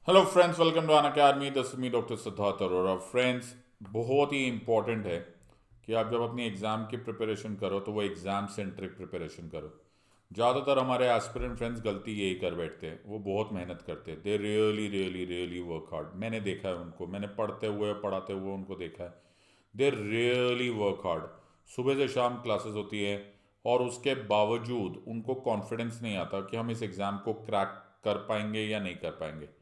Hello friends, welcome to Unacademy. This is me doctor Siddharth Arora. Friends, बहुत ही important है कि आप जब अपनी एग्ज़ाम की प्रिपरेशन करो तो वो एग्ज़ाम सेंट्रिक प्रिपरेशन करो। ज़्यादातर हमारे एस्पिरेंट फ्रेंड्स गलती यही कर बैठते हैं, वो बहुत मेहनत करते हैं। They really really really work hard. मैंने देखा है उनको, मैंने पढ़ते हुए पढ़ाते हुए उनको देखा है। They really work hard. सुबह से शाम क्लासेस होती है और उसके बावजूद उनको कॉन्फिडेंस नहीं आता कि हम इस एग्ज़ाम को क्रैक कर पाएंगे या नहीं कर पाएंगे।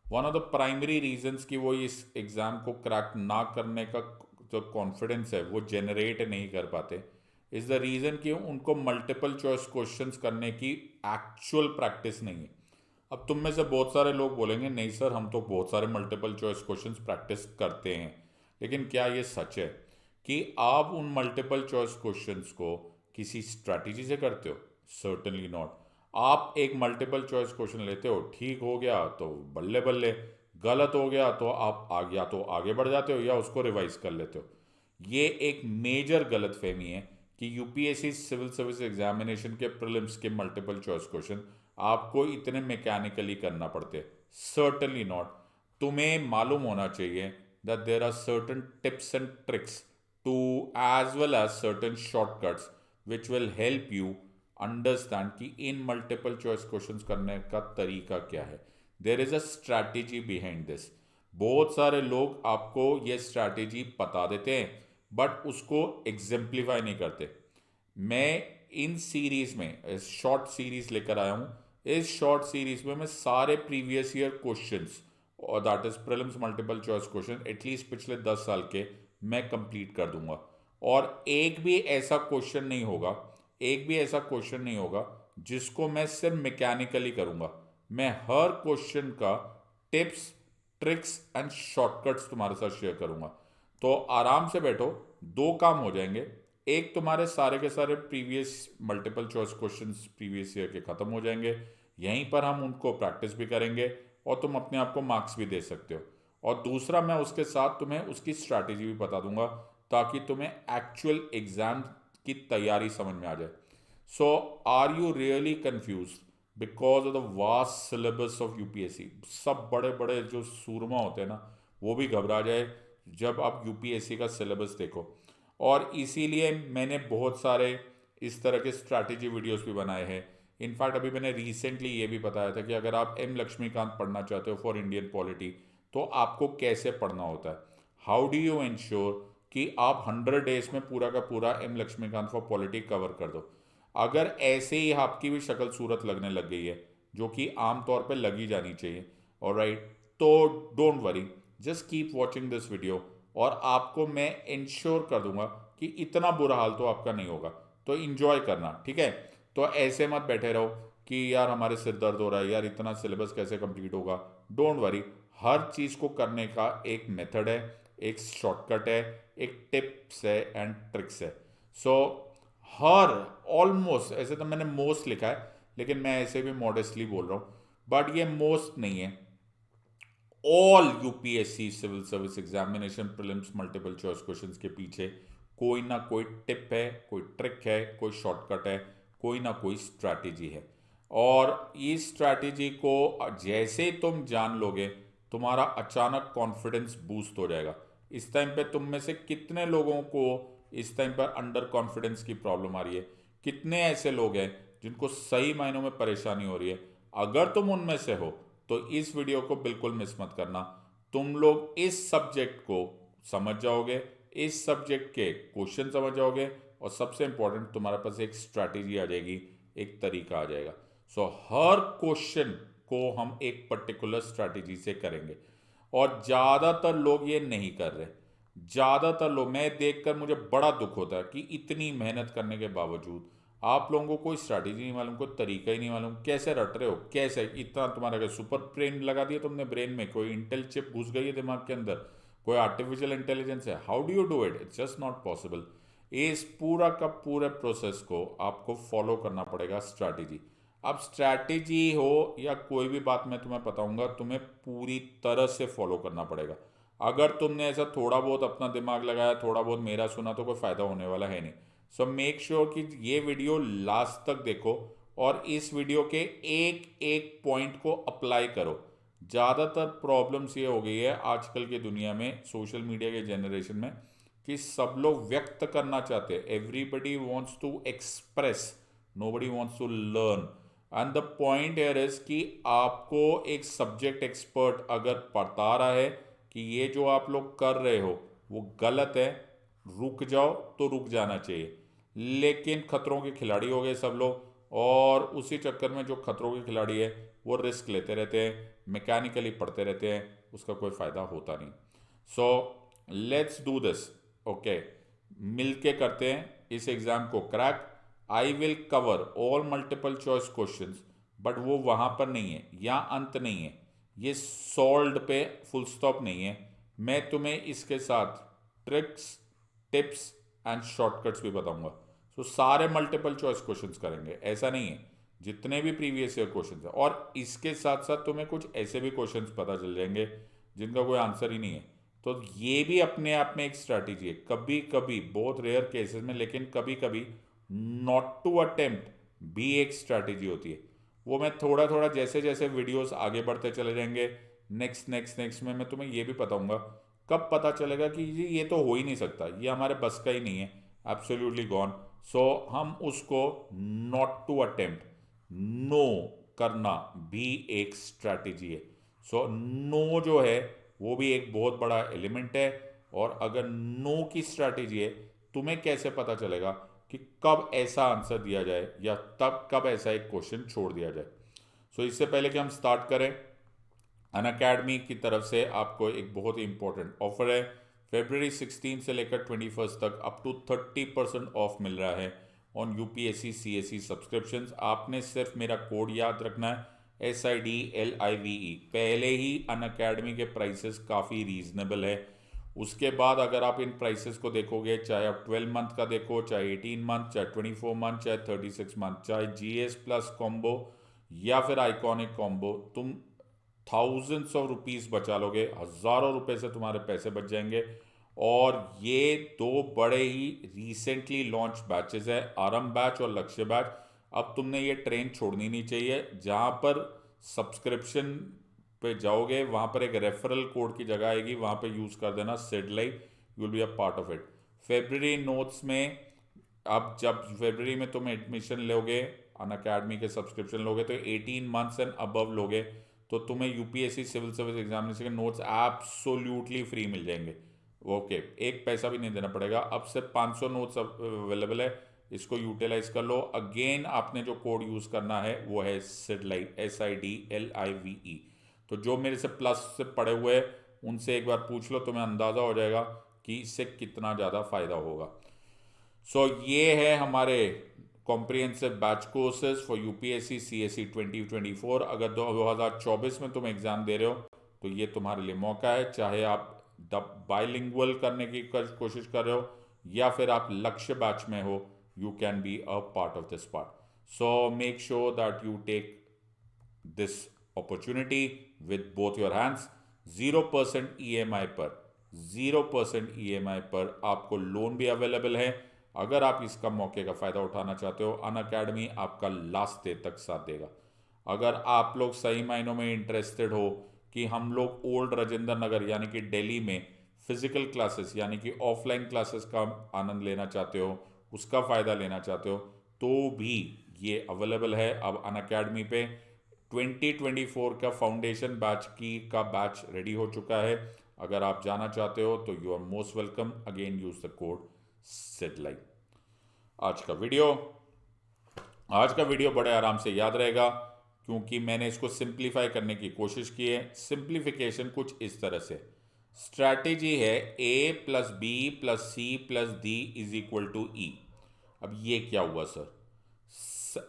One of the primary reasons कि वो इस एग्ज़ाम को क्रैक ना करने का जो कॉन्फिडेंस है वो जनरेट नहीं कर पाते, इज़ द रीज़न कि उनको मल्टीपल चॉइस क्वेश्चंस करने की एक्चुअल प्रैक्टिस नहीं है। अब तुम में से बहुत सारे लोग बोलेंगे नहीं सर, हम तो बहुत सारे मल्टीपल चॉइस क्वेश्चंस प्रैक्टिस करते हैं। लेकिन क्या ये सच है कि आप उन मल्टीपल चॉइस क्वेश्चंस को किसी स्ट्रैटेजी से करते हो? Certainly not. आप एक मल्टीपल चॉइस क्वेश्चन लेते हो, ठीक हो गया तो बल्ले बल्ले, गलत हो गया तो आप या तो आगे बढ़ जाते हो या उसको रिवाइज कर लेते हो। ये एक मेजर गलत फहमी है कि यूपीएससी सिविल सर्विस एग्जामिनेशन के प्रीलिम्स के मल्टीपल चॉइस क्वेश्चन आपको इतने मैकेनिकली करना पड़ते हैं। Certainly not. तुम्हें मालूम होना चाहिए that there are certain tips and tricks to as well as certain shortcuts which will help you understand कि इन मल्टीपल चॉइस क्वेश्चंस करने का तरीका क्या है। There is a strategy behind this. बहुत सारे लोग आपको ये स्ट्रैटेजी बता देते हैं बट उसको एग्जेम्प्लीफाई नहीं करते। मैं इन सीरीज में शॉर्ट सीरीज लेकर आया हूँ। इस शॉर्ट सीरीज में मैं सारे प्रीवियस ईयर क्वेश्चंस और that is prelims multiple choice question at least पिछले 10 साल के मैं कंप्लीट कर दूंगा। और एक भी ऐसा क्वेश्चन नहीं होगा, एक भी ऐसा क्वेश्चन नहीं होगा जिसको मैं सिर्फ मैकेनिकली करूंगा। मैं हर क्वेश्चन का टिप्स, ट्रिक्स एंड शॉर्टकट्स तुम्हारे साथ शेयर करूंगा। तो आराम से बैठो, दो काम हो जाएंगे। एक, तुम्हारे सारे के सारे previous multiple choice questions previous year के खत्म हो जाएंगे। यहीं पर हम उनको प्रैक्टिस भी करेंगे और तुम अपने आप को मार्क्स भी दे सकते हो। और दूसरा, मैं उसके साथ तुम्हें उसकी स्ट्रैटेजी भी बता दूंगा ताकि तुम्हें एक्चुअल एग्जाम की तैयारी समझ में आ जाए। So are you really confuse because of the vast syllabus of UPSC? सब बड़े बड़े जो सूरमा होते हैं ना, वो भी घबरा जाए जब आप यूपीएससी का सिलेबस देखो। और इसीलिए मैंने बहुत सारे इस तरह के स्ट्रैटेजी वीडियोस भी बनाए हैं। इनफैक्ट अभी मैंने रिसेंटली ये भी बताया था कि अगर आप एम लक्ष्मीकांत पढ़ना चाहते हो फॉर इंडियन पॉलिटी तो आपको कैसे पढ़ना होता है। हाउ डू यू इंश्योर कि आप 100 डेज में पूरा का पूरा M Laxmikanth for polity cover कर दो। अगर ऐसे ही आपकी भी शक्ल सूरत लगने लग गई है, जो कि आम तौर पे लगी जानी चाहिए, ऑलराइट, तो don't worry, just keep watching this video और आपको मैं इंश्योर कर दूंगा कि इतना बुरा हाल तो आपका नहीं होगा। तो इंजॉय करना, ठीक है? तो ऐसे मत बैठे रहो कि यार हमारे सिर दर्द हो रहा है, यार इतना सिलेबस कैसे कंप्लीट होगा। डोंट वरी, हर चीज़ को करने का एक मेथड है, एक शॉर्टकट है, एक टिप्स है एंड ट्रिक्स है। सो हर, ऑलमोस्ट, ऐसे तो मैंने मोस्ट लिखा है लेकिन मैं ऐसे भी मॉडेस्टली बोल रहा हूँ, बट ये मोस्ट नहीं है। All UPSC civil service examination prelims multiple choice questions के पीछे कोई ना कोई टिप है, कोई ट्रिक है, कोई शॉर्टकट है, कोई ना कोई स्ट्रैटेजी है। और इस स्ट्रैटेजी को जैसे ही तुम जान लोगे, तुम्हारा अचानक कॉन्फिडेंस बूस्ट हो जाएगा। इस टाइम पे तुम में से कितने लोगों को इस टाइम पर अंडर कॉन्फिडेंस की प्रॉब्लम आ रही है? कितने ऐसे लोग हैं जिनको सही मायनों में परेशानी हो रही है? अगर तुम उनमें से हो तो इस वीडियो को बिल्कुल मिस मत करना। तुम लोग इस सब्जेक्ट को समझ जाओगे, इस सब्जेक्ट के क्वेश्चन समझ जाओगे और सबसे इंपॉर्टेंट तुम्हारे पास एक स्ट्रैटेजी आ जाएगी, एक तरीका आ जाएगा। सो हर क्वेश्चन को हम एक पर्टिकुलर स्ट्रैटेजी से करेंगे और ज़्यादातर लोग ये नहीं कर रहे। ज़्यादातर लोग, मैं देखकर मुझे बड़ा दुख होता है कि इतनी मेहनत करने के बावजूद आप लोगों को कोई स्ट्रैटेजी नहीं मालूम, कोई तरीका ही नहीं मालूम। कैसे रट रहे हो? कैसे इतना तुम्हारा क्या सुपर ब्रेन लगा दिया तुमने ब्रेन में? कोई इंटेल चिप घुस गई है दिमाग के अंदर? कोई आर्टिफिशियल इंटेलिजेंस है? How do you do it? It's just not possible. इस पूरा का पूरे प्रोसेस को आपको फॉलो करना पड़ेगा स्ट्रैटेजी। अब स्ट्रैटेजी हो या कोई भी बात मैं तुम्हें बताऊंगा, तुम्हें पूरी तरह से फॉलो करना पड़ेगा। अगर तुमने ऐसा थोड़ा बहुत अपना दिमाग लगाया, थोड़ा बहुत मेरा सुना, तो कोई फ़ायदा होने वाला है नहीं। सो मेक श्योर कि ये वीडियो लास्ट तक देखो और इस वीडियो के एक एक पॉइंट को अप्लाई करो। ज़्यादातर प्रॉब्लम्स ये हो गई है आजकल की दुनिया में, सोशल मीडिया के जनरेशन में, कि सब लोग व्यक्त करना चाहते हैं। Everybody wants to express, nobody wants to learn. And the point here is कि आपको एक सब्जेक्ट एक्सपर्ट अगर बता रहा है कि ये जो आप लोग कर रहे हो वो गलत है, रुक जाओ, तो रुक जाना चाहिए। लेकिन खतरों के खिलाड़ी हो गए सब लोग, और उसी चक्कर में जो खतरों के खिलाड़ी है वो रिस्क लेते रहते हैं, मैकेनिकली पढ़ते रहते हैं, उसका कोई फ़ायदा होता नहीं। So let's do this, okay, मिलके करते हैं इस एग्ज़ाम को crack. I will cover all multiple choice questions, but वो वहाँ पर नहीं है, या अंत नहीं है, ये सॉल्व्ड पे फुल स्टॉप नहीं है। मैं तुम्हें इसके साथ ट्रिक्स, टिप्स एंड शॉर्टकट्स भी बताऊंगा। सो सारे मल्टीपल चॉइस क्वेश्चंस करेंगे, ऐसा नहीं है, जितने भी प्रीवियस ईयर क्वेश्चंस है। और इसके साथ साथ तुम्हें कुछ ऐसे भी क्वेश्चंस पता चल जाएंगे जिनका कोई आंसर ही नहीं है। तो ये भी अपने आप में एक स्ट्रैटेजी है। कभी कभी, बहुत रेयर केसेस में, लेकिन कभी कभी नॉट टू अटेम्प्ट भी एक स्ट्रैटेजी होती है। वो मैं थोड़ा थोड़ा जैसे जैसे वीडियोस आगे बढ़ते चले जाएंगे, नेक्स्ट नेक्स्ट नेक्स्ट में मैं तुम्हें ये भी बताऊंगा। कब पता चलेगा कि ये तो हो ही नहीं सकता, ये हमारे बस का ही नहीं है, एब्सोल्युटली गॉन। सो हम उसको नॉट टू अटेम्प्ट, नो करना भी एक स्ट्रैटेजी है। सो नो जो है वो भी एक बहुत बड़ा एलिमेंट है। और अगर नो की स्ट्रैटेजी है, तुम्हें कैसे पता चलेगा कि कब ऐसा आंसर दिया जाए या तब कब ऐसा एक क्वेश्चन छोड़ दिया जाए। सो इससे पहले कि हम स्टार्ट करें, अनअकैडमी की तरफ से आपको एक बहुत ही इंपॉर्टेंट ऑफर है। February 16 से लेकर 21 तक अप टू 30% ऑफ मिल रहा है ऑन यूपीएससी सीएसई सब्सक्रिप्शंस। आपने सिर्फ मेरा कोड याद रखना है, SIDLIVE। पहले ही अनअकैडमी के प्राइसेस काफ़ी रीजनेबल है। उसके बाद अगर आप इन प्राइसेस को देखोगे, चाहे आप 12 मंथ का देखो, चाहे 18 मंथ, चाहे 24 मंथ, चाहे 36 मंथ, चाहे GS प्लस कॉम्बो या फिर आइकॉनिक कॉम्बो, तुम थाउजेंड्स ऑफ रुपीस बचा लोगे, हज़ारों रुपए से तुम्हारे पैसे बच जाएंगे। और ये दो बड़े ही रिसेंटली लॉन्च बैचेस है, आरंभ बैच और लक्ष्य बैच। अब तुमने ये ट्रेन छोड़नी नहीं चाहिए। जहाँ पर सब्सक्रिप्शन पे जाओगे वहाँ पर एक रेफरल कोड की जगह आएगी, वहाँ पे यूज़ कर देना सिडलाइव, you will be a part of it. February notes में, अब जब फरवरी में तुम एडमिशन लोगे, अनअकैडमी के सब्सक्रिप्शन लोगे, तो 18 मंथ्स एंड अबव लोगे तो तुम्हें यूपीएससी सिविल सर्विस एग्जामिनेशन के नोट्स एब्सोल्युटली फ्री मिल जाएंगे। ओके, एक पैसा भी नहीं देना पड़ेगा। अब से 500 नोट्स अवेलेबल है, इसको यूटिलाइज कर लो। अगेन आपने जो कोड यूज़ करना है वो है सिडलाइव, SIDLIVE। तो जो मेरे से प्लस से पढ़े हुए हैं उनसे एक बार पूछ लो, तुम्हें अंदाज़ा हो जाएगा कि इससे कितना ज़्यादा फ़ायदा होगा। सो ये है हमारे comprehensive batch courses for UPSC CSE 2024। अगर 2024 में तुम एग्ज़ाम दे रहे हो तो ये तुम्हारे लिए मौका है, चाहे आप बाइलिंगुअल करने की कोशिश कर रहे हो या फिर आप लक्ष्य बैच में हो, you can be a part of this part. So make sure that you take this opportunity with both your hands. 0% EMI पर, 0% EMI पर आपको लोन भी अवेलेबल है। अगर आप इसका मौके का फ़ायदा उठाना चाहते हो, अनअकैडमी आपका लास्ट डे तक साथ देगा। अगर आप लोग सही मायनों में इंटरेस्टेड हो कि हम लोग ओल्ड राजेंद्र नगर यानी कि दिल्ली में फिजिकल क्लासेस यानी कि ऑफलाइन क्लासेस का आनंद लेना चाहते हो, उसका फ़ायदा लेना चाहते हो, तो भी ये अवेलेबल है अब अनअकैडमी पे। 2024 का फाउंडेशन बैच की का बैच रेडी हो चुका है। अगर आप जाना चाहते हो तो you are most welcome. Again use the code SIDLIVE। आज का वीडियो बड़े आराम से याद रहेगा क्योंकि मैंने इसको सिंप्लीफाई करने की कोशिश की है। सिंप्लीफिकेशन कुछ इस तरह से, स्ट्रैटेजी है A+B+C+D=E। अब ये क्या हुआ सर?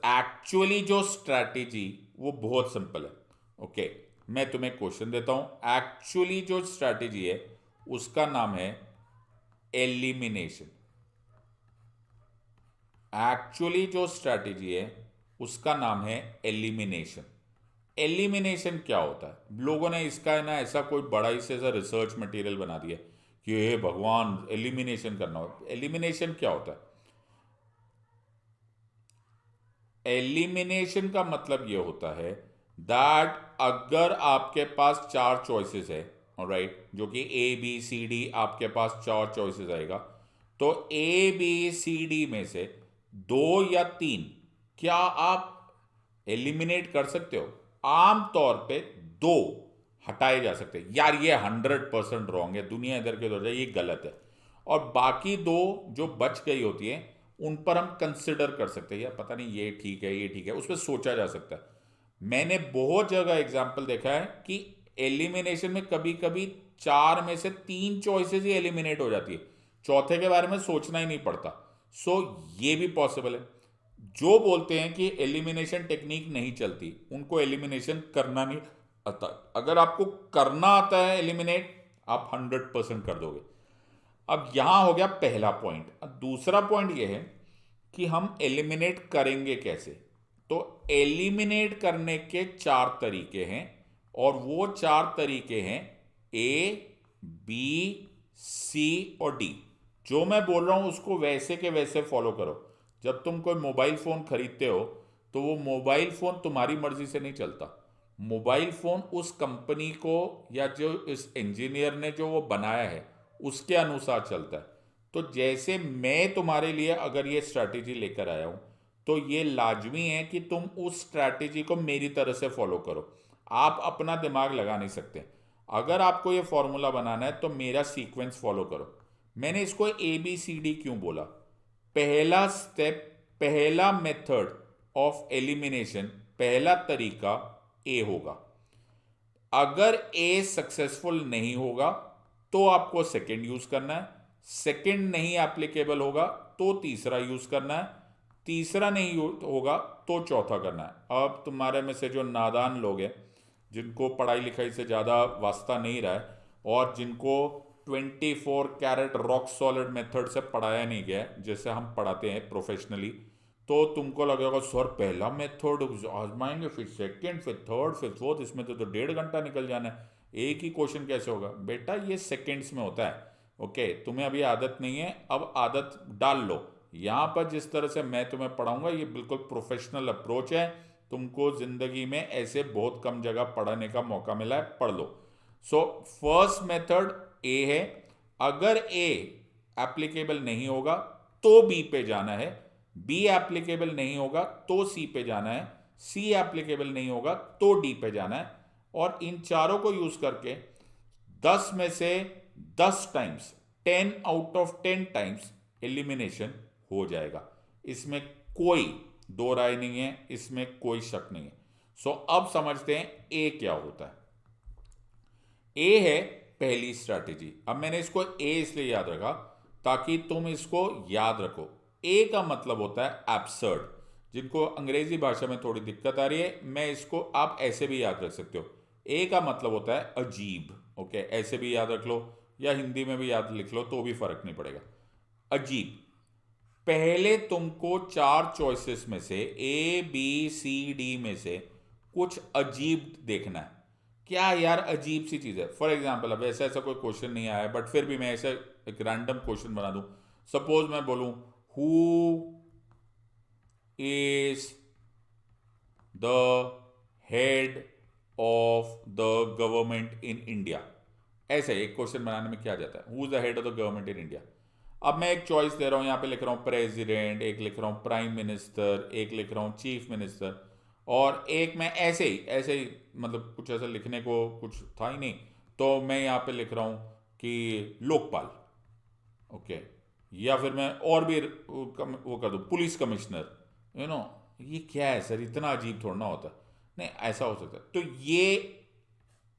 एक्चुअली जो स्ट्रैटेजी वो बहुत सिंपल है। ओके, मैं तुम्हें क्वेश्चन देता हूं। एक्चुअली जो स्ट्रैटेजी है उसका नाम है एलिमिनेशन। एक्चुअली जो स्ट्रैटेजी है उसका नाम है एलिमिनेशन। एलिमिनेशन क्या होता है? लोगों ने इसका है ना ऐसा कोई बड़ा ही से ऐसा रिसर्च मटेरियल बना दिया कि हे भगवान एलिमिनेशन करना हो। एलिमिनेशन क्या होता है? एलिमिनेशन का मतलब यह होता है दैट अगर आपके पास चार चॉइसेस है, ऑलराइट, जो कि ए बी सी डी आपके पास चार चॉइसेस आएगा, तो ए बी सी डी में से दो या तीन क्या आप एलिमिनेट कर सकते हो? आमतौर पे दो हटाए जा सकते हैं। यार ये 100% रॉन्ग है, दुनिया इधर के उधर जाए, ये गलत है। और बाकी दो जो बच गई होती है उन पर हम कंसिडर कर सकते हैं, यार पता नहीं ये ठीक है, ये ठीक है, उस पर सोचा जा सकता है। मैंने बहुत जगह एग्जाम्पल देखा है कि एलिमिनेशन में कभी कभी चार में से तीन चॉइसेस ही एलिमिनेट हो जाती है, चौथे के बारे में सोचना ही नहीं पड़ता। सो ये भी पॉसिबल है। जो बोलते हैं कि एलिमिनेशन टेक्निक नहीं चलती, उनको एलिमिनेशन करना नहीं आता। अगर आपको करना आता है एलिमिनेट, आप 100% कर दोगे। अब यहां हो गया पहला पॉइंट। अब दूसरा पॉइंट यह है कि हम एलिमिनेट करेंगे कैसे। तो एलिमिनेट करने के चार तरीके हैं, और वो चार तरीके हैं ए, बी, सी और डी। जो मैं बोल रहा हूं उसको वैसे के वैसे फॉलो करो। जब तुम कोई मोबाइल फोन खरीदते हो तो वो मोबाइल फोन तुम्हारी मर्जी से नहीं चलता। मोबाइल फोन उस कंपनी को या जो इस इंजीनियर ने जो वो बनाया है उसके अनुसार चलता है। तो जैसे मैं तुम्हारे लिए अगर ये स्ट्रैटेजी लेकर आया हूं, तो ये लाजमी है कि तुम उस स्ट्रैटेजी को मेरी तरह से फॉलो करो। आप अपना दिमाग लगा नहीं सकते। अगर आपको ये फॉर्मूला बनाना है तो मेरा सीक्वेंस फॉलो करो। मैंने इसको ए बी सी डी क्यों बोला? पहला स्टेप, पहला मेथड ऑफ एलिमिनेशन, पहला तरीका ए होगा। अगर ए सक्सेसफुल नहीं होगा तो आपको सेकंड यूज करना है। सेकंड नहीं एप्लीकेबल होगा तो तीसरा यूज करना है। तीसरा नहीं होगा तो चौथा करना है। अब तुम्हारे में से जो नादान लोग हैं, जिनको पढ़ाई लिखाई से ज़्यादा वास्ता नहीं रहा है और जिनको 24 कैरेट रॉक सॉलिड मेथड से पढ़ाया नहीं गया है, जैसे हम पढ़ाते हैं प्रोफेशनली, तो तुमको लगेगा सर पहला मेथड आजमाएंगे, फिर सेकंड, फिर थर्ड, फिर फोर्थ, इसमें तो 1.5 घंटा निकल जाना है, एक ही क्वेश्चन कैसे होगा? बेटा ये सेकंड्स में होता है। ओके, तुम्हें अभी आदत नहीं है, अब आदत डाल लो। यहाँ पर जिस तरह से मैं तुम्हें पढ़ाऊंगा ये बिल्कुल प्रोफेशनल अप्रोच है। तुमको जिंदगी में ऐसे बहुत कम जगह पढ़ने का मौका मिला है, पढ़ लो। सो फर्स्ट मेथड ए है। अगर ए एप्लीकेबल नहीं होगा तो बी पे जाना है, बी एप्लीकेबल नहीं होगा तो सी पे जाना है, सी एप्लीकेबल नहीं होगा तो डी पे जाना है। और इन चारों को यूज करके 10 में से 10 times, 10 out of 10 times elimination हो जाएगा। इसमें कोई दो राय नहीं है, इसमें कोई शक नहीं है। सो अब समझते हैं ए क्या होता है। ए है पहली स्ट्रैटेजी। अब मैंने इसको ए इसलिए याद रखा ताकि तुम इसको याद रखो। ए का मतलब होता है एब्सर्ड। जिनको अंग्रेजी भाषा में थोड़ी दिक्कत आ रही है, मैं इसको आप ऐसे भी याद रख सकते हो। ए का मतलब होता है अजीब। ओके, ऐसे भी याद रख लो या हिंदी में भी याद लिख लो तो भी फर्क नहीं पड़ेगा। अजीब। पहले तुमको चार चॉइसेस में से ए बी सी डी में से कुछ अजीब देखना है। क्या यार अजीब सी चीज है? फॉर एग्जाम्पल, अब ऐसा ऐसा कोई क्वेश्चन नहीं आया, बट फिर भी मैं ऐसा एक रैंडम क्वेश्चन बना दूं। सपोज मैं बोलूं who is the head of the government in India. ऐसे एक क्वेश्चन बनाने में क्या जाता है, who is the head of the government in India. अब मैं एक चॉइस दे रहा हूं, यहां पे लिख रहा हूं प्रेसिडेंट, एक लिख रहा हूं प्राइम मिनिस्टर, एक लिख रहा हूं चीफ मिनिस्टर, और एक मैं ऐसे ही मतलब कुछ ऐसा लिखने को कुछ था ही नहीं, तो मैं यहां पे लिख रहा हूं कि लोकपाल। ओके, या फिर मैं और भी वो कर दूं पुलिस कमिश्नर। ये क्या है सर, इतना अजीब थोड़ा ना होता। नहीं, ऐसा हो सकता है। तो ये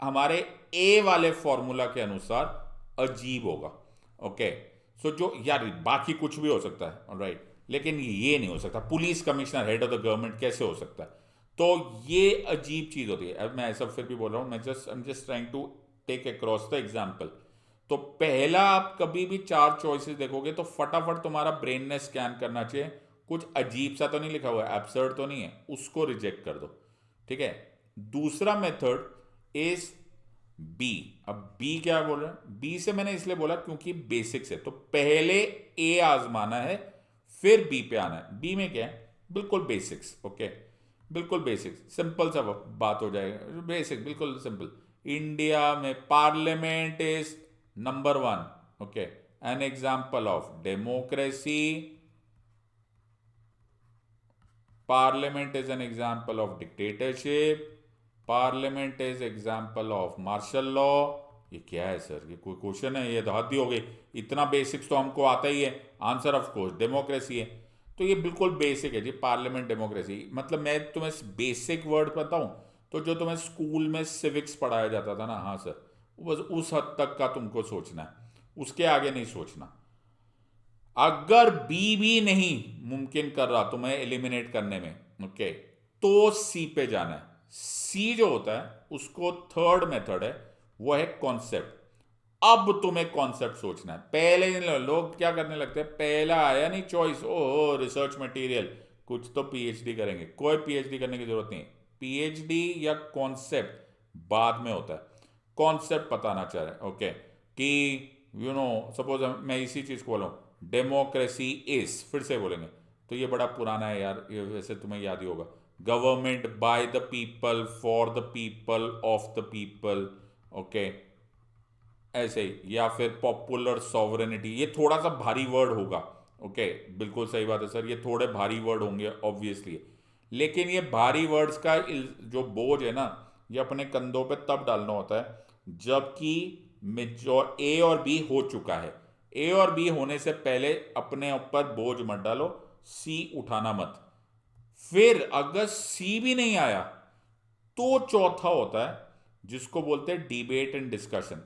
हमारे ए वाले फॉर्मूला के अनुसार अजीब होगा। ओके, सो जो यार बाकी कुछ भी हो सकता है, ऑलराइट, लेकिन ये नहीं हो सकता। Police commissioner head of the government कैसे हो सकता है? तो ये अजीब चीज होती है। अब मैं ऐसा फिर भी बोल रहा हूं, मैं I am just trying to take across the example. तो पहला, आप कभी भी चार चॉइसेस देखोगे तो फटाफट तुम्हारा ब्रेन ने स्कैन करना चाहिए, कुछ अजीब सा तो नहीं लिखा हुआ है, एब्सर्ड तो नहीं है, उसको रिजेक्ट कर दो। ठीक है। दूसरा मेथड इज बी। अब बी क्या बोल रहे हैं? बी से मैंने इसलिए बोला क्योंकि बेसिक्स है, तो पहले ए आजमाना है फिर बी पे आना है। बी में क्या है? बिल्कुल बेसिक्स। ओके, बिल्कुल बेसिक सिंपल सा बात हो जाएगा, बेसिक बिल्कुल सिंपल। इंडिया में parliament is number one, okay, an example of democracy, parliament is an example of dictatorship, parliament is example of martial law. ये क्या है सर, ये कोई क्वेश्चन है? ये तो हद ही हो गई, इतना बेसिक्स तो हमको आता ही है। आंसर ऑफ कोर्स डेमोक्रेसी है। तो ये बिल्कुल बेसिक है जी, पार्लियामेंट डेमोक्रेसी। मतलब मैं तुम्हें बेसिक वर्ड बताऊं तो जो तुम्हें स्कूल में सिविक्स पढ़ाया जाता था ना, हाँ सर, बस उस हद तक का तुमको सोचना है, उसके आगे नहीं सोचना। अगर बी भी नहीं मुमकिन कर रहा तुम्हें एलिमिनेट करने में, ओके, तो सी पे जाना है। सी जो होता है उसको थर्ड मेथड है, वो है कॉन्सेप्ट। अब तुम्हें कॉन्सेप्ट सोचना है। पहले लोग क्या करने लगते हैं, पहला आया नहीं चॉइस, ओ रिसर्च मटेरियल, कुछ तो पीएचडी करेंगे। कोई पीएचडी करने की जरूरत नहीं। पीएचडी या कॉन्सेप्ट बाद में होता है। कॉन्सेप्ट बताना चाह रहे हैं, ओके, कि सपोज मैं इसी चीज को बोलूं, डेमोक्रेसी इज, फिर से बोलेंगे तो ये बड़ा पुराना है यार, ये वैसे तुम्हें याद ही होगा, government by the people for the people of the people, okay, ऐसे ही। या फिर पॉपुलर सॉवरेनिटी, ये थोड़ा सा भारी वर्ड होगा, ओके, बिल्कुल सही बात है सर, ये थोड़े भारी वर्ड होंगे ऑब्वियसली। लेकिन ये भारी वर्ड्स का जो बोझ है ना, ये अपने कंधों पे तब डालना होता है जबकि मेजोर ए और बी हो चुका है। ए और बी होने से पहले अपने ऊपर बोझ मत डालो, सी उठाना मत। फिर अगर सी भी नहीं आया तो चौथा होता है जिसको बोलते हैं debate and discussion.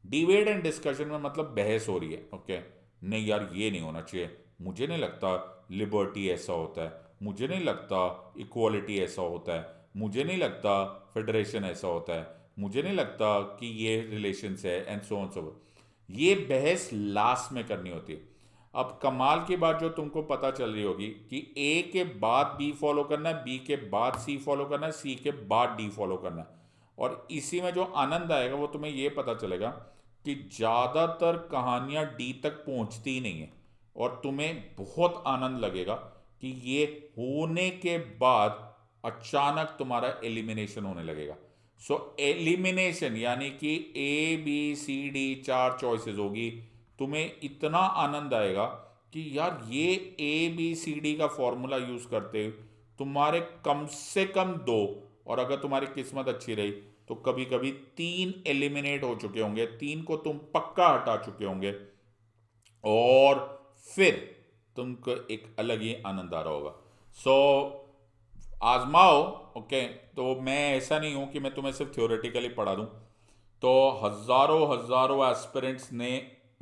Debate and discussion में मतलब बहस हो रही है, ओके, नहीं यार ये नहीं होना चाहिए, मुझे नहीं लगता लिबर्टी ऐसा होता है, मुझे नहीं लगता इक्वालिटी ऐसा होता है, मुझे नहीं लगता फेडरेशन ऐसा होता है, मुझे नहीं लगता कि ये रिलेशंस है, एंड सो ऑन सो। ये बहस लास्ट में करनी होती है। अब कमाल की बात जो तुमको पता चल रही होगी कि ए के बाद बी फॉलो करना है, बी के बाद सी फॉलो करना है, सी के बाद डी फॉलो करना है। और इसी में जो आनंद आएगा वो तुम्हें ये पता चलेगा कि ज़्यादातर कहानियाँ डी तक पहुँचती ही नहीं है, और तुम्हें बहुत आनंद लगेगा कि ये होने के बाद अचानक तुम्हारा एलिमिनेशन होने लगेगा। सो एलिमिनेशन यानी कि ए बी सी डी चार चॉइसेस होगी, तुम्हें इतना आनंद आएगा कि यार ये ए बी सी डी का फॉर्मूला यूज करते तुम्हारे कम से कम दो, और अगर तुम्हारी किस्मत अच्छी रही तो कभी कभी तीन एलिमिनेट हो चुके होंगे, तीन को तुम पक्का हटा चुके होंगे, और फिर तुमको एक अलग ही आनंद आ रहा होगा। सो आजमाओ, ओके। तो मैं ऐसा नहीं हूं कि मैं तुम्हें सिर्फ थ्योरेटिकली पढ़ा दूं। तो हजारों हजारों एस्पिरेंट्स ने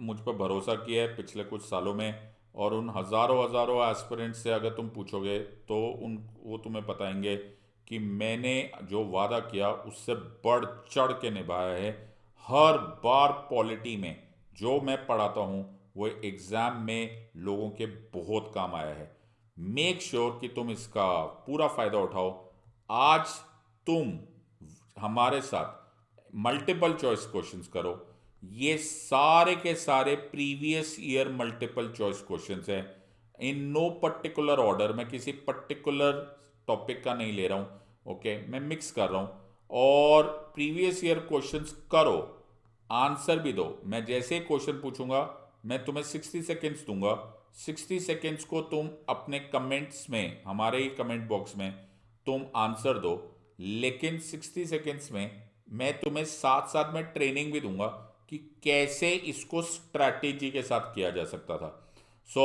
मुझ पर भरोसा किया है पिछले कुछ सालों में, और उन हजारों हजारों एस्पिरेंट्स से अगर तुम पूछोगे तो उन वो तुम्हें बताएंगे कि मैंने जो वादा किया उससे बढ़ चढ़ के निभाया है। हर बार पॉलिटी में जो मैं पढ़ाता हूँ वो एग्ज़ाम में लोगों के बहुत काम आया है। मेक श्योर कि तुम इसका पूरा फ़ायदा उठाओ। आज तुम हमारे साथ मल्टीपल चॉइस क्वेश्चंस करो। ये सारे के सारे previous year multiple choice questions हैं, इन नो पर्टिकुलर ऑर्डर। मैं किसी पर्टिकुलर टॉपिक का नहीं ले रहा हूं, ओके, मैं मिक्स कर रहा हूं। और प्रीवियस ईयर क्वेश्चंस करो, आंसर भी दो। मैं जैसे ही क्वेश्चन पूछूंगा मैं तुम्हें 60 सेकेंड्स दूंगा। 60 सेकेंड्स को तुम अपने कमेंट्स में, हमारे ही कमेंट बॉक्स में तुम आंसर दो। लेकिन 60 सेकेंड्स में मैं तुम्हें साथ साथ में ट्रेनिंग भी दूंगा कि कैसे इसको स्ट्रैटेजी के साथ किया जा सकता था। सो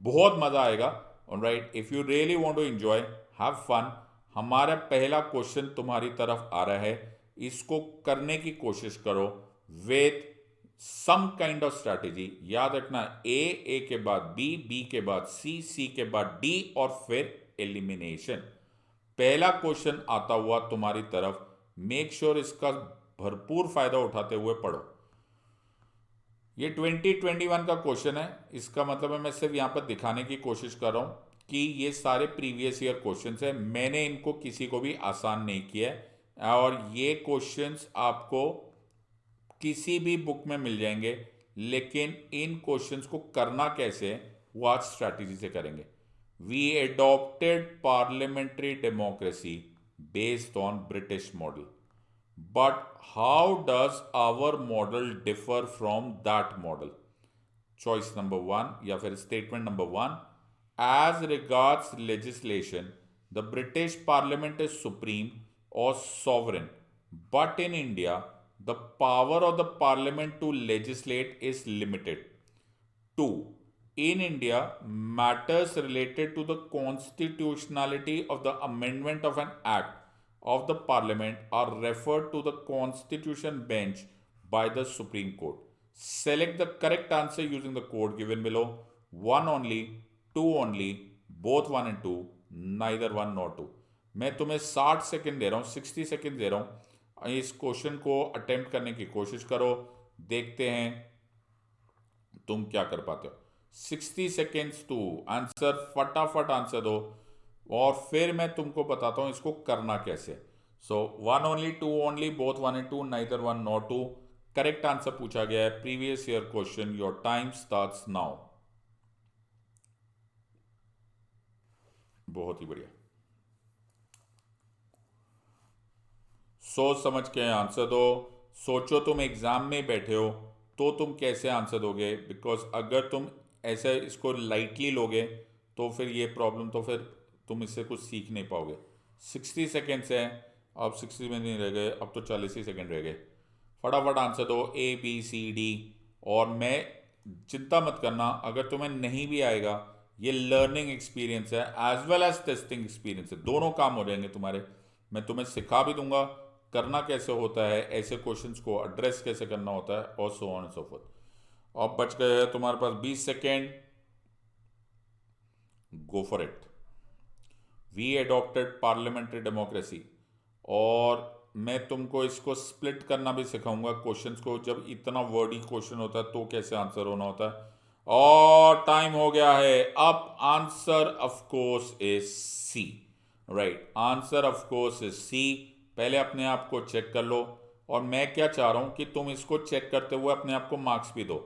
बहुत मजा आएगा। Alright, if you really want to enjoy, have fun. हमारा पहला क्वेश्चन तुम्हारी तरफ आ रहा है, इसको करने की कोशिश करो with some kind of strategy. याद रखना, ए के बाद बी, बी के बाद सी, सी के बाद डी, और फिर एलिमिनेशन। पहला क्वेश्चन आता हुआ तुम्हारी तरफ, मेक श्योर इसका भरपूर फायदा उठाते हुए पढ़ो। ये 2021 का क्वेश्चन है, इसका मतलब है मैं सिर्फ यहां पर दिखाने की कोशिश कर रहा हूं कि ये सारे प्रीवियस ईयर क्वेश्चंस हैं। मैंने इनको किसी को भी आसान नहीं किया है, और ये क्वेश्चंस आपको किसी भी बुक में मिल जाएंगे। लेकिन इन क्वेश्चंस को करना कैसे है वो आज स्ट्रैटेजी से करेंगे। We adopted parliamentary democracy based on British model. But how does our model differ from that model? Choice number one या फिर statement number one. As regards legislation, the British Parliament is supreme or sovereign. But in India, the power of the Parliament to legislate is limited. 2. In India, matters related to the constitutionality of the amendment of an act of the Parliament are referred to the Constitution bench by the Supreme Court. Select the correct answer using the code given below. 1 only, 2 only, both 1 and 2, neither 1 nor 2. मैं तुम्हें 60 second दे रहा हूँ, 60 second दे रहा हूँ. इस question को attempt करने की कोशिश करो. देखते हैं तुम क्या कर पाते हो. 60 सेकेंड्स टू आंसर. फटाफट आंसर दो और फिर मैं तुमको बताता हूं इसको करना कैसे. सो 1 only, 2 only, both 1 and 2, neither 1 nor 2. Correct answer पूछा गया है. Previous year question. Your time starts now. बहुत ही बढ़िया. सोच समझ के आंसर दो. सोचो तुम एग्जाम में बैठे हो तो तुम कैसे आंसर दोगे, बिकॉज अगर तुम ऐसे इसको लाइटली लोगे तो फिर ये प्रॉब्लम, तो फिर तुम इससे कुछ सीख नहीं पाओगे. 60 सेकेंड्स है. अब 60 में नहीं रह गए, अब तो 40 ही सेकेंड रह गए. फटाफट आंसर दो. A B C D. और मैं चिंता मत करना अगर तुम्हें नहीं भी आएगा, ये लर्निंग एक्सपीरियंस है as well as testing experience है. दोनों काम हो जाएंगे तुम्हारे. मैं तुम्हें सिखा भी दूंगा करना कैसे होता है, ऐसे क्वेश्चंस को एड्रेस कैसे करना होता है, और so on and so forth. अब बच गए हैं तुम्हारे पास 20 second. Go for it. We adopted parliamentary democracy. और मैं तुमको इसको स्प्लिट करना भी सिखाऊंगा क्वेश्चंस को. जब इतना वर्डी क्वेश्चन होता है तो कैसे आंसर होना होता है. और टाइम हो गया है. अब answer of course is C. Right, answer of course is C. पहले अपने आप को चेक कर लो. और मैं क्या चाह रहा हूं कि तुम इसको चेक करते हुए अपने आप को मार्क्स भी दो.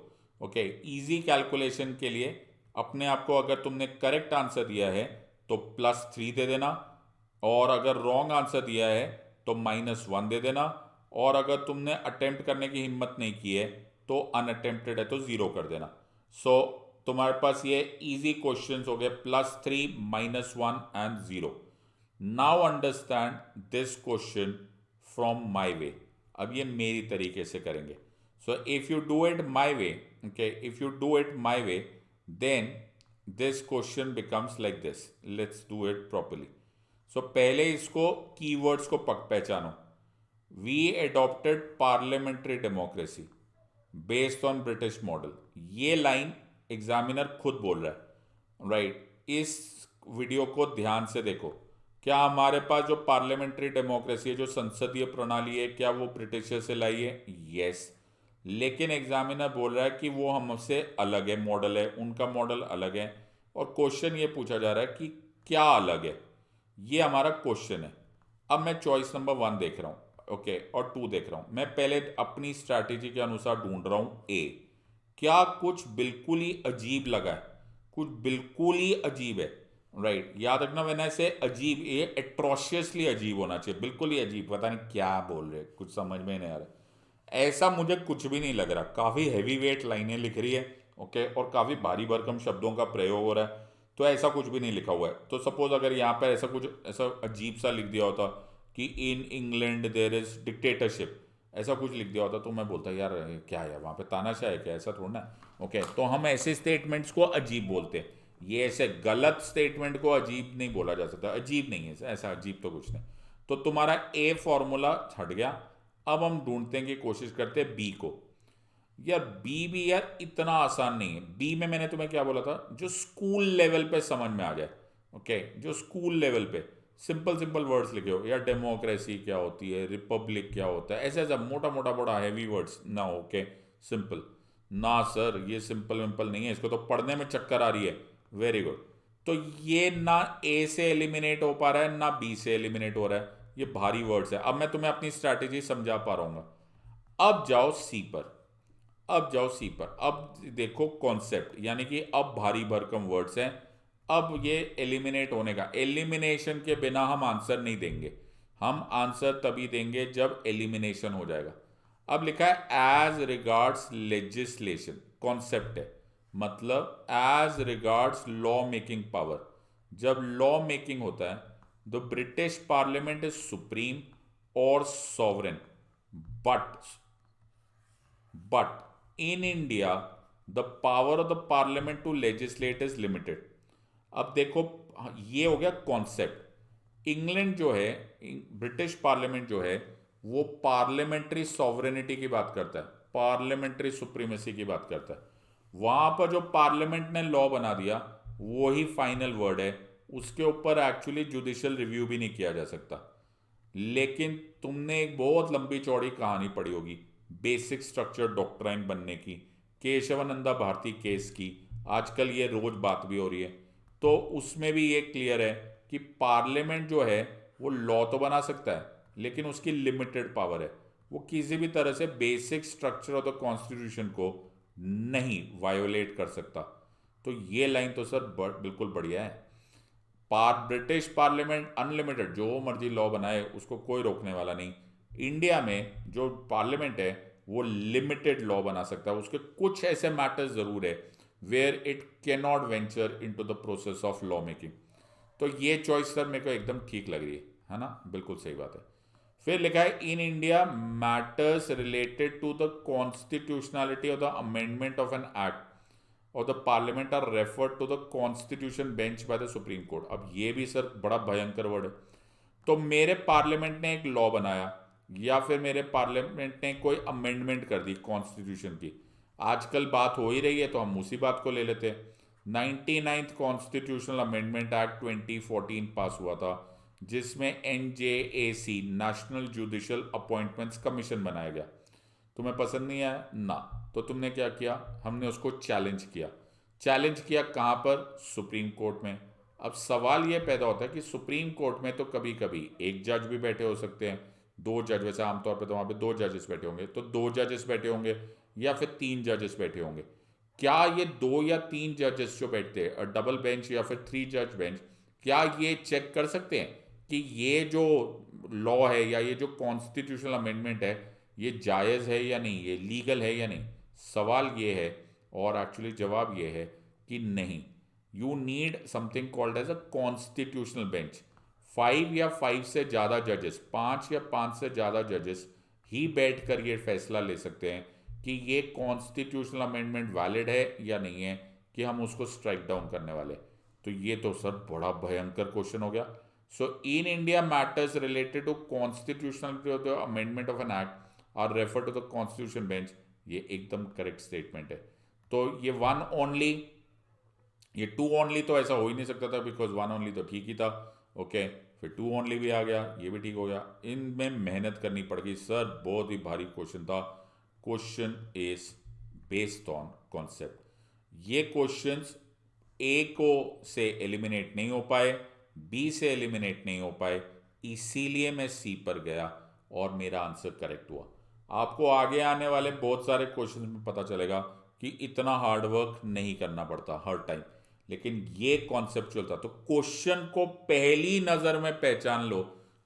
ओके, इजी कैलकुलेशन के लिए अपने आप को, अगर तुमने करेक्ट आंसर दिया है तो +3 दे देना, और अगर रॉन्ग आंसर दिया है तो -1 दे देना, और अगर तुमने अटेम्प्ट करने की हिम्मत नहीं की है तो अनअटेम्प्टेड है तो 0 कर देना. सो तुम्हारे पास ये इजी क्वेश्चंस हो गए. +3, -1 and 0. Now understand this question from my way. अब ये मेरी तरीके से करेंगे. So if you do it my way, okay, if you do it my way, then this question becomes like this. Let's do it properly. So पहले इसको keywords को पहचानो. We adopted parliamentary democracy based on British model. ये line examiner खुद बोल रहा है. Right, इस वीडियो को ध्यान से देखो. क्या हमारे पास जो पार्लियामेंट्री डेमोक्रेसी है, जो संसदीय प्रणाली है, क्या वो ब्रिटिशर से लाई है? यस. लेकिन एग्जामिनर बोल रहा है कि वो हमसे अलग है, मॉडल है, उनका मॉडल अलग है. और क्वेश्चन ये पूछा जा रहा है कि क्या अलग है. ये हमारा क्वेश्चन है. अब मैं चॉइस नंबर 1 देख रहा हूँ, ओके, और 2 देख रहा हूँ. मैं पहले अपनी स्ट्रैटेजी के अनुसार ढूंढ रहा हूँ ए. क्या कुछ बिल्कुल ही अजीब लगा है? कुछ बिल्कुल ही अजीब है. राइट, याद रखना, मैंने ऐसे अजीब, ये एट्रोशियसली अजीब होना चाहिए. बिल्कुल ही अजीब, पता नहीं क्या बोल रहे, कुछ समझ में नहीं आ रहा. ऐसा मुझे कुछ भी नहीं लग रहा. काफ़ी हैवी वेट लाइनें लिख रही है, ओके, और काफ़ी भारी भरकम शब्दों का प्रयोग हो रहा है. तो ऐसा कुछ भी नहीं लिखा हुआ है. तो सपोज अगर यहाँ पर ऐसा कुछ ऐसा अजीब सा लिख दिया होता कि in England there is dictatorship, ऐसा कुछ लिख दिया होता तो मैं बोलता यार क्या है वहाँ पे, तानाशाह है क्या? ऐसा थोड़ा ना. ओके, तो हम ऐसे स्टेटमेंट्स को अजीब बोलते हैं. ये ऐसे गलत स्टेटमेंट को अजीब नहीं बोला जा सकता. अजीब नहीं है, ऐसा अजीब तो कुछ नहीं. तो तुम्हारा ए फॉर्मूला हट गया. अब हम ढूंढते हैं कि कोशिश करते हैं बी को. यार बी भी यार इतना आसान नहीं है. बी में मैंने तुम्हें क्या बोला था, जो स्कूल लेवल पे समझ में आ जाए. ओके, जो स्कूल लेवल पे सिंपल सिंपल वर्ड्स लिखे हो. यार डेमोक्रेसी क्या होती है, रिपब्लिक क्या होता है, ऐसा ऐसा मोटा मोटा बड़ा हैवी वर्ड्स ना. ओके, सिंपल ना सर, ये सिंपल विंपल नहीं है, इसको तो पढ़ने में चक्कर आ रही है. Very good. तो ये ना ए से एलिमिनेट हो पा रहा है ना बी से एलिमिनेट हो रहा है. ये भारी वर्ड्स है. अब मैं तुम्हें अपनी स्ट्रैटेजी समझा पा रहा हूँ. अब जाओ सी पर. अब जाओ सी पर. अब देखो कॉन्सेप्ट, यानी कि अब भारी भरकम वर्ड्स हैं. अब ये एलिमिनेट होने का, एलिमिनेशन के बिना हम आंसर नहीं देंगे, हम आंसर तभी देंगे जब एलिमिनेशन हो जाएगा। अब लिखा है एज रिगार्ड्स लेजिस्लेशन, कॉन्सेप्ट है, मतलब as regards law making power. जब लॉ मेकिंग होता है the British Parliament is supreme और sovereign, but in India the power of the parliament to legislate is limited। अब देखो ये हो गया कॉन्सेप्ट। इंग्लैंड जो है, ब्रिटिश पार्लियामेंट जो है, वो पार्लियामेंट्री सॉवरेनिटी की बात करता है, पार्लियामेंट्री सुप्रीमेसी की बात करता है। वहां पर जो पार्लियामेंट ने लॉ बना दिया वो ही फाइनल वर्ड है, उसके ऊपर एक्चुअली जुडिशियल रिव्यू भी नहीं किया जा सकता। लेकिन तुमने एक बहुत लंबी चौड़ी कहानी पढ़ी होगी बेसिक स्ट्रक्चर डॉक्ट्राइन बनने की, केशवानंदा भारती केस की, आजकल ये रोज बात भी हो रही है। तो उसमें भी ये क्लियर है कि पार्लियामेंट जो है वो लॉ तो बना सकता है लेकिन उसकी लिमिटेड पावर है, वो किसी भी तरह से basic structure of the constitution को नहीं वायोलेट कर सकता। तो ये लाइन तो सर बिल्कुल बढ़िया है। ब्रिटिश पार्लियामेंट अनलिमिटेड जो मर्जी लॉ बनाए, उसको कोई रोकने वाला नहीं। इंडिया में जो पार्लियामेंट है वो लिमिटेड लॉ बना सकता है, उसके कुछ ऐसे मैटर्स जरूर है where it can not venture into the process of law making. तो ये चॉइस सर मेरे को एकदम ठीक लग रही है ना, बिल्कुल सही बात है। फिर लिखा है in India matters related to the constitutionality of the amendment of an act और the parliament are referred to the constitution bench by the Supreme Court. अब ये भी सर बड़ा भयंकर वर्ड है। तो मेरे पार्लियामेंट ने एक लॉ बनाया या फिर मेरे पार्लियामेंट ने कोई अमेंडमेंट कर दी कॉन्स्टिट्यूशन की, आजकल बात हो ही रही है तो हम उसी बात को ले लेते हैं। 99th कॉन्स्टिट्यूशनल अमेंडमेंट एक्ट 2014 पास हुआ था, जिसमें NJAC national judicial appointments commission बनाया गया। तुम्हें पसंद नहीं आया ना, तो तुमने क्या किया, हमने उसको चैलेंज किया। चैलेंज किया कहाँ पर, सुप्रीम कोर्ट में। अब सवाल यह पैदा होता है कि सुप्रीम कोर्ट में तो कभी कभी एक जज भी बैठे हो सकते हैं, दो जज, वैसे आमतौर पे तो वहाँ पे दो जजेस बैठे होंगे, तो दो जजेस बैठे होंगे या फिर तीन जजेस बैठे होंगे। क्या ये दो या तीन जजेस जो बैठते हैं डबल बेंच या फिर थ्री जज बेंच, क्या ये चेक कर सकते हैं कि ये जो लॉ है या ये जो कॉन्स्टिट्यूशनल अमेंडमेंट है ये जायज़ है या नहीं, ये लीगल है या नहीं? सवाल ये है और एक्चुअली जवाब ये है कि नहीं। You need something called as a constitutional bench. 5 या 5 से ज़्यादा जजेस, 5 या 5 से ज़्यादा जजेस ही बैठकर ये फैसला ले सकते हैं कि ये कॉन्स्टिट्यूशनल अमेंडमेंट वैलिड है या नहीं है, कि हम उसको स्ट्राइक डाउन करने वाले। तो ये तो सर बड़ा भयंकर क्वेश्चन हो गया। So in India matters related to constitutional amendment of an act are refer to the constitution bench. ये एकदम करेक्ट स्टेटमेंट है। तो ये वन ओनली, ये टू ओनली तो ऐसा हो ही नहीं सकता था, बिकॉज वन ओनली तो ठीक ही था। ओके, फिर टू ओनली भी आ गया, ये भी ठीक हो गया। इनमें मेहनत करनी पड़ गई सर, बहुत ही भारी क्वेश्चन था। Question is based on concept. ये क्वेश्चंस ए को से एलिमिनेट नहीं हो पाए, बी से एलिमिनेट नहीं हो पाए, इसीलिए मैं सी पर गया और मेरा आंसर करेक्ट हुआ। आपको आगे आने वाले बहुत सारे क्वेश्चन में पता चलेगा कि इतना हार्ड वर्क नहीं करना पड़ता हर टाइम, लेकिन ये कॉन्सेप्चुअल था। तो क्वेश्चन को पहली नज़र में पहचान लो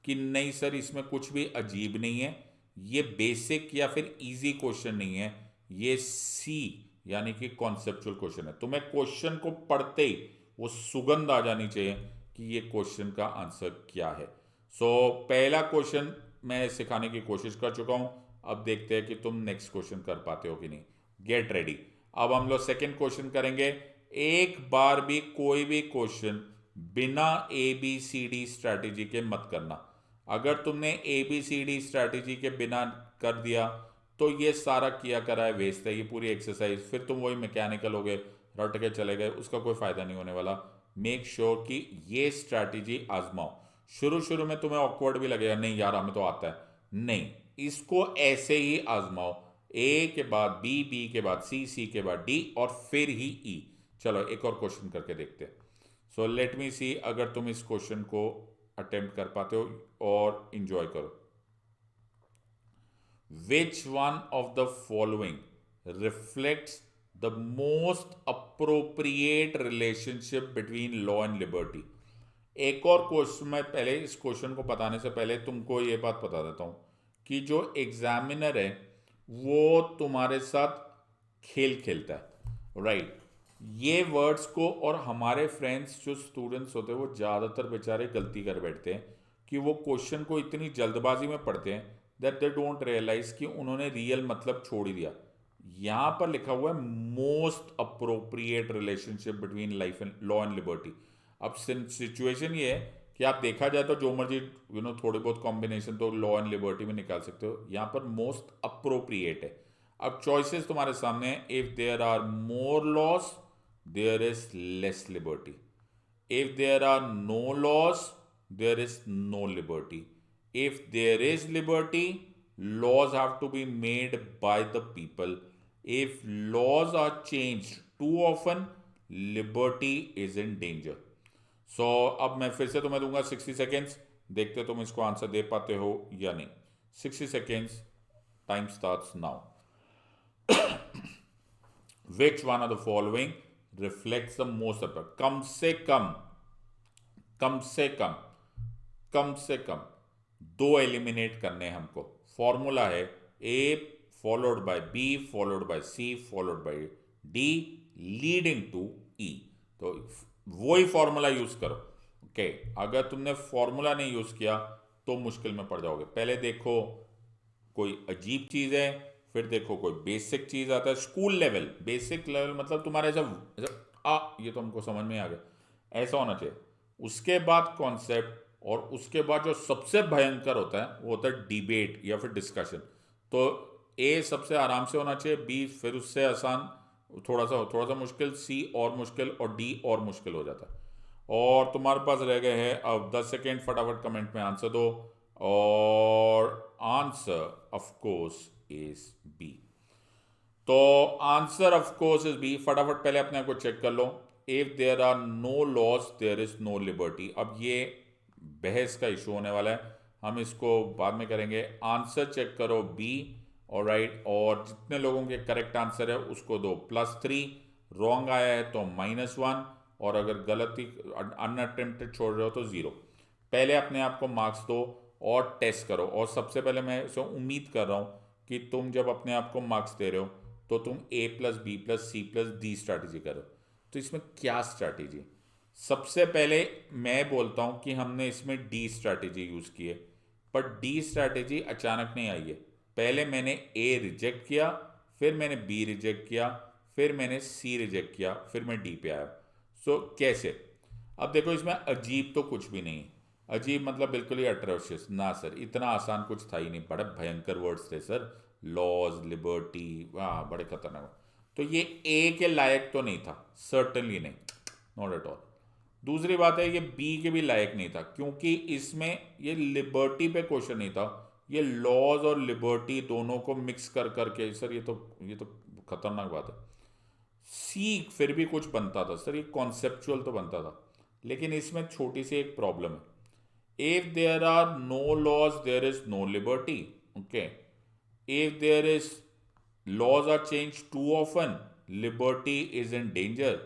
कि नहीं सर इसमें कुछ भी अजीब नहीं है, ये बेसिक या फिर इजी क्वेश्चन नहीं है, ये सी यानी कि कॉन्सेप्चुअल क्वेश्चन है। तुम्हें क्वेश्चन को पढ़ते ही वो सुगंध आ जानी चाहिए कि ये क्वेश्चन का आंसर क्या है। सो पहला क्वेश्चन मैं सिखाने की कोशिश कर चुका हूं, अब देखते हैं कि तुम नेक्स्ट क्वेश्चन कर पाते हो कि नहीं। Get ready. अब हम लोग सेकेंड क्वेश्चन करेंगे। एक बार भी कोई भी क्वेश्चन बिना ABCD स्ट्रैटेजी के मत करना। अगर तुमने ABCD स्ट्रैटेजी के बिना कर दिया तो ये सारा किया करा है वेस्ट है, ये पूरी एक्सरसाइज, फिर तुम वही मैकेनिकल हो गए, रट के चले गए, उसका कोई फायदा नहीं होने वाला। मेक श्योर कि ये स्ट्रैटेजी आजमाओ। शुरू शुरू में तुम्हें ऑकवर्ड भी लगेगा, नहीं यार हमें तो आता है, नहीं, इसको ऐसे ही आजमाओ। ए के बाद बी, बी के बाद सी, सी के बाद डी और फिर ही ई। चलो एक और क्वेश्चन करके देखते हैं। सो लेट मी सी अगर तुम इस क्वेश्चन को अटेम्प्ट कर पाते हो और इंजॉय करो। Which one of the following reflects the most appropriate relationship between law and liberty. एक और क्वेश्चन, मैं पहले इस क्वेश्चन को बताने से पहले तुमको ये बात बता देता हूँ कि जो एग्जामिनर है वो तुम्हारे साथ खेल खेलता है, राइट। ये वर्ड्स को, और हमारे फ्रेंड्स जो स्टूडेंट्स होते हैं वो ज़्यादातर बेचारे गलती कर बैठते हैं कि वो क्वेश्चन को इतनी जल्दबाजी में पढ़ते हैं दैट दे डोंट रियलाइज कि उन्होंने रियल मतलब छोड़ ही दिया। यहाँ पर लिखा हुआ है most appropriate relationship between life and law and liberty. अब सिचुएशन ये है कि आप देखा जाए तो जो मर्जी थोड़ी बहुत कॉम्बिनेशन तो लॉ एंड लिबर्टी में निकाल सकते हो, यहाँ पर मोस्ट अप्रोप्रिएट है। अब चॉइसेस तुम्हारे सामने है, if there are more laws there is less liberty, if there are no laws there is no liberty, if there is liberty laws have to be made by the people, if laws are changed too often liberty is in danger। सो अब मैं फिर से तुम्हें दूंगा 60 seconds, देखते तुम इसको answer दे पाते हो या नहीं। 60 seconds, time starts now. Which one of the following reflects the most upper, कम से कम, कम से कम, कम से कम दो एलिमिनेट करने हैं हमको। फॉर्मूला है A followed by B followed by C followed by D leading to E, तो वही फॉर्मूला यूज करो। ओके, अगर तुमने फॉर्मूला नहीं यूज किया तो मुश्किल में पड़ जाओगे। पहले देखो कोई अजीब चीज है, फिर देखो कोई बेसिक चीज आता है, स्कूल लेवल, बेसिक लेवल मतलब तुम्हारा ये तो हमको समझ में आ गया, ऐसा होना चाहिए। उसके बाद कॉन्सेप्ट, और उसके बाद जो सबसे भयंकर होता है वो होता है डिबेट या फिर डिस्कशन। तो ए सबसे आराम से होना चाहिए, बी फिर उससे आसान, थोड़ा सा मुश्किल, सी और मुश्किल, और डी और मुश्किल हो जाता है। और तुम्हारे पास रह गए हैं अब 10 सेकेंड, फटाफट कमेंट में आंसर दो, और answer of course is B. तो answer of course is B. फटाफट पहले अपने आप को चेक कर लो, if there are no laws there is no liberty. अब ये बहस का इशू होने वाला है, हम इसको बाद में करेंगे। आंसर चेक करो बी, और राइट, और जितने लोगों के करेक्ट आंसर है उसको दो +3, रॉन्ग आया है तो -1, और अगर गलती अनअटेम्प्टेड छोड़ रहे हो तो 0। पहले अपने आप को मार्क्स दो और टेस्ट करो। और सबसे पहले मैं इसे उम्मीद कर रहा हूँ कि तुम जब अपने आप को मार्क्स दे रहे हो तो तुम A+B+C+D स्ट्रैटेजी करो। तो इसमें क्या स्ट्रैटेजी, सबसे पहले मैं बोलता हूं कि हमने इसमें डी स्ट्रैटेजी यूज की है, पर डी स्ट्रैटेजी अचानक नहीं आई है। पहले मैंने ए रिजेक्ट किया, फिर मैंने बी रिजेक्ट किया, फिर मैंने सी रिजेक्ट किया, फिर मैं डी पे आया। सो कैसे? अब देखो इसमें अजीब तो कुछ भी नहीं है, अजीब मतलब बिल्कुल ही अट्रोशियस ना सर, इतना आसान कुछ था ही नहीं, बड़े भयंकर वर्ड्स थे सर, लॉज, लिबर्टी, वाह बड़े खतरनाक। तो ये ए के लायक तो नहीं था, सर्टनली नहीं, नॉट एट ऑल। दूसरी बात है ये बी के भी लायक नहीं था, क्योंकि इसमें ये लिबर्टी पे क्वेश्चन नहीं था, ये लॉज और लिबर्टी दोनों को मिक्स कर करके, सर ये तो खतरनाक बात है। सी फिर भी कुछ बनता था सर, ये कॉन्सेप्चुअल तो बनता था, लेकिन इसमें छोटी सी एक प्रॉब्लम है। If there are no laws there is no liberty, okay. If there is laws are change too often liberty is in danger.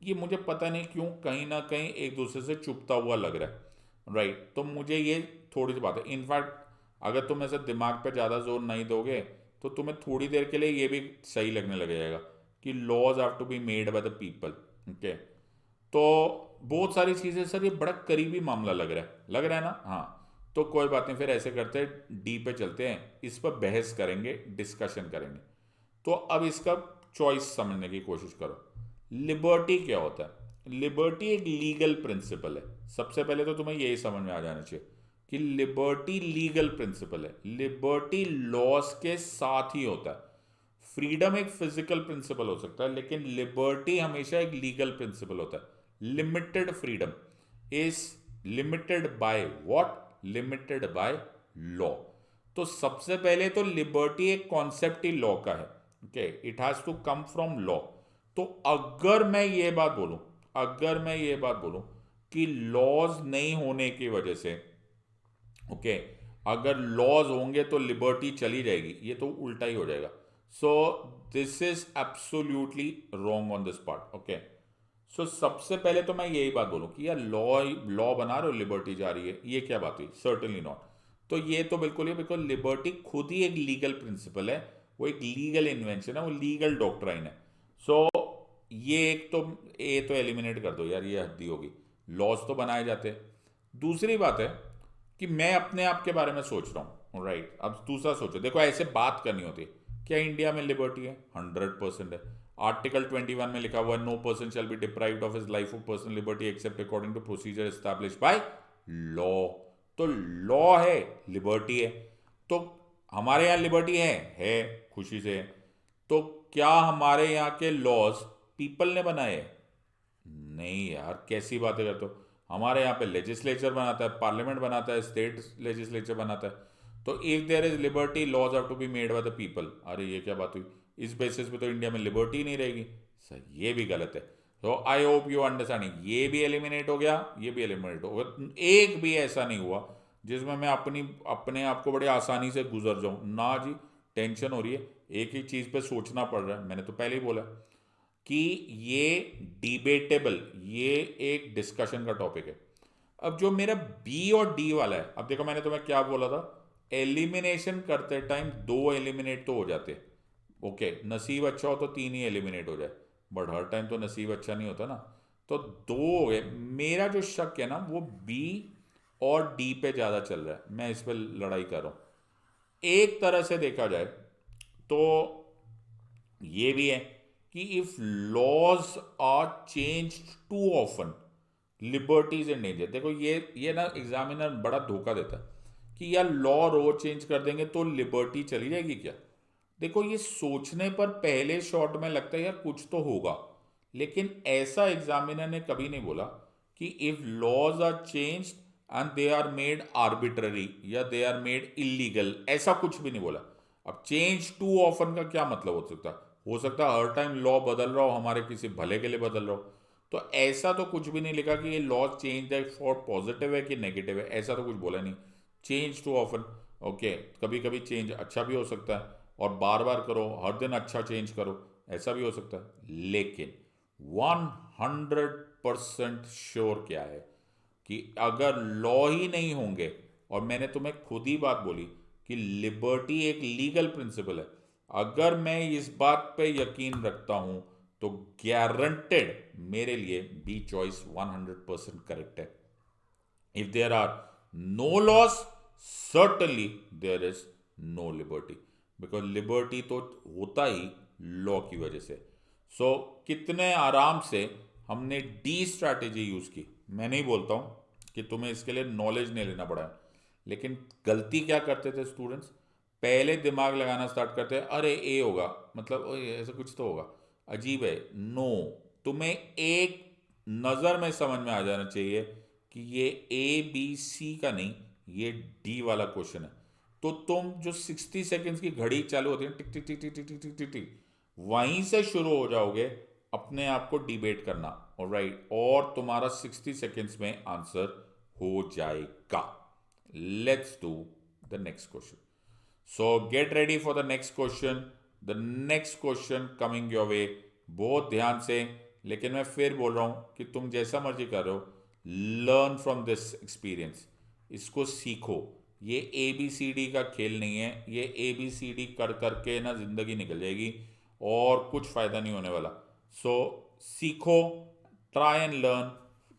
ये मुझे पता नहीं क्यों कहीं ना कहीं एक दूसरे से चुपता हुआ लग रहा है, राइट। तो मुझे ये थोड़ी सी बात है, इनफैक्ट अगर तुम ऐसे दिमाग पे ज़्यादा जोर नहीं दोगे तो तुम्हें थोड़ी देर के लिए ये भी सही लगने लग जाएगा कि laws have to be made by the people, okay. तो बहुत सारी चीज़ें सर, ये बड़ा करीबी मामला लग रहा है ना, हाँ। तो कोई बात नहीं, फिर ऐसे करते हैं डी पे चलते हैं, इस पर बहस करेंगे, डिस्कशन करेंगे। तो अब इसका चॉइस समझने की कोशिश करो। लिबर्टी क्या होता है? लिबर्टी एक लीगल प्रिंसिपल है। सबसे पहले तो तुम्हें यही समझ में आ जाना चाहिए कि लिबर्टी लीगल प्रिंसिपल है, लिबर्टी लॉस के साथ ही होता है। फ्रीडम एक फिजिकल प्रिंसिपल हो सकता है, लेकिन लिबर्टी हमेशा एक लीगल प्रिंसिपल होता है। Limited freedom is limited by what? Limited by law. तो सबसे पहले तो लिबर्टी एक कॉन्सेप्ट ही लॉ का है, okay, it has to come from law. तो अगर मैं ये बात बोलूं कि लॉज नहीं होने की वजह से, ओके, अगर लॉज होंगे तो लिबर्टी चली जाएगी, ये तो उल्टा ही हो जाएगा। So this is absolutely wrong on this part, okay. सो सबसे पहले तो मैं यही बात बोलूं कि यार लॉ लॉ बना रहे हो, लिबर्टी जा रही है, ये क्या बात हुई? Certainly not. तो ये तो बिल्कुल ही, बिकॉज लिबर्टी खुद ही एक लीगल प्रिंसिपल है, वो एक लीगल इन्वेंशन है, वो लीगल डॉक्ट्राइन है। सो ये एक तो, ये तो एलिमिनेट कर दो यार, ये हद्दी होगी। लॉज तो बनाए जाते हैं। दूसरी बात है कि मैं अपने आप के बारे में सोच रहा हूँ, राइट। अब दूसरा सोचो, देखो ऐसे बात करनी होती है, क्या इंडिया में लिबर्टी है? 100% है। आर्टिकल 21 में लिखा हुआ है, no person shall be deprived of his life of personal liberty except according to procedure established by law. तो लॉ है, लिबर्टी है। तो हमारे यहाँ लिबर्टी है खुशी से। तो क्या हमारे यहाँ के लॉज पीपल ने बनाए? नहीं यार, कैसी बातें करते हो। हमारे यहाँ पे लेजिस्लेचर बनाता है, पार्लियामेंट बनाता है, स्टेट लेजिस्लेचर बनाता है। तो if there is liberty, laws have to be made by the people. अरे ये क्या बात हुई? इस बेसिस पे तो इंडिया में लिबर्टी नहीं रहेगी सर, ये भी गलत है। तो आई होप यू अंडरस्टैंडिंग, ये भी एलिमिनेट हो गया, ये भी एलिमिनेट हो गया। एक भी ऐसा नहीं हुआ जिसमें मैं अपने आप को बड़े आसानी से गुजर जाऊं ना जी। टेंशन हो रही है, एक ही चीज़ पे सोचना पड़ रहा है। मैंने तो पहले ही बोला कि ये डिबेटेबल, ये एक डिस्कशन का टॉपिक है। अब जो मेरा बी और डी वाला है, अब देखो मैंने तुम्हें क्या बोला था, एलिमिनेशन करते टाइम दो एलिमिनेट तो हो जाते, ओके। नसीब अच्छा हो तो तीन ही एलिमिनेट हो जाए, बट हर टाइम तो नसीब अच्छा नहीं होता ना। तो दो हो गए। मेरा जो शक है ना, वो बी और डी पे ज़्यादा चल रहा है, मैं इस पर लड़ाई कर रहा हूँ। एक तरह से देखा जाए तो ये भी है कि if laws are change too often, liberties and danger. देखो ये ना एग्जामिनर बड़ा धोखा देता है कि यार लॉ रोज चेंज कर देंगे तो लिबर्टी चली जाएगी क्या। देखो ये सोचने पर पहले शॉट में लगता है यार कुछ तो होगा, लेकिन ऐसा एग्जामिनर ने कभी नहीं बोला कि if laws are change and they are made arbitrary या दे आर मेड इलीगल, ऐसा कुछ भी नहीं बोला। अब चेंज टू ऑफन का क्या मतलब हो सकता है हर टाइम लॉ बदल रहा हो, हमारे किसी भले के लिए बदल रहा हो। तो ऐसा तो कुछ भी नहीं लिखा कि ये लॉ चेंज है फॉर पॉजिटिव है कि नेगेटिव है, ऐसा तो कुछ बोला नहीं। चेंज टू ऑफन, ओके, कभी कभी चेंज अच्छा भी हो सकता है, और बार बार करो, हर दिन अच्छा चेंज करो, ऐसा भी हो सकता है। लेकिन 100% श्योर क्या है कि अगर लॉ ही नहीं होंगे, और मैंने तुम्हें खुद ही बात बोली कि लिबर्टी एक लीगल प्रिंसिपल है, अगर मैं इस बात पे यकीन रखता हूं तो गारंटेड मेरे लिए बी चॉइस 100% करेक्ट है। If there are no laws, certainly there is no liberty, because liberty तो होता ही लॉ की वजह से। सो कितने आराम से हमने डी स्ट्रैटेजी यूज की। मैं नहीं बोलता हूं कि तुम्हें इसके लिए नॉलेज नहीं लेना पड़ा है, लेकिन गलती क्या करते थे स्टूडेंट्स, पहले दिमाग लगाना स्टार्ट करते हैं, अरे ए होगा, मतलब ओए ऐसा कुछ तो होगा, अजीब है। नो, तुम्हें एक नज़र में समझ में आ जाना चाहिए कि ये ए बी सी का नहीं, ये डी वाला क्वेश्चन है। तो तुम जो 60 सेकेंड्स की घड़ी चालू होती है टिक टिक टिक टिक टिक टिक टिक टिक टिक, वहीं से शुरू हो जाओगे अपने आप को डिबेट करना, ऑलराइट, और तुम्हारा 60 सेकेंड्स में आंसर हो जाएगा। Let's do the next question. So get ready for the next question. The next question coming your way, बहुत ध्यान से। लेकिन मैं फिर बोल रहा हूं कि तुम जैसा मर्जी कर रहे हो, लर्न फ्रॉम दिस एक्सपीरियंस, इसको सीखो। ये ए बी सी डी का खेल नहीं है, ये ए बी सी डी कर करके ना जिंदगी निकल जाएगी और कुछ फायदा नहीं होने वाला। सो सीखो, ट्राई एंड लर्न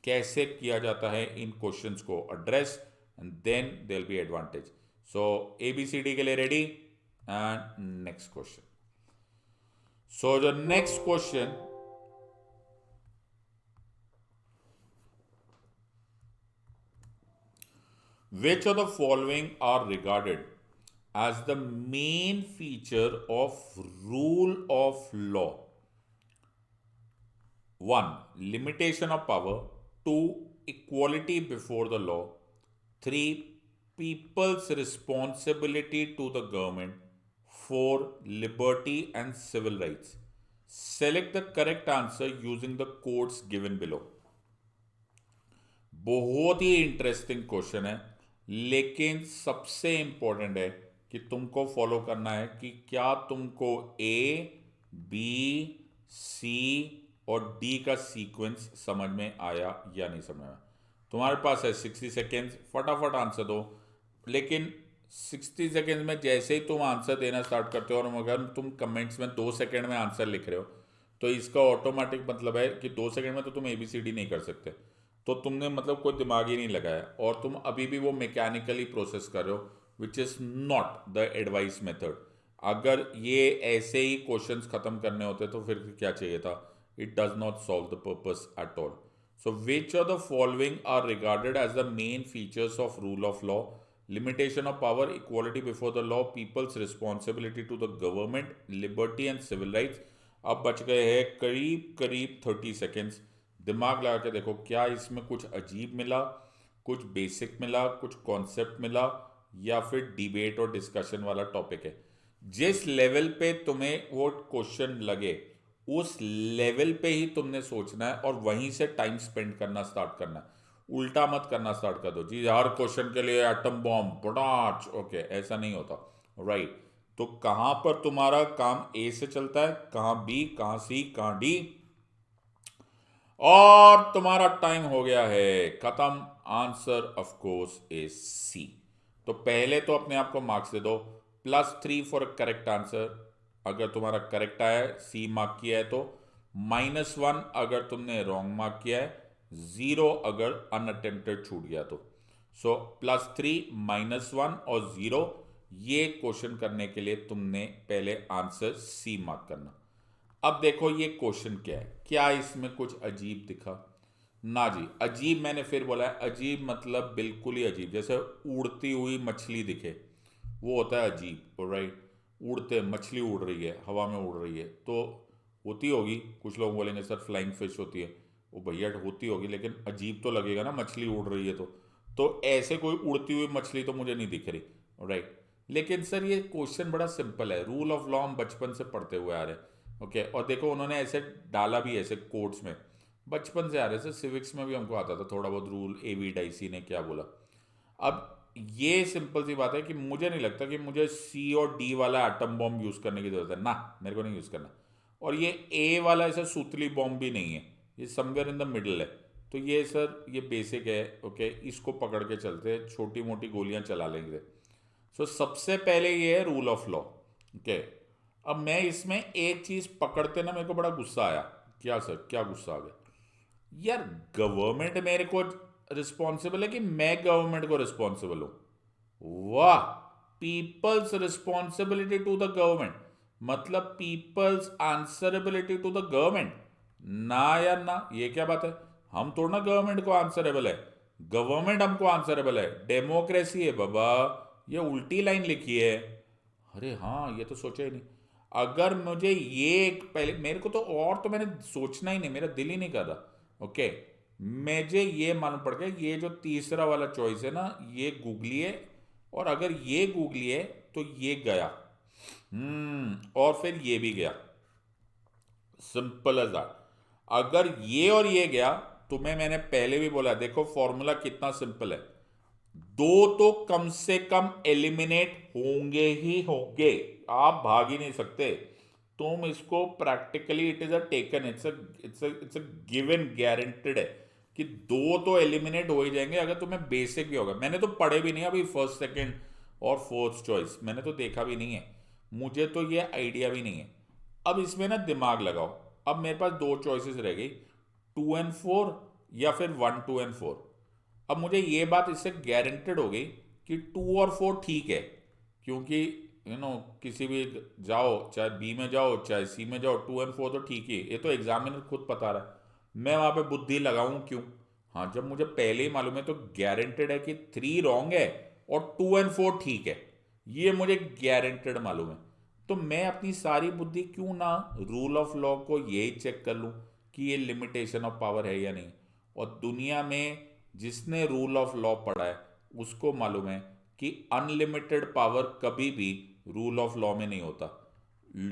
कैसे किया जाता है इन क्वेश्चंस को address, and then there be advantage. So A B C D के लिए ready, and next question. So the next question, which of the following are regarded as the main feature of rule of law? 1. Limitation of power. 2. Equality before the law. 3. People's responsibility to the government. 4. Liberty and civil rights. Select the correct answer using the codes given below. बहुत ही interesting question है, लेकिन सबसे important है कि तुमको follow करना है कि क्या तुमको ए, बी, सी और डी का सीक्वेंस समझ में आया या नहीं समझ में आया। तुम्हारे पास है 60 सेकेंड्स, फटाफट आंसर दो। लेकिन 60 सेकेंड्स में जैसे ही तुम आंसर देना स्टार्ट करते हो और अगर तुम कमेंट्स में 2 सेकेंड में आंसर लिख रहे हो तो इसका ऑटोमेटिक मतलब है कि 2 सेकेंड में तो तुम ABCD नहीं कर सकते, तो तुमने मतलब कोई दिमाग ही नहीं लगाया और तुम अभी भी वो मैकेनिकली प्रोसेस कर रहे हो, which is not the advice method. अगर ये ऐसे ही क्वेश्चंस खत्म करने होते तो फिर क्या चाहिए था। It does not solve the purpose at all. So which of the following are regarded as the main features of rule of law? Limitation of power, equality before the law, people's responsibility to the government, liberty and civil rights. अब बच गए हैं करीब करीब 30 seconds. दिमाग लगा के देखो क्या इसमें कुछ अजीब मिला, कुछ बेसिक मिला, कुछ कॉन्सेप्ट मिला, या फिर डिबेट और डिस्कशन वाला टॉपिक है। जिस लेवल पे तुम्हें वो क्वेश्चन लगे उस लेवल पे ही तुमने सोचना है और वहीं से टाइम स्पेंड करना स्टार्ट करना है। उल्टा मत करना स्टार्ट कर दो जी, हर क्वेश्चन के लिए एटम बॉम्ब पटाच, ओके, ऐसा नहीं होता, राइट। तो कहां पर तुम्हारा काम ए से चलता है, कहां बी, कहां सी, कहां डी, और तुम्हारा टाइम हो गया है खत्म। Answer of course is C. तो पहले तो अपने आप को मार्क्स दे दो, +3 फॉर करेक्ट आंसर अगर तुम्हारा करेक्ट आया है, सी मार्क किया है तो, -1 अगर तुमने रॉन्ग मार्क किया है, 0 अगर अनअटेम्प्टेड छूट गया तो। सो +3, -1 और 0, ये क्वेश्चन करने के लिए तुमने पहले आंसर सी मार्क करना। अब देखो ये क्वेश्चन क्या है, क्या इसमें कुछ अजीब दिखा? ना जी, अजीब मैंने फिर बोला है, अजीब मतलब बिल्कुल ही अजीब, जैसे उड़ती हुई मछली दिखे वो होता है अजीब, राइट। उड़ते मछली उड़ रही है, हवा में उड़ रही है तो होती होगी, कुछ लोग बोलेंगे सर फ्लाइंग फिश होती है, वो भैया होती होगी लेकिन अजीब तो लगेगा ना, मछली उड़ रही है तो ऐसे कोई उड़ती हुई मछली तो मुझे नहीं दिख रही, राइट। लेकिन सर ये क्वेश्चन बड़ा सिंपल है, रूल ऑफ लॉ हम बचपन से पढ़ते हुए आ रहे हैं, ओके। और देखो उन्होंने ऐसे डाला भी ऐसे कोर्ट्स में, बचपन से आ रहे थे, सिविक्स में भी हमको आता था थोड़ा बहुत रूल, एवी डाइसी ने क्या बोला। अब ये सिंपल सी बात है कि मुझे नहीं लगता कि मुझे सी और डी वाला एटम बॉम्ब यूज़ करने की जरूरत है ना, मेरे को नहीं यूज़ करना। और ये ए वाला ऐसा सूतली बॉम्ब भी नहीं है, ये समवेयर इन द मिडल है। तो ये सर ये बेसिक है, ओके, इसको पकड़ के चलते हैं, छोटी मोटी गोलियां चला लेंगे। सो सबसे पहले ये है रूल ऑफ लॉ, ओके। अब मैं इसमें एक चीज़ पकड़ते ना मेरे को बड़ा गुस्सा आया। क्या सर, क्या गुस्सा आ गया? यार गवर्नमेंट मेरे को रिस्पॉन्सिबल है कि मैं गवर्नमेंट को रिस्पॉन्सिबल हूं? वाह, people's responsibility to the government, मतलब people's answerability to the government. ना यार ना, ये क्या बात है? हम थोड़ा ना गवर्नमेंट को आंसरेबल है, गवर्नमेंट हमको आंसरेबल है। डेमोक्रेसी है बाबा, ये उल्टी लाइन लिखी है। अरे हाँ, ये तो सोचा ही नहीं। अगर मुझे ये पहले, मेरे को तो और तो मैंने सोचना ही नहीं, मेरा दिल ही नहीं कर रहा, ओके। मुझे ये मालूम पड़ गया ये जो तीसरा वाला चॉइस है ना, ये गूगली है, और अगर ये गूगली है तो ये गया, और फिर ये भी गया, सिंपल एज दैट। अगर ये और ये गया तो मैंने पहले भी बोला, देखो फॉर्मूला कितना सिंपल है, दो तो कम से कम एलिमिनेट होंगे ही होंगे, आप भाग ही नहीं सकते। तुम इसको practically, it is a taken, it's a given, guaranteed है कि दो तो एलिमिनेट हो ही जाएंगे। अगर तुम्हें बेसिक भी होगा, मैंने तो पढ़े भी नहीं अभी फर्स्ट सेकंड और फोर्थ चॉइस, मैंने तो देखा भी नहीं है, मुझे तो ये आइडिया भी नहीं है। अब इसमें ना दिमाग लगाओ। अब मेरे पास दो चॉइसेस रह गई, 2 and 4 या फिर 1, 2 and 4। अब मुझे ये बात इससे गारंटेड हो गई कि 2 और 4 ठीक है, क्योंकि किसी भी जाओ, चाहे बी में जाओ चाहे सी में जाओ, 2 and 4 तो ठीक ही, ये तो एग्जामिनर खुद बता रहा है, मैं वहां पे बुद्धि लगाऊं क्यों? हाँ, जब मुझे पहले ही मालूम है तो गारंटेड है कि 3 रॉन्ग है और 2 and 4 ठीक है, ये मुझे गारंटेड मालूम है। तो मैं अपनी सारी बुद्धि क्यों ना रूल ऑफ लॉ को यही चेक कर लूं कि ये लिमिटेशन ऑफ पावर है या नहीं। और दुनिया में जिसने रूल ऑफ लॉ पढ़ा है उसको मालूम है कि अनलिमिटेड पावर कभी भी रूल ऑफ लॉ में नहीं होता।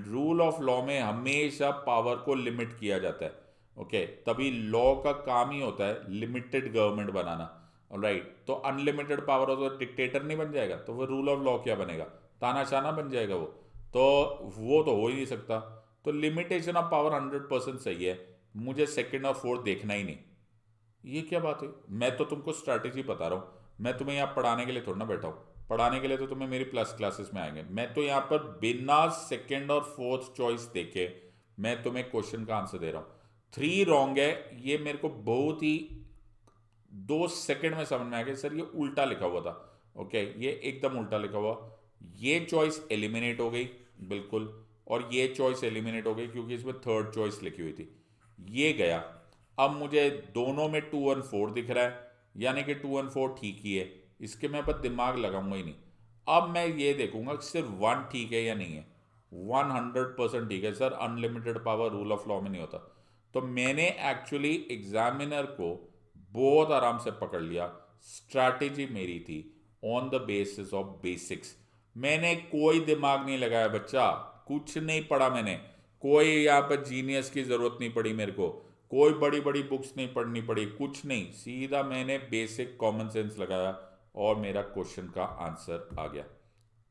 रूल ऑफ लॉ में हमेशा पावर को लिमिट किया जाता है, ओके। तभी लॉ का काम ही होता है लिमिटेड गवर्नमेंट बनाना, राइट। तो अनलिमिटेड पावर हो तो डिक्टेटर नहीं बन जाएगा, तो वो रूल ऑफ लॉ क्या बनेगा? तानाशाना बन जाएगा वो तो हो ही नहीं सकता। तो लिमिटेशन ऑफ पावर 100% सही है, मुझे सेकंड और फोर्थ देखना ही नहीं। ये क्या बात है? मैं तो तुमको स्ट्रैटेजी बता रहा हूँ, मैं तुम्हें यहाँ पढ़ाने के लिए थोड़ा ना बैठा हूँ। पढ़ाने के लिए तो तुम्हें मेरी प्लस क्लासेस में आएंगे, मैं तो यहाँ पर बिना सेकंड और फोर्थ चॉइस देखे मैं तुम्हें क्वेश्चन का आंसर दे रहा हूँ। 3 रॉन्ग है, ये मेरे को बहुत ही 2 सेकंड में समझ में आ गया सर ये उल्टा लिखा हुआ था। ओके, ये एकदम उल्टा लिखा हुआ। ये चॉइस एलिमिनेट हो गई बिल्कुल, और ये चॉइस एलिमिनेट हो गई क्योंकि इसमें थर्ड चॉइस लिखी हुई थी, ये गया। अब मुझे दोनों में 2 और 4 दिख रहा है, यानी कि 2 और 4 ठीक ही है, इसके मैं बस दिमाग लगाऊंगा ही नहीं। अब मैं ये देखूंगा कि सिर्फ 1 ठीक है या नहीं है। 100% ठीक है sir, unlimited power rule of law में नहीं होता। तो मैंने एक्चुअली एग्जामिनर को बहुत आराम से पकड़ लिया। स्ट्रैटेजी मेरी थी on the basis of basics, मैंने कोई दिमाग नहीं लगाया बच्चा, कुछ नहीं पढ़ा मैंने, कोई यहाँ पर जीनियस की जरूरत नहीं पड़ी मेरे को, कोई बड़ी बड़ी बुक्स नहीं पढ़नी पड़ी, कुछ नहीं, सीधा मैंने बेसिक कॉमन सेंस लगाया और मेरा क्वेश्चन का आंसर आ गया।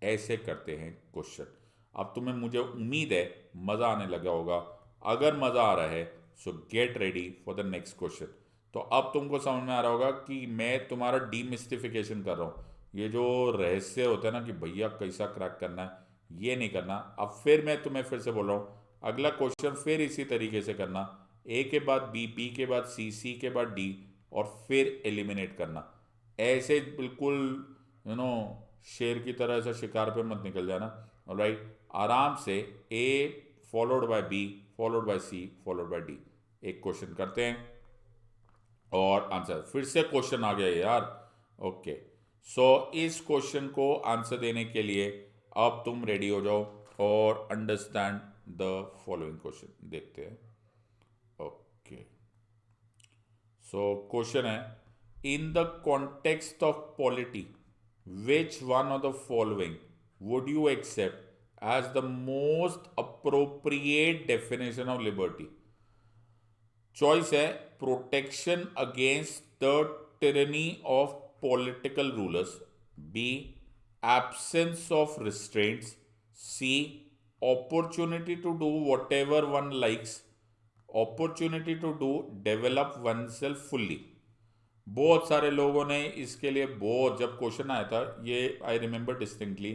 ऐसे करते हैं क्वेश्चन। अब तुम्हें, मुझे उम्मीद है मज़ा आने लगा होगा। अगर मज़ा आ रहा है सो get ready for the next question. तो अब तुमको समझ में आ रहा होगा कि मैं तुम्हारा डीमिस्टिफिकेशन कर रहा हूँ। ये जो रहस्य होता है ना कि भैया कैसा क्रैक करना है, ये नहीं करना। अब फिर मैं तुम्हें फिर से बोल रहा हूँ, अगला क्वेश्चन फिर इसी तरीके से करना, ए के बाद बी, बी के बाद सी, सी के बाद डी, और फिर एलिमिनेट करना। ऐसे बिल्कुल शेर की तरह ऐसा शिकार पे मत निकल जाना। ऑलराइट, आराम से A followed by B followed by C followed by D. एक क्वेश्चन करते हैं और आंसर। फिर से क्वेश्चन आ गया यार। ओके, सो इस क्वेश्चन को आंसर देने के लिए अब तुम रेडी हो जाओ और अंडरस्टैंड द फॉलोइंग क्वेश्चन। देखते हैं। ओके, सो क्वेश्चन है, इन the context of polity which one of the following would you accept as the most appropriate definition of liberty? Choice है, protection against the tyranny of political rulers, B absence of restraints, C opportunity to do whatever one likes, opportunity to do develop oneself fully। बहुत सारे लोगों ने इसके लिए बहुत, जब question आया था ये आई रिमेंबर डिस्टिंक्टली,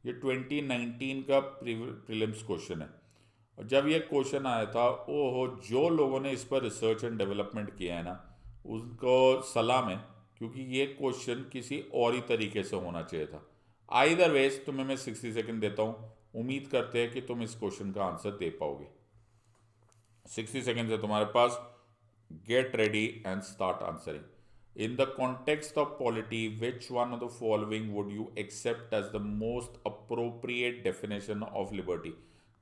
ये 2019 का प्रीलिम्स क्वेश्चन है। और जब ये क्वेश्चन आया था, ओहो, जो लोगों ने इस पर रिसर्च एंड डेवलपमेंट किया है ना, उनको सलाम है, क्योंकि ये क्वेश्चन किसी और ही तरीके से होना चाहिए था। आइदर वेज तुम्हें मैं 60 सेकंड देता हूँ, उम्मीद करते हैं कि तुम इस क्वेश्चन का आंसर दे पाओगे। 60 सेकंड है तुम्हारे पास, get ready and start answering. In the context of polity, which one of the following would you accept as the most appropriate definition of liberty?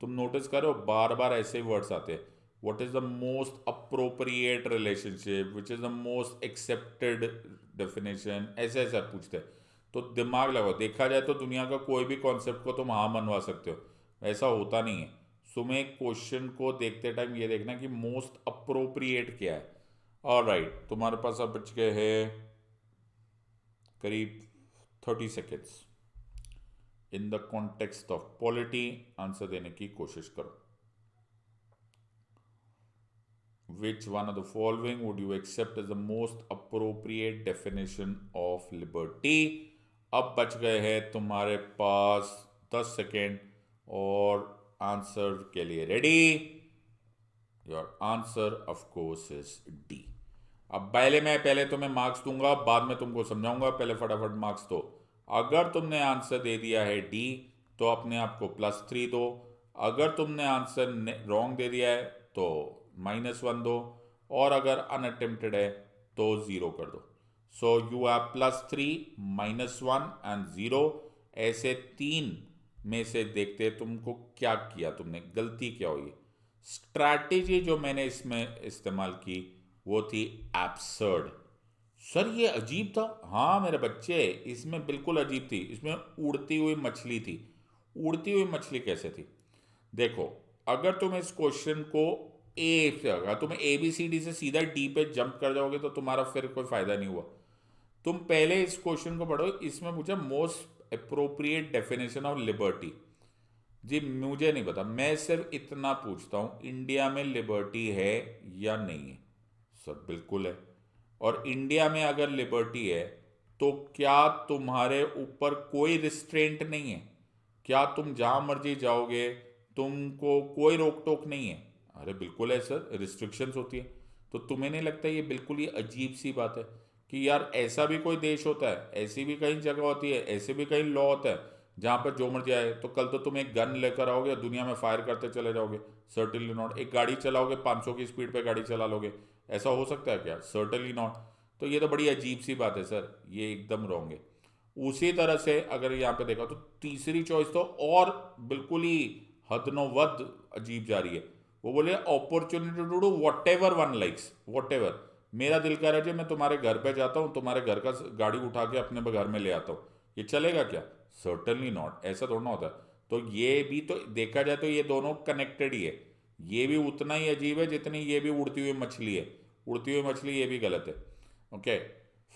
तुम नोटिस करो बार बार ऐसे वर्ड्स आते हैं। What is the most appropriate relationship? Which is the most accepted definition? ऐसे ऐसा पूछते हैं। तो दिमाग लगाओ, देखा जाए तो दुनिया का कोई भी कॉन्सेप्ट को तुम हाँ मनवा सकते हो, ऐसा होता नहीं है। तुम्हें क्वेश्चन को देखते टाइम ये देखना कि मोस्ट अप्रोप्रिएट क्या है। ऑलराइट, तुम्हारे पास अब बच गए हैं करीब 30 seconds. In the context of polity answer देने की कोशिश करो। Which one of the following would you accept as the most appropriate definition of liberty? अब बच गए हैं तुम्हारे पास 10 सेकेंड और आंसर के लिए ready. Your answer of course is D. अब पहले तुम्हें मार्क्स दूंगा, बाद में तुमको समझाऊंगा, पहले फटाफट मार्क्स दो। अगर तुमने आंसर दे दिया है डी तो अपने आप को +3 दो, अगर तुमने आंसर रॉन्ग दे दिया है तो -1 दो, और अगर अनअटेम्प्टेड है तो 0 कर दो। So you have +3, -1 and 0। ऐसे 3 में से देखते तुमको क्या किया, तुमने गलती क्या हुई। स्ट्रैटेजी जो मैंने इसमें इस्तेमाल की वो थी एब्सर्ड। सर ये अजीब था, हाँ मेरे बच्चे, इसमें बिल्कुल अजीब थी, इसमें उड़ती हुई मछली थी। उड़ती हुई मछली कैसे थी? देखो, अगर तुम इस क्वेश्चन को ए से, अगर तुम ABCD से सीधा डी पे जंप कर जाओगे तो तुम्हारा फिर कोई फायदा नहीं हुआ। तुम पहले इस क्वेश्चन को पढ़ो, इसमें पूछा most appropriate definition of liberty. जी मुझे नहीं पता, मैं सिर्फ इतना पूछता हूं, इंडिया में लिबर्टी है या नहीं है? सर बिल्कुल है। और इंडिया में अगर लिबर्टी है तो क्या तुम्हारे ऊपर कोई रिस्ट्रेंट नहीं है? क्या तुम जहां मर्जी जाओगे, तुमको कोई रोक टोक नहीं है? अरे बिल्कुल है सर, रिस्ट्रिक्शंस होती है। तो तुम्हें नहीं लगता ये बिल्कुल ही अजीब सी बात है कि यार ऐसा भी कोई देश होता है, ऐसी भी कई जगह होती है, ऐसे भी कई लॉ होता है जहां पर जो मर्जी आए? तो कल तो तुम एक गन लेकर आओगे और दुनिया में फायर करते चले जाओगे? Certainly not. एक गाड़ी चलाओगे, 500 की स्पीड पे गाड़ी चला लोगे, ऐसा हो सकता है क्या? Certainly not. तो ये तो बड़ी अजीब सी बात है सर, ये एकदम रॉन्ग है। उसी तरह से अगर यहाँ पे देखा तो तीसरी चॉइस तो और बिल्कुल ही हदनोवद अजीब जा रही है। वो बोले opportunity to do whatever one likes, whatever. मेरा दिल कर रहा है जी मैं तुम्हारे घर पे जाता हूँ, तुम्हारे घर का गाड़ी उठा के अपने घर में ले आता हूँ, ये चलेगा क्या? सर्टनली नॉट, ऐसा थोड़ा ना होता है। तो ये भी तो देखा जाए तो ये दोनों कनेक्टेड ही है। ये भी उतना ही अजीब है जितनी ये भी उड़ती हुई मछली है। उड़ती हुई मछली ये भी गलत है। ओके।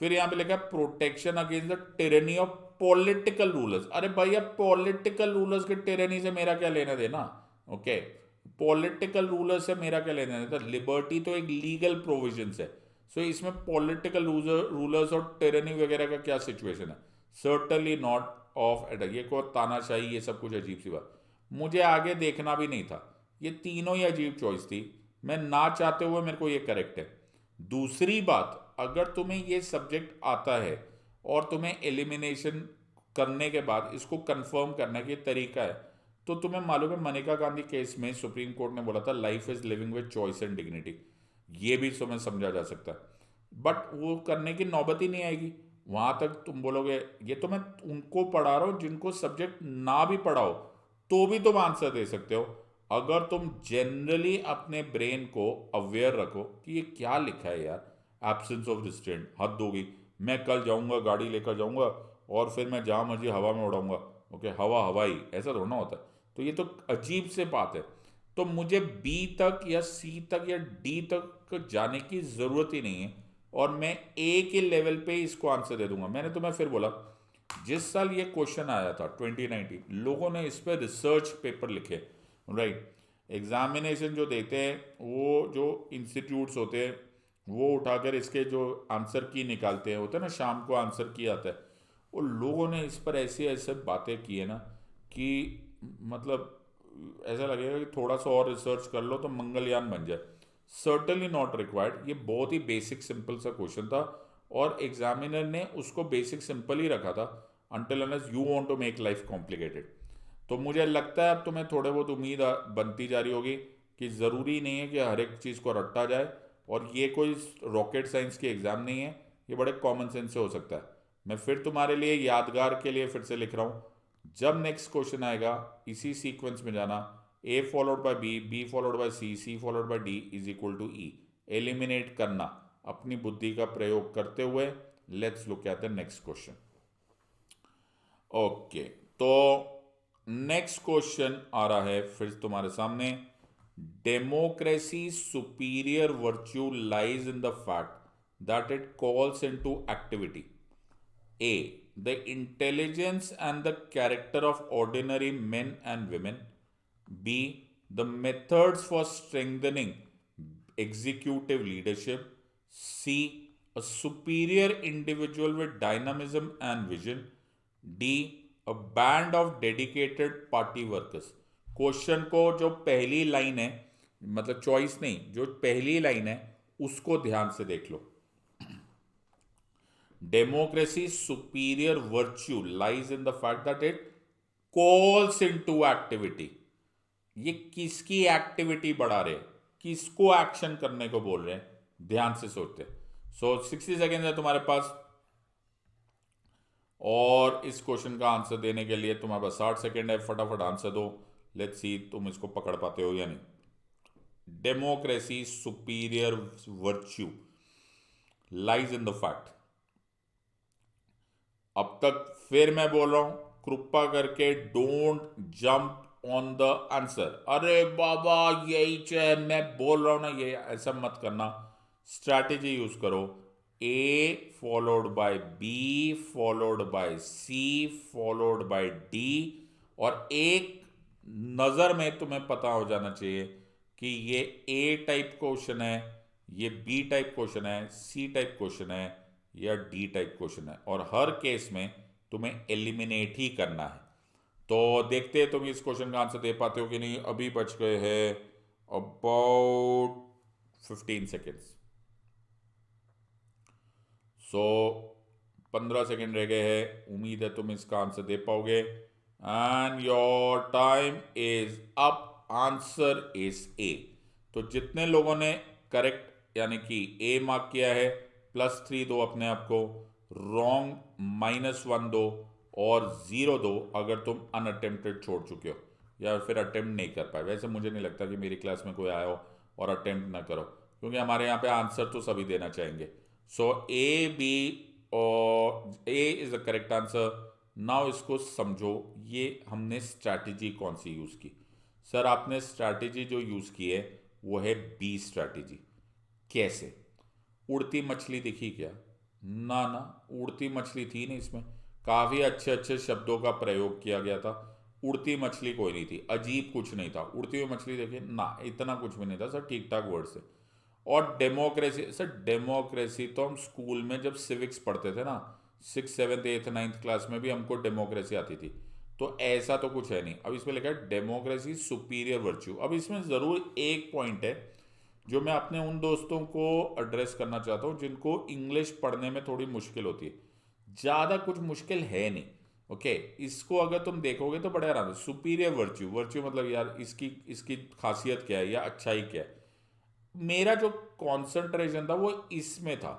फिर यहां पे लिखा है protection against the tyranny of political rulers. अरे भैया पॉलिटिकल रूलर्स के टिरेनी से मेरा क्या लेना देना? ओके, पॉलिटिकल रूलर्स से मेरा क्या लेना देना? लिबर्टी तो एक लीगल प्रोविजंस है, सो इसमें पॉलिटिकल रूलर्स और टिरेनी वगैरह का क्या सिचुएशन है? Certainly not of attack. ये को तानाशाही, ये सब कुछ अजीब सी बात। मुझे आगे देखना भी नहीं था, ये तीनों ही अजीब चॉइस थी। मैं ना चाहते हुए मेरे को ये करेक्ट है। दूसरी बात, अगर तुम्हें ये सब्जेक्ट आता है और तुम्हें एलिमिनेशन करने के बाद इसको कंफर्म करने का तरीका है, तो तुम्हें मालूम है मनिका गांधी केस में सुप्रीम कोर्ट ने बोला था life is living with choice and dignity. ये भी तुम्हें समझा जा सकता है, बट वो करने की नौबत ही नहीं आएगी। वहां तक तुम बोलोगे, ये तो मैं उनको पढ़ा रहा हूं जिनको सब्जेक्ट ना भी पढ़ाओ तो भी तुम आंसर दे सकते हो, अगर तुम जनरली अपने ब्रेन को अवेयर रखो कि ये क्या लिखा है यार। एब्सेंस ऑफ रिस्ट्रेंट, हद होगी। मैं कल जाऊंगा, गाड़ी लेकर जाऊंगा और फिर मैं जहां मर्जी हवा में उड़ाऊंगा। ओके, हवा हवाई, ऐसा थोड़ा ना होता है। तो ये तो अजीब से बात है। तो मुझे बी तक या सी तक या डी तक जाने की जरूरत ही नहीं है, और मैं ए के लेवल पे इसको आंसर दे दूंगा। मैंने तुम्हें फिर बोला, जिस साल ये क्वेश्चन आया था 2019, लोगों ने इस पर रिसर्च पेपर लिखे, राइट। एग्जामिनेशन जो देते हैं, वो जो इंस्टीट्यूट्स होते हैं वो उठाकर इसके जो आंसर की निकालते हैं, होता है ना, शाम को आंसर की आता है। वो लोगों ने इस पर ऐसे ऐसे बातें की है ना कि मतलब ऐसा लगेगा कि थोड़ा सा और रिसर्च कर लो तो मंगलयान बन जाए। Certainly not required. ये बहुत ही बेसिक सिंपल सा क्वेश्चन था और एग्जामिनर ने उसको बेसिक सिंपल ही रखा था, until unless you want to make life complicated. तो मुझे लगता है अब तुम्हें थोड़े बहुत उम्मीद बनती जा रही होगी कि ज़रूरी नहीं है कि हर एक चीज़ को रट्टा जाए, और ये कोई रॉकेट साइंस की एग्ज़ाम नहीं है, ये बड़े कॉमन सेंस से हो सकता है। मैं फिर तुम्हारे लिए यादगार के लिए फिर से लिख रहा हूँ, जब नेक्स्ट क्वेश्चन आएगा इसी सीक्वेंस में जाना, A followed by B, B followed by C, C followed by D is equal to E. Eliminate करना अपनी बुद्धि का प्रयोग करते हुए। Let's look at the next question. Okay, तो नेक्स्ट क्वेश्चन आ रहा है फिर तुम्हारे सामने। Democracy superior virtue lies in the fact that it calls into activity A the intelligence and the character of ordinary men and women, B the methods for strengthening executive leadership, C a superior individual with dynamism and vision, D a band of dedicated party workers। Question को जो पहली line है, मतलब choice नहीं, जो पहली line है उसको ध्यान से देख लो। Democracy superior virtue lies in the fact that it calls into activity. ये किसकी एक्टिविटी बढ़ा रहे, किसको एक्शन करने को बोल रहे हैं, ध्यान से सोचते। सो 60 सेकेंड है तुम्हारे पास, और इस क्वेश्चन का आंसर देने के लिए तुम्हारे पास 60 सेकेंड है। फटाफट आंसर दो, लेट्स सी तुम इसको पकड़ पाते हो या नहीं। Democracy superior virtue lies in the fact. अब तक फिर मैं बोल रहा हूं, कृपा करके don't jump on the answer. अरे बाबा यही चाहे, मैं बोल रहा हूं ना, ये ऐसा मत करना। स्ट्रैटेजी यूज करो, A followed by B followed by C followed by D, और एक नज़र में तुम्हें पता हो जाना चाहिए कि ये ए टाइप क्वेश्चन है, ये बी टाइप क्वेश्चन है, सी टाइप क्वेश्चन है या डी टाइप क्वेश्चन है, और हर केस में तुम्हें एलिमिनेट ही करना है। तो देखते हैं तुम इस क्वेश्चन का आंसर दे पाते हो कि नहीं। अभी बच गए हैं अबाउट 15 सेकेंड्स। सो 15 सेकेंड रह गए हैं, उम्मीद है तुम इसका आंसर दे पाओगे। And your time is up, answer is a. तो जितने लोगों ने करेक्ट यानी कि ए मार्क किया है +3 दो अपने आप को, रॉन्ग -1 दो और 0 दो अगर तुम अनअटेम्प्टेड छोड़ चुके हो या फिर अटेम्प्ट नहीं कर पाए। वैसे मुझे नहीं लगता कि मेरी क्लास में कोई आया हो और अटेम्प्ट ना करो, क्योंकि हमारे यहाँ पे आंसर तो सभी देना चाहेंगे। सो ए बी और A is the correct answer. Now इसको समझो, ये हमने स्ट्रैटेजी कौन सी यूज़ की। सर आपने स्ट्रैटेजी जो यूज़ की है वो है बी स्ट्रैटेजी। कैसे? उड़ती मछली दिखी क्या? ना ना, उड़ती मछली थी नहीं इसमें, काफ़ी अच्छे अच्छे शब्दों का प्रयोग किया गया था। उड़ती मछली कोई नहीं थी, अजीब कुछ नहीं था। उड़ती हुई मछली देखिए ना, इतना कुछ भी नहीं था सर, ठीक ठाक वर्ड से। और डेमोक्रेसी, सर डेमोक्रेसी तो हम स्कूल में जब सिविक्स पढ़ते थे ना, 6th 7th 8th 9th class में भी हमको डेमोक्रेसी आती थी। तो ऐसा तो कुछ है नहीं। अब इसमें लिखा है डेमोक्रेसी सुपीरियर वर्च्यू। अब इसमें ज़रूर एक पॉइंट है जो मैं अपने उन दोस्तों को एड्रेस करना चाहता हूँ जिनको इंग्लिश पढ़ने में थोड़ी मुश्किल होती है। ज़्यादा कुछ मुश्किल है नहीं, ओके। इसको अगर तुम देखोगे तो बड़े आराम से, सुपीरियर वर्च्यू, वर्च्यू मतलब यार इसकी इसकी खासियत क्या है या अच्छाई क्या है। मेरा जो कॉन्सेंट्रेशन था वो इसमें था।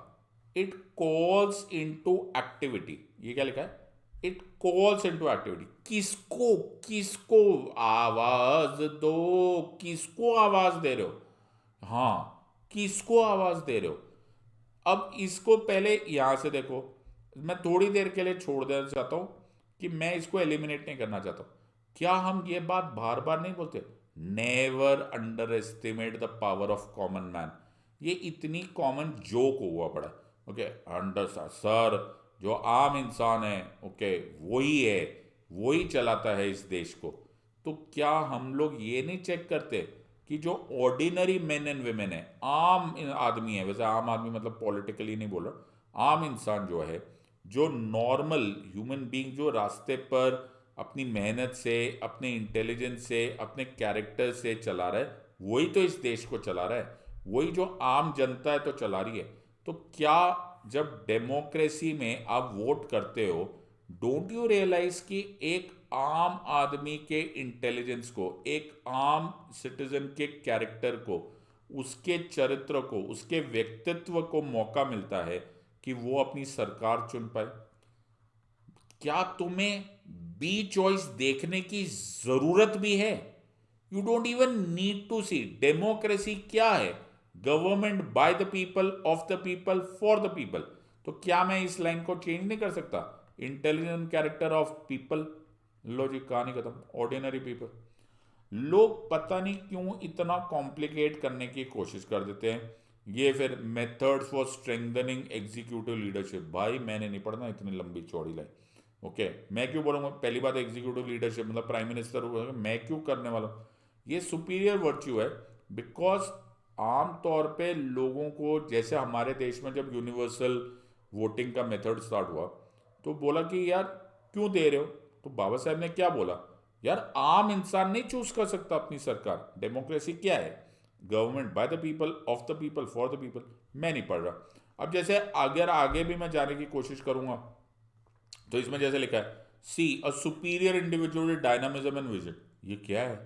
इट कॉल्स इनटू एक्टिविटी, ये क्या लिखा है? It calls into activity. किसको किसको आवाज दो, किसको आवाज दे रहे हो? हाँ, किसको आवाज दे रहे हो? अब इसको पहले यहां से देखो, मैं थोड़ी देर के लिए छोड़ देना चाहता हूं कि मैं इसको एलिमिनेट नहीं करना चाहता हूं। क्या हम ये बात बार बार नहीं बोलते? Never under estimate the power of common man. ये इतनी कॉमन जोक हुआ पड़ा, ओके। अंडर सर, जो आम इंसान है, ओके, वही है, वही चलाता है इस देश को। तो क्या हम लोग ये नहीं चेक करते कि जो ऑर्डिनरी मेन एंड वेमेन है, आम आदमी है, वैसे आम आदमी मतलब पॉलिटिकली नहीं बोल रहा, आम इंसान जो है, जो नॉर्मल ह्यूमन बीइंग, जो रास्ते पर अपनी मेहनत से, अपने इंटेलिजेंस से, अपने कैरेक्टर से चला रहा है, वही तो इस देश को चला रहा है। वही जो आम जनता है तो चला रही है। तो क्या जब डेमोक्रेसी में आप वोट करते हो, डोंट यू रियलाइज कि एक आम आदमी के इंटेलिजेंस को, एक आम सिटीजन के कैरेक्टर को, उसके चरित्र को, उसके व्यक्तित्व को मौका मिलता है कि वो अपनी सरकार चुन पाए? क्या तुम्हें बी चॉइस देखने की जरूरत भी है? You don't even need to see. Democracy क्या है? Government by the people, of the people, for the people. तो क्या मैं इस लाइन को चेंज नहीं कर सकता? इंटेलिजेंट कैरेक्टर ऑफ पीपल, लो जी, कहानी खत्म। Ordinary people. लोग पता नहीं क्यों इतना कॉम्प्लिकेट करने की कोशिश कर देते हैं। ये फिर methods for strengthening executive leadership, भाई मैंने नहीं पढ़ना इतनी लंबी चौड़ी लाइन, ओके। मैं क्यों बोलूँगा? पहली बात, एग्जीक्यूटिव लीडरशिप मतलब प्राइम मिनिस्टर, मैं क्यों करने वाला हूँ? ये सुपीरियर वर्च्यू है, बिकॉज आम तौर पे लोगों को, जैसे हमारे देश में जब यूनिवर्सल वोटिंग का मेथड स्टार्ट हुआ तो बोला कि यार क्यों दे रहे हो? तो बाबा साहब ने क्या बोला? यार आम इंसान नहीं चूज कर सकता अपनी सरकार। डेमोक्रेसी क्या है? Government by the people, of the people, for the people. मैं नहीं पढ़ रहा। अब जैसे अगर आगे भी मैं जाने की कोशिश करूंगा तो इसमें जैसे लिखा है, C a superior individual dynamism and vision. ये क्या है?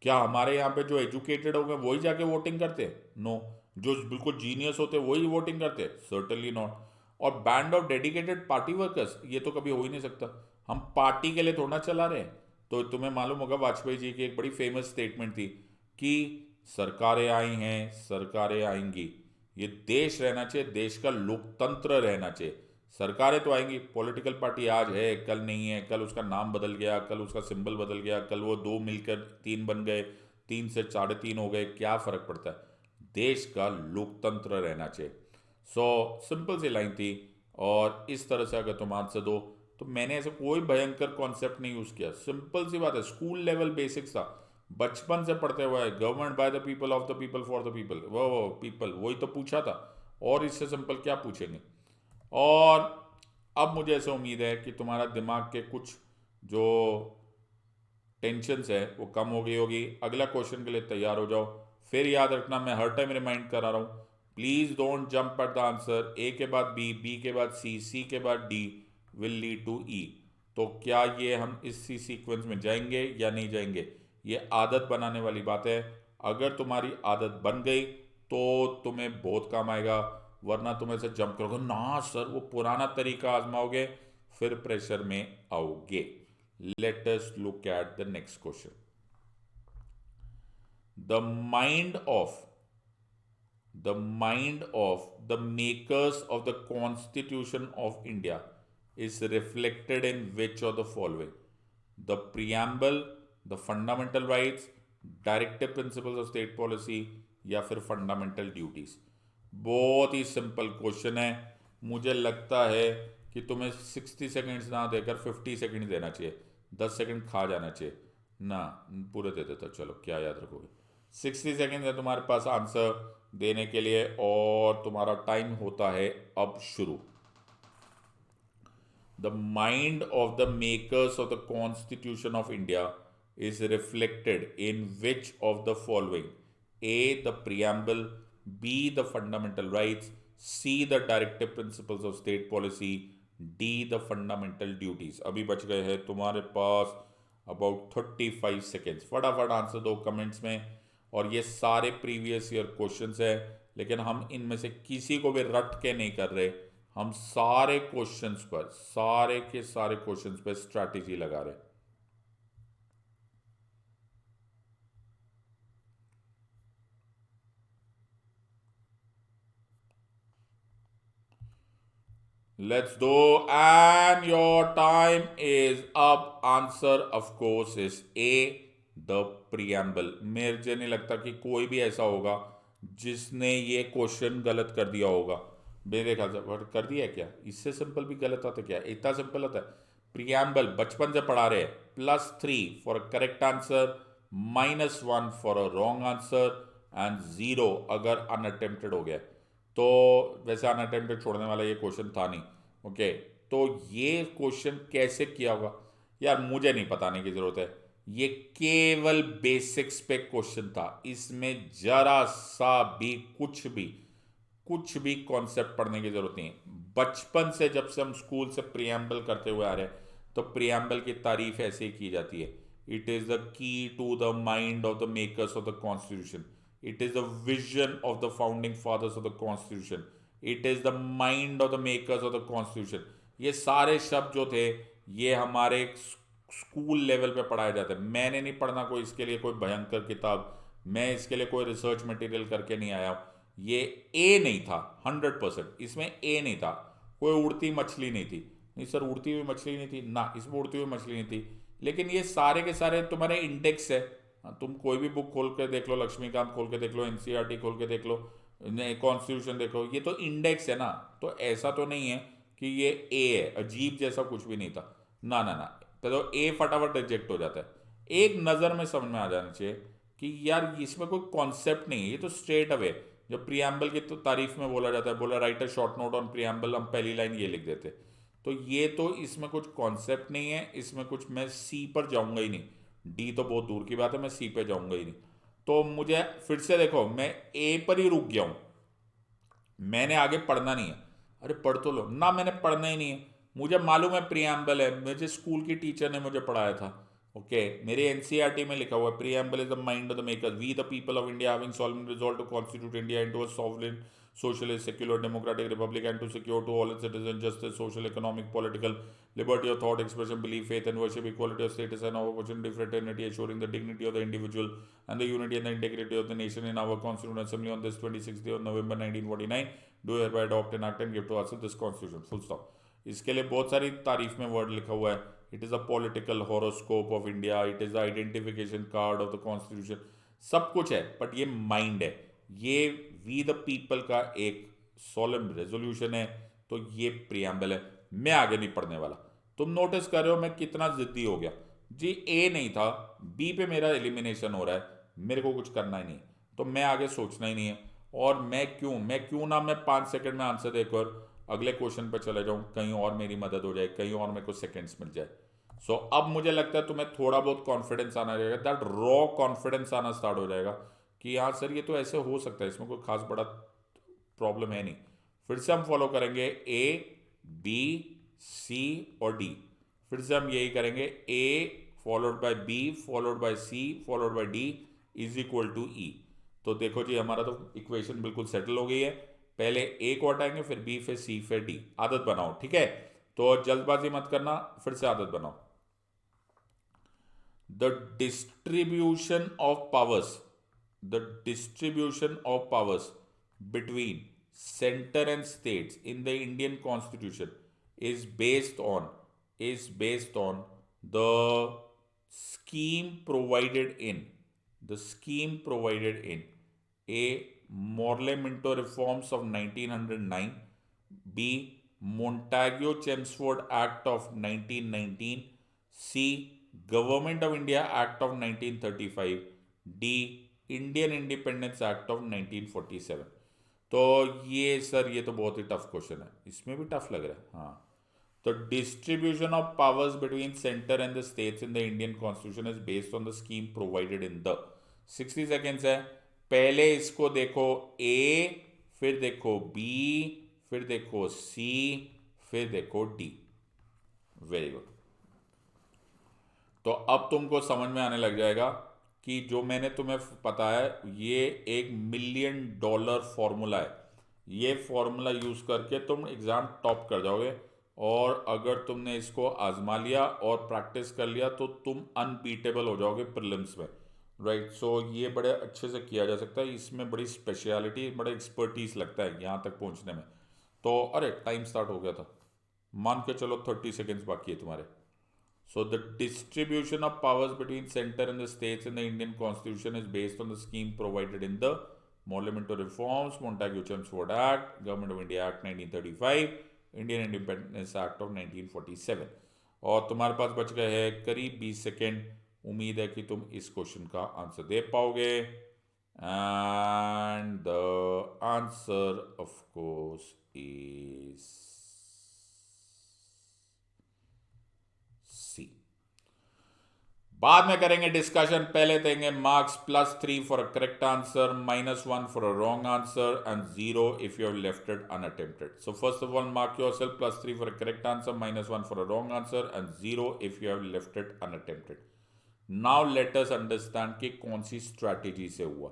क्या हमारे यहाँ पे जो एजुकेटेड हो गए वही जाके वोटिंग करते हैं? नो। जो बिल्कुल जीनियस होते हैं वही वोटिंग करते हैं? Certainly not. और band of dedicated party workers, ये तो कभी हो ही नहीं सकता। हम पार्टी के लिए थोड़ा चला रहे हैं। तो तुम्हें मालूम होगा वाजपेयी जी की एक बड़ी फेमस स्टेटमेंट थी कि सरकारें आई हैं, सरकारें आएंगी, ये देश रहना चाहिए, देश का लोकतंत्र रहना चाहिए। सरकारें तो आएंगी, पॉलिटिकल पार्टी आज है, कल नहीं है, कल उसका नाम बदल गया, कल उसका सिंबल बदल गया, कल वो 2 मिलकर 3 बन गए, 3 से 3.5 हो गए, क्या फर्क पड़ता है? देश का लोकतंत्र रहना चाहिए। सो सिंपल सी लाइन थी। और इस तरह से अगर तुम आंसर दो तो मैंने ऐसा कोई भयंकर कॉन्सेप्ट नहीं यूज़ किया, सिंपल सी बात है, स्कूल लेवल बेसिक्स था, बचपन से पढ़ते हुए है, government by the people of the people for the people, वो पीपल वही तो पूछा था, और इससे सिंपल क्या पूछेंगे। और अब मुझे ऐसे उम्मीद है कि तुम्हारा दिमाग के कुछ जो टेंशन है वो कम हो गई होगी। अगला क्वेश्चन के लिए तैयार हो जाओ। फिर याद रखना, मैं हर टाइम रिमाइंड करा रहा हूँ, please don't jump at the answer, A के बाद बी, बी के बाद सी के बाद D will lead to E. तो क्या ये हम इस सी सीक्वेंस में जाएंगे या नहीं जाएंगे, ये आदत बनाने वाली बात है। अगर तुम्हारी आदत बन गई तो तुम्हें बहुत काम आएगा, वरना तुम ऐसे जंप करोगे ना सर, वो पुराना तरीका आजमाओगे, फिर प्रेशर में आओगे। Let us look at the next question. The mind of the mind of the makers of the Constitution of India is reflected in which of the following? The preamble, the fundamental rights, directive principles of state policy, या फिर fundamental duties. बहुत ही simple question है। मुझे लगता है कि तुम्हें 60 seconds ना देकर 50 सेकेंड देना चाहिए, 10 सेकेंड खा जाना चाहिए ना, पूरे दे देता। चलो क्या याद रखोगे, 60 सेकेंड है तुम्हारे पास आंसर देने के लिए, और तुम्हारा टाइम होता है अब शुरू। The mind of the makers of the Constitution of India is reflected in which of the following? A. The preamble, B. The fundamental rights, C. The directive principles of state policy, D. The fundamental duties। अभी बच गए हैं तुम्हारे पास about 35 seconds, फटाफट answer दो comments में। और ये सारे प्रीवियस ईयर क्वेश्चंस है, लेकिन हम इनमें से किसी को भी रट के नहीं कर रहे, हम सारे क्वेश्चंस पर, सारे के सारे क्वेश्चंस पर स्ट्रैटेजी लगा रहे। Let's do, and your time is up. Answer of course is a, the preamble. मुझे नहीं लगता कि कोई भी ऐसा होगा जिसने ये क्वेश्चन गलत कर दिया होगा, मेरे ख्याल से। बट कर दिया है क्या, इससे सिंपल भी गलत आता क्या, इतना सिंपल होता है। प्रियम्बल बचपन से पढ़ा रहे हैं, +3 for a correct answer, -1 for a wrong answer, and 0 अगर अनअटेम्प्टेड हो गया। तो वैसे अनअटेम्प्टेड छोड़ने वाला ये क्वेश्चन था नहीं। ओके, तो ये क्वेश्चन कैसे किया होगा यार, मुझे नहीं बताने की जरूरत है, ये केवल बेसिक्स पे क्वेश्चन था, इसमें जरा सा भी कुछ भी कॉन्सेप्ट पढ़ने की जरूरत नहीं है। बचपन से जब से हम स्कूल से प्रियम्बल करते हुए आ रहे हैं, तो प्रियम्बल की तारीफ ऐसे ही की जाती है। It is the key to the mind of the makers of the constitution, it is the vision of the founding fathers of the constitution, it is the mind of the makers of the constitution. ये सारे शब्द जो थे, ये हमारे school level पे पढ़ाए जाते हैं। मैंने नहीं पढ़ना कोई इसके लिए कोई भयंकर किताब, मैं इसके लिए कोई रिसर्च मटेरियल करके नहीं आया हूँ। ये ए नहीं था, 100% इसमें ए नहीं था, कोई उड़ती मछली नहीं थी। नहीं सर, उड़ती हुई मछली नहीं थी ना, इसमें उड़ती हुई मछली नहीं थी। लेकिन ये सारे के सारे तुम्हारे इंडेक्स है। हाँ, तुम कोई भी बुक खोल के देख लो, लक्ष्मीकांत खोल के देख लो, एनसीईआरटी खोल के देख लो, कॉन्स्टिट्यूशन देखो, ये तो इंडेक्स है ना। तो ऐसा तो नहीं है कि ये ए है, अजीब जैसा कुछ भी नहीं था, ना ना ना। तो ए फटाफट रिजेक्ट हो जाता है। एक नज़र में समझ में आ जाना चाहिए कि यार इसमें कोई कॉन्सेप्ट नहीं है, ये तो स्ट्रेट अवे। जब प्रियम्बल की तो तारीफ में बोला जाता है, बोला right a short note on preamble, हम पहली लाइन ये लिख देते। तो ये तो इसमें कुछ कॉन्सेप्ट नहीं है, इसमें कुछ, मैं सी पर जाऊंगा ही नहीं, डी तो बहुत दूर की बात है, मैं सी पे जाऊंगा ही नहीं। तो मुझे फिर से देखो, मैं ए पर ही रुक गया हूं, मैंने आगे पढ़ना नहीं है। अरे पढ़ तो लो ना, मैंने पढ़ना ही नहीं है, मुझे मालूम है प्रियम्बल है, मुझे स्कूल की टीचर ने मुझे पढ़ाया था। ओके, मेरे एनसीईआरटी में लिखा हुआ है, preamble is the mind of the makers, we the people of India having solemn resolved to constitute India into a sovereign, socialist, secular, democratic republic, and to secure to all its citizens justice, social, economic, political, liberty of thought, expression, belief, faith, and worship, equality of status and of opportunity, fraternity, assuring the dignity of the individual and the unity and the integrity of the nation. In our Constituent Assembly on this 26th day of November 1949, do hereby adopt, enact, and give to ourselves this Constitution. Full stop. इसके लिए बहुत सारी तारीफ में word लिखा हुआ है। It is a political horoscope of India, it is the identification card of the constitution, सब कुछ है। बट ये माइंड है, ये वी द पीपल का एक सोलम रेजोल्यूशन है, तो ये प्रियम्बल है। मैं आगे नहीं पढ़ने वाला। तुम नोटिस कर रहे हो मैं कितना जिद्दी हो गया जी। ए नहीं था, बी पे मेरा एलिमिनेशन हो रहा है, मेरे को कुछ करना ही नहीं, तो मैं आगे सोचना ही नहीं है। और मैं क्यों ना मैं 5 सेकंड में आंसर देकर अगले क्वेश्चन पे चले जाऊं, कहीं और मेरी मदद हो जाए, कहीं और मेरे को सेकंड्स मिल जाए। सो अब मुझे लगता है तुम्हें थोड़ा बहुत कॉन्फिडेंस आना रहेगा, दैट रॉ कॉन्फिडेंस आना स्टार्ट हो जाएगा कि हाँ सर ये तो ऐसे हो सकता है, इसमें कोई खास बड़ा प्रॉब्लम है नहीं। फिर से हम फॉलो करेंगे ए, बी, सी और डी। फिर से हम यही करेंगे, A followed by B followed by C followed by D is equal to E. तो देखो जी हमारा तो इक्वेशन बिल्कुल सेटल हो गई है। पहले ए को हटाएंगे, फिर बी, फिर सी, फिर डी। आदत बनाओ, ठीक है? तो जल्दबाजी मत करना, फिर से आदत बनाओ। the distribution of powers the distribution of powers between center and states in the Indian constitution is based on the scheme provided in a Morley Minto reforms of 1909, b Montagu Chelmsford Act of 1919, c Government of India Act of 1935, D Indian Independence Act of 1947। तो ये sir ये तो बहुत ही tough question है, इसमें भी tough लग रहा है। हाँ, तो distribution of powers between centre and the states in the Indian constitution is based on the scheme provided in the 60 seconds है। पहले इसको देखो ए, फिर देखो बी, फिर देखो सी, फिर देखो डी। Very good. तो अब तुमको समझ में आने लग जाएगा कि जो मैंने तुम्हें बताया ये $1 मिलियन फॉर्मूला है। ये फॉर्मूला यूज करके तुम एग्जाम टॉप कर जाओगे, और अगर तुमने इसको आजमा लिया और प्रैक्टिस कर लिया तो तुम अनबीटेबल हो जाओगे प्रीलिम्स में, राइट? सो ये बड़े अच्छे से किया जा सकता है, इसमें बड़ी स्पेशलिटी, बड़ा एक्सपर्टीज लगता है यहाँ तक पहुँचने में। तो अरे टाइम स्टार्ट हो गया था, मान के चलो 30 सेकेंड्स बाकी है तुम्हारे। So the distribution of powers between center and the states in the Indian Constitution is based on the scheme provided in the Morley Minto Reforms, Montagu Chelmsford Act, Government of India Act 1935, Indian Independence Act of 1947। और तुम्हारे पास बच गए हैं करीब 20 second. उम्मीद है कि तुम इस क्वेश्चन का आंसर दे पाओगे। And the answer of course is C. बाद में करेंगे डिस्कशन, पहले देंगे marks +3 for a correct answer, -1 for a wrong answer and 0 if you have left it unattempted. So first of all mark yourself +3 for a correct answer, -1 for a wrong answer and 0 if you have left it unattempted. Now let us understand कि कौन सी strategy से हुआ।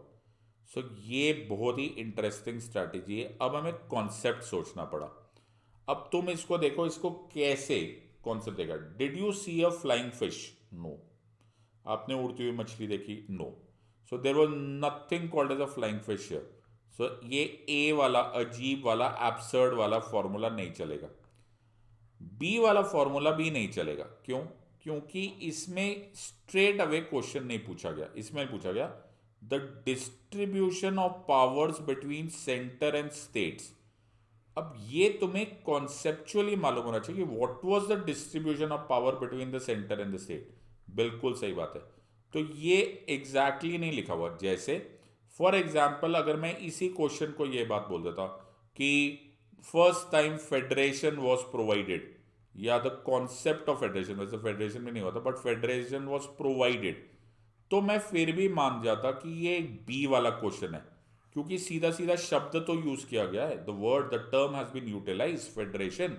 सो ये बहुत ही interesting strategy है। अब हमें concept सोचना पड़ा। अब तुम इसको देखो, इसको कैसे कॉन्सेप्ट देखा। Did you see a flying fish? No. आपने उड़ती हुई मछली देखी? No. So there was nothing called as a flying fish here. सो ये ए वाला अजीब वाला एब्सर्ड वाला फॉर्मूला नहीं चलेगा। बी वाला फॉर्मूला भी नहीं चलेगा। क्यों? क्योंकि इसमें स्ट्रेट अवे क्वेश्चन नहीं पूछा गया। इसमें पूछा गया the distribution of powers between centre and states. अब ये तुम्हें कॉन्सेप्चुअली मालूम होना चाहिए कि what was the distribution of power between the centre and the state. बिल्कुल सही बात है। तो ये एग्जैक्टली नहीं लिखा हुआ। जैसे फॉर एग्जाम्पल अगर मैं इसी क्वेश्चन को ये बात बोल देता कि first time federation was provided, या द कॉन्सेप्ट ऑफ फेडरेशन, वैसे फेडरेशन में नहीं होता बट फेडरेशन वॉज प्रोवाइडेड, तो मैं फिर भी मान जाता कि ये बी वाला क्वेश्चन है, क्योंकि सीधा सीधा शब्द तो यूज किया गया है, the word the term has been utilize federation.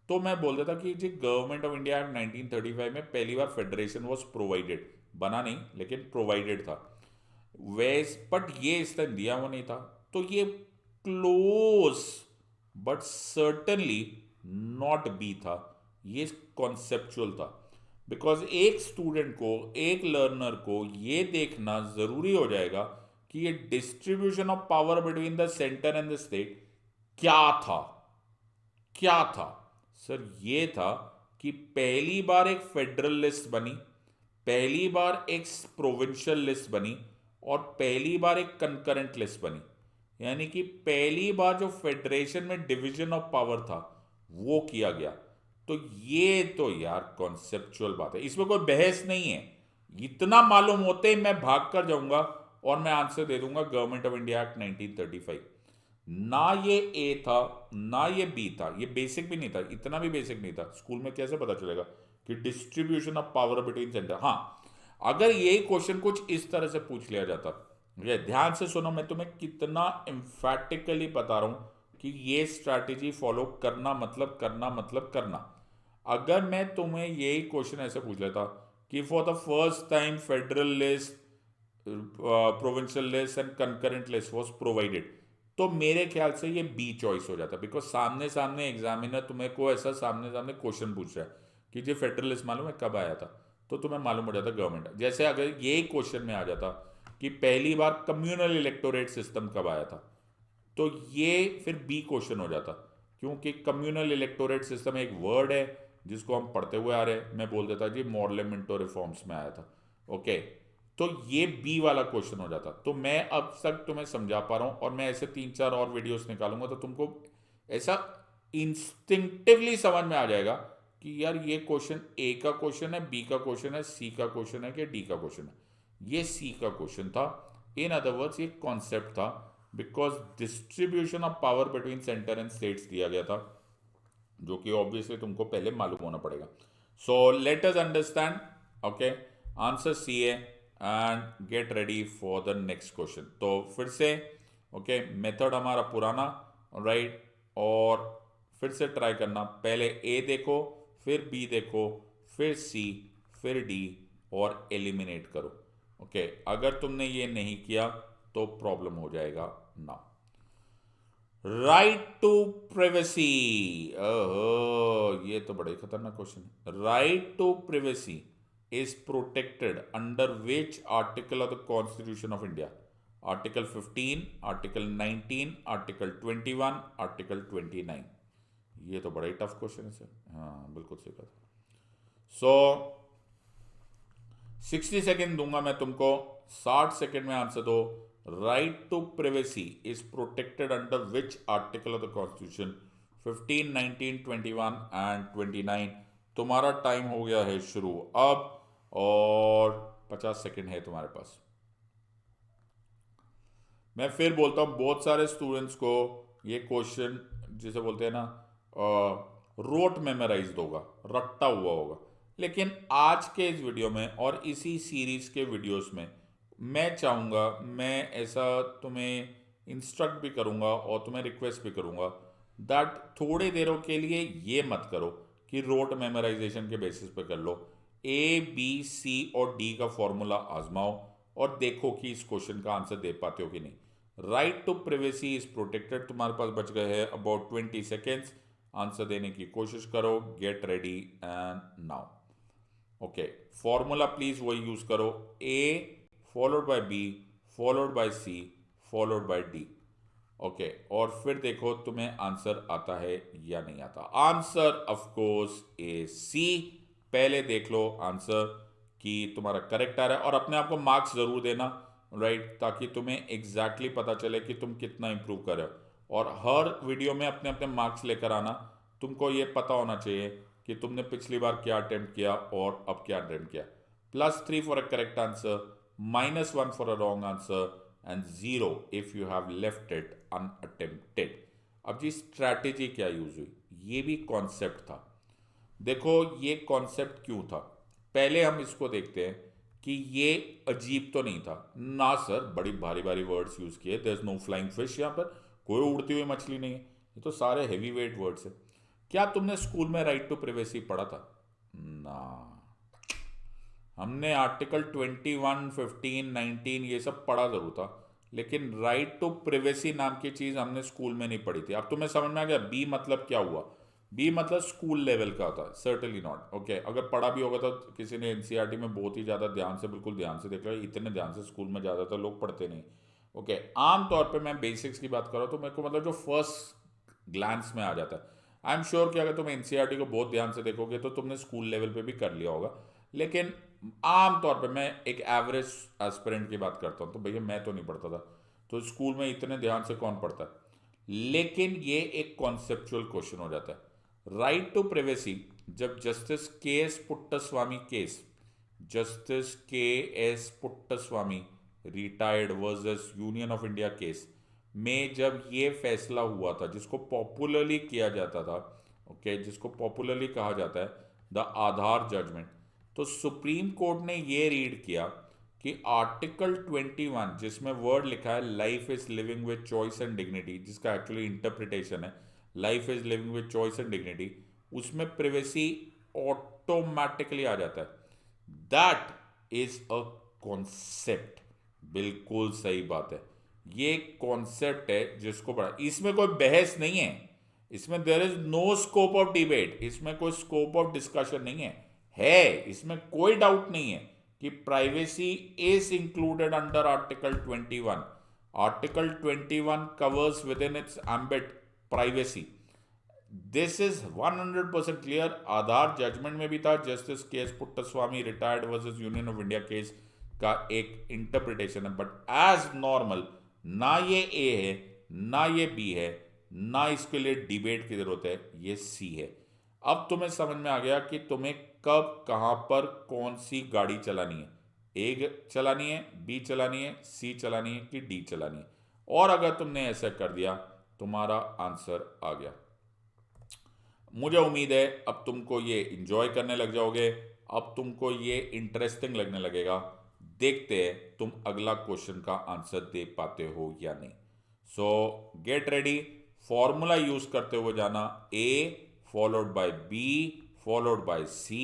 तो मैं बोल देता कि जी गवर्नमेंट ऑफ इंडिया एक्ट 1935 में पहली बार फेडरेशन वॉज प्रोवाइडेड, बना नहीं लेकिन प्रोवाइडेड था वैस, बट ये इस टाइम दिया हुआ नहीं था। तो ये close but certainly not be था, ये कॉन्सेप्चुअल था। बिकॉज एक स्टूडेंट को, एक लर्नर को ये देखना जरूरी हो जाएगा कि ये distribution of power between the centre and the state क्या था। क्या था सर? ये था कि पहली बार एक फेडरल लिस्ट बनी, पहली बार एक प्रोविंशियल लिस्ट बनी, और पहली बार एक कंकरेंट लिस्ट बनी। यानी कि पहली बार जो फेडरेशन में डिवीजन ऑफ पावर था वो किया गया। तो ये तो यार कॉन्सेप्चुअल बात है, इसमें कोई बहस नहीं है। इतना मालूम होते ही मैं भाग कर जाऊंगा और मैं आंसर दे दूंगा गवर्नमेंट ऑफ इंडिया एक्ट 1935। ना ये ए था ना ये बी था, ये बेसिक भी नहीं था, इतना भी बेसिक नहीं था। स्कूल में कैसे पता चलेगा कि distribution of power between centre. हाँ, अगर यही क्वेश्चन कुछ इस तरह से पूछ लिया जाता, ये ध्यान से सुनो, मैं तुम्हें कितना एम्फैटिकली बता रहा हूं कि ये स्ट्रैटेजी फॉलो करना मतलब करना मतलब करना। अगर मैं तुम्हें यही क्वेश्चन ऐसे पूछ लेता कि for the first time federal list, provincial list and concurrent list was provided, तो मेरे ख्याल से ये बी चॉइस हो जाता, बिकॉज सामने सामने एग्जामिनर तुम्हें को ऐसा सामने सामने क्वेश्चन पूछ रहा है कि जी फेडरल लिस्ट मालूम है कब आया था, तो तुम्हें मालूम हो जाता गवर्नमेंट। जैसे अगर यही क्वेश्चन में आ जाता कि पहली बार कम्युनल इलेक्टोरेट सिस्टम कब आया था, तो ये फिर बी क्वेश्चन हो जाता, क्योंकि कम्युनल इलेक्टोरेट सिस्टम एक वर्ड है जिसको हम पढ़ते हुए आ रहे हैं। मैं बोल देता जी मॉडल मिंटो रिफॉर्म्स में आया था। ओके, तो ये बी वाला क्वेश्चन हो जाता। तो मैं अब तक तुम्हें समझा पा रहा हूं, और मैं ऐसे 3-4 और वीडियोस निकालूंगा तो तुमको ऐसा इंस्टिंक्टिवली समझ में आ जाएगा कि यार ये क्वेश्चन ए का क्वेश्चन है, बी का क्वेश्चन है, सी का क्वेश्चन है कि डी का क्वेश्चन है। ये सी का क्वेश्चन था। इन अदर वर्ड्स ये कॉन्सेप्ट था, because distribution of power between centre and states दिया गया था, जो कि ऑब्वियसली तुमको पहले मालूम होना पड़ेगा। So let us understand. Okay, answer C है and get ready for the next question. तो फिर से ओके, मेथड हमारा पुराना, राइट, और फिर से ट्राई करना। पहले ए देखो, फिर बी देखो, फिर सी, फिर डी, और एलिमिनेट करो। ओके, अगर तुमने ये नहीं किया तो प्रॉब्लम हो जाएगा ना। राइट टू प्रिवेसी, ये तो बड़े खतरनाक क्वेश्चन है। Right to privacy is protected under which article of the constitution of India? Article 15, article 19, article 21, article 29। ये तो बड़ा ही टफ क्वेश्चन है सर। हाँ बिल्कुल सही बात। सो 60 सेकेंड दूंगा मैं तुमको, 60 सेकेंड में आंसर दो। Right to privacy is protected under which article of the constitution? 15, 19, 21 and 29। तुम्हारा टाइम हो गया है शुरू अब, और 50 सेकेंड है तुम्हारे पास। मैं फिर बोलता हूँ, बहुत सारे स्टूडेंट्स को ये क्वेश्चन जिसे बोलते हैं ना रोट मेमोराइज होगा, रट्टा हुआ होगा। लेकिन आज के इस वीडियो में और इसी सीरीज के वीडियोस में मैं चाहूँगा, मैं ऐसा तुम्हें इंस्ट्रक्ट भी करूँगा और तुम्हें रिक्वेस्ट भी करूँगा दैट थोड़ी देरों के लिए ये मत करो कि रोट मेमोराइजेशन के बेसिस पे कर लो। ए बी सी और डी का फॉर्मूला आजमाओ और देखो कि इस क्वेश्चन का आंसर दे पाते हो कि नहीं। Right to privacy is protected, तुम्हारे पास बच गए हैं अबाउट 20 सेकेंड्स। आंसर देने की कोशिश करो, get ready and now. Okay, formula please वही यूज करो, A followed by B followed by C followed by D. Okay, और फिर देखो तुम्हें आंसर आता है या नहीं आता। आंसर ऑफ कोर्स ए सी। पहले देख लो आंसर कि तुम्हारा करेक्ट आ रहा है, और अपने आप को मार्क्स जरूर देना, राइट, ताकि तुम्हें एग्जैक्टली पता चले कि तुम कितना इंप्रूव कर रहे हो। और हर वीडियो में अपने अपने मार्क्स लेकर आना। तुमको ये पता होना चाहिए कि तुमने पिछली बार क्या अटेम्प्ट किया और अब क्या अटेम्प्ट किया। +3 for a correct answer, -1 for a wrong answer, and 0 if you have left it unattempted. अब जी स्ट्रैटेजी क्या यूज हुई, ये भी कॉन्सेप्ट था। देखो ये कॉन्सेप्ट क्यों था, पहले हम इसको देखते हैं कि ये अजीब तो नहीं था ना सर, बड़ी भारी भारी वर्ड्स यूज किए। There is no flying fish, यहाँ पर कोई उड़ती हुई मछली नहीं है, ये तो सारे हैवी वेट वर्ड्स है। क्या तुमने स्कूल में राइट टू प्रिवेसी पढ़ा था? ना, हमने आर्टिकल 21, 15, 19 ये सब पढ़ा जरूर था, लेकिन राइट टू प्रिवेसी नाम की चीज हमने स्कूल में नहीं पढ़ी थी। अब तुम्हें समझ में आ गया बी मतलब क्या हुआ? बी मतलब स्कूल लेवल का होता है, सर्टनली नॉट। ओके, अगर पढ़ा भी होगा तो किसी ने एनसीईआरटी में बहुत ही ज़्यादा ध्यान से, बिल्कुल ध्यान से देख लो, इतने ध्यान से स्कूल में ज़्यादातर लोग पढ़ते नहीं। ओके, आमतौर पे मैं बेसिक्स की बात कर रहा हूँ, तो मेरे को मतलब जो फर्स्ट ग्लांस में आ जाता है। आई एम श्योर कि अगर तुम एनसीईआरटी को बहुत ध्यान से देखोगे तो तुमने स्कूल लेवल पे भी कर लिया होगा, लेकिन आमतौर पे मैं एक एवरेज एस्पिरेंट की बात करता हूँ, तो भैया मैं तो नहीं पढ़ता था। तो स्कूल में इतने ध्यान से कौन पढ़ता है। लेकिन ये एक कॉन्सेप्चुअल क्वेश्चन हो जाता है। राइट टू प्राइवेसी, जब justice K S Puttaswamy case, justice K S Puttaswamy retired versus Union of India case में जब ये फैसला हुआ था, जिसको पॉपुलरली किया जाता था, ओके, जिसको पॉपुलरली कहा जाता है द आधार जजमेंट, तो सुप्रीम कोर्ट ने ये रीड किया कि आर्टिकल 21 जिसमें वर्ड लिखा है life is living with choice and dignity, जिसका एक्चुअली इंटरप्रिटेशन है life is living with choice and dignity, उसमें प्राइवेसी ऑटोमेटिकली आ जाता है। That is a concept. बिल्कुल सही बात है, ये कॉन्सेप्ट है जिसको पढ़ा, इसमें कोई बहस नहीं है, इसमें there is no scope of debate, इसमें कोई स्कोप ऑफ डिस्कशन नहीं है, इसमें कोई डाउट नहीं है कि privacy is included under article 21। Article 21 covers within its ambit privacy. This is 100% clear. Aadhaar judgment में भी था, justice K S Puttaswamy retired versus Union of India case का एक इंटरप्रिटेशन है, बट एज नॉर्मल ना ये ए है ना ये बी है, ना इसके लिए डिबेट की जरूरत है, ये सी है। अब तुम्हें समझ में आ गया कि तुम्हें कब कहां पर कौन सी गाड़ी चलानी है, ए चलानी है, बी चलानी है, सी चलानी है कि डी चलानी है। और अगर तुमने ऐसा कर दिया, तुम्हारा आंसर आ गया। मुझे उम्मीद है अब तुमको ये इंजॉय करने लग जाओगे, अब तुमको ये इंटरेस्टिंग लगने लगेगा। देखते हैं तुम अगला क्वेश्चन का आंसर दे पाते हो या नहीं। So get ready, formula use करते हुए जाना, A followed by B followed by C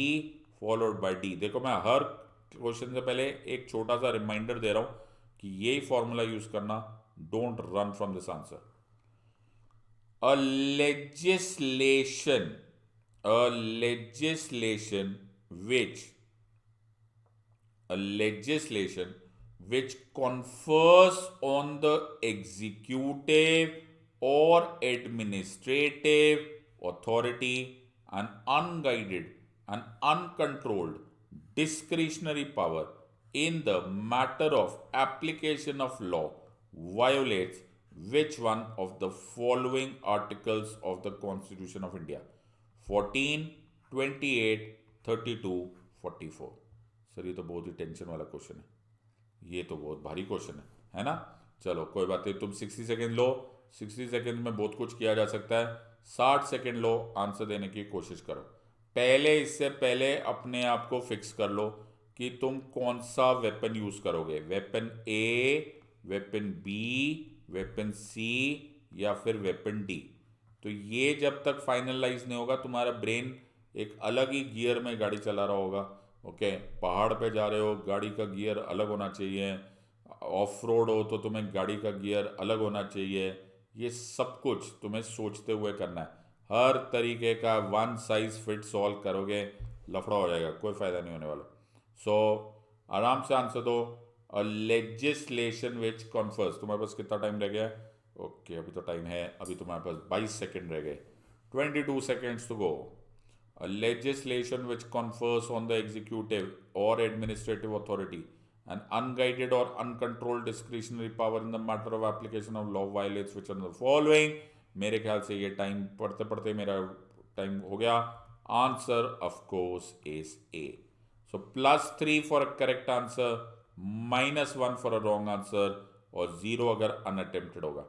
followed by D. देखो मैं हर क्वेश्चन से पहले एक छोटा सा रिमाइंडर दे रहा हूं कि यही फॉर्मूला यूज करना, don't run from this answer. A legislation, a legislation which, a legislation which confers on the executive or administrative authority an unguided and uncontrolled discretionary power in the matter of application of law violates which one of the following articles of the Constitution of India? 14, 28, 32, 44। Sir ये तो बहुत ही tension वाला question है, ये तो बहुत भारी question है ना। चलो कोई बात नहीं, तुम 60 सेकेंड लो, 60 सेकेंड में बहुत कुछ किया जा सकता है। 60 सेकेंड लो, आंसर देने की कोशिश करो। पहले इससे पहले अपने आप को फिक्स कर लो कि तुम कौन सा वेपन यूज करोगे, वेपन ए, वेपन बी, वेपन सी या फिर वेपन डी। तो ये जब तक फाइनलाइज नहीं होगा, तुम्हारा ब्रेन एक अलग ही गियर में गाड़ी चला रहा होगा। ओके, पहाड़ पे जा रहे हो, गाड़ी का गियर अलग होना चाहिए, ऑफ रोड हो तो तुम्हें गाड़ी का गियर अलग होना चाहिए। ये सब कुछ तुम्हें सोचते हुए करना है। हर तरीके का वन साइज फिट्स ऑल करोगे, लफड़ा हो जाएगा, कोई फ़ायदा नहीं होने वाला। सो आराम से आंसर दो। अ लेजिस्लेशन विच कॉन्फर्स, तुम्हारे पास कितना टाइम रह गया है? ओके, अभी तो टाइम है, अभी तुम्हारे पास 22 सेकेंड रह गए, 22 seconds to go. A legislation which confers on the executive or administrative authority an unguided or uncontrolled discretionary power in the matter of application of law violates which are the following। मेरे ख्याल से ये time पढ़ते पढ़ते मेरा time हो गया। Answer of course is a. So +3 for a correct answer, -1 for a wrong answer, और 0 अगर अनअटेम्प्टेड होगा।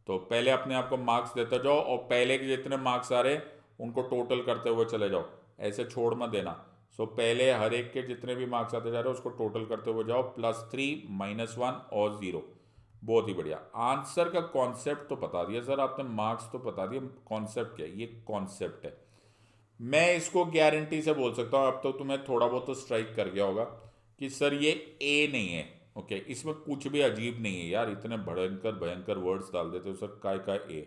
तो पहले अपने आप को मार्क्स देते जाओ, और पहले के जितने मार्क्स आ रहे उनको टोटल करते हुए चले जाओ, ऐसे छोड़ मत देना। सो पहले हर एक के जितने भी मार्क्स आते जा रहे हो उसको टोटल करते हुए जाओ, +3, -1 और 0। बहुत ही बढ़िया। आंसर का कॉन्सेप्ट तो बता दिया सर आपने, मार्क्स तो बता दिया, कॉन्सेप्ट क्या है? ये कॉन्सेप्ट है। मैं इसको गारंटी से बोल सकता हूँ, अब तो तुम्हें थोड़ा बहुत तो स्ट्राइक कर गया होगा कि सर ये ए नहीं है। ओके, इसमें कुछ भी अजीब नहीं है यार, इतने भयंकर भयंकर वर्ड्स डाल देते हो सर, काय का ए।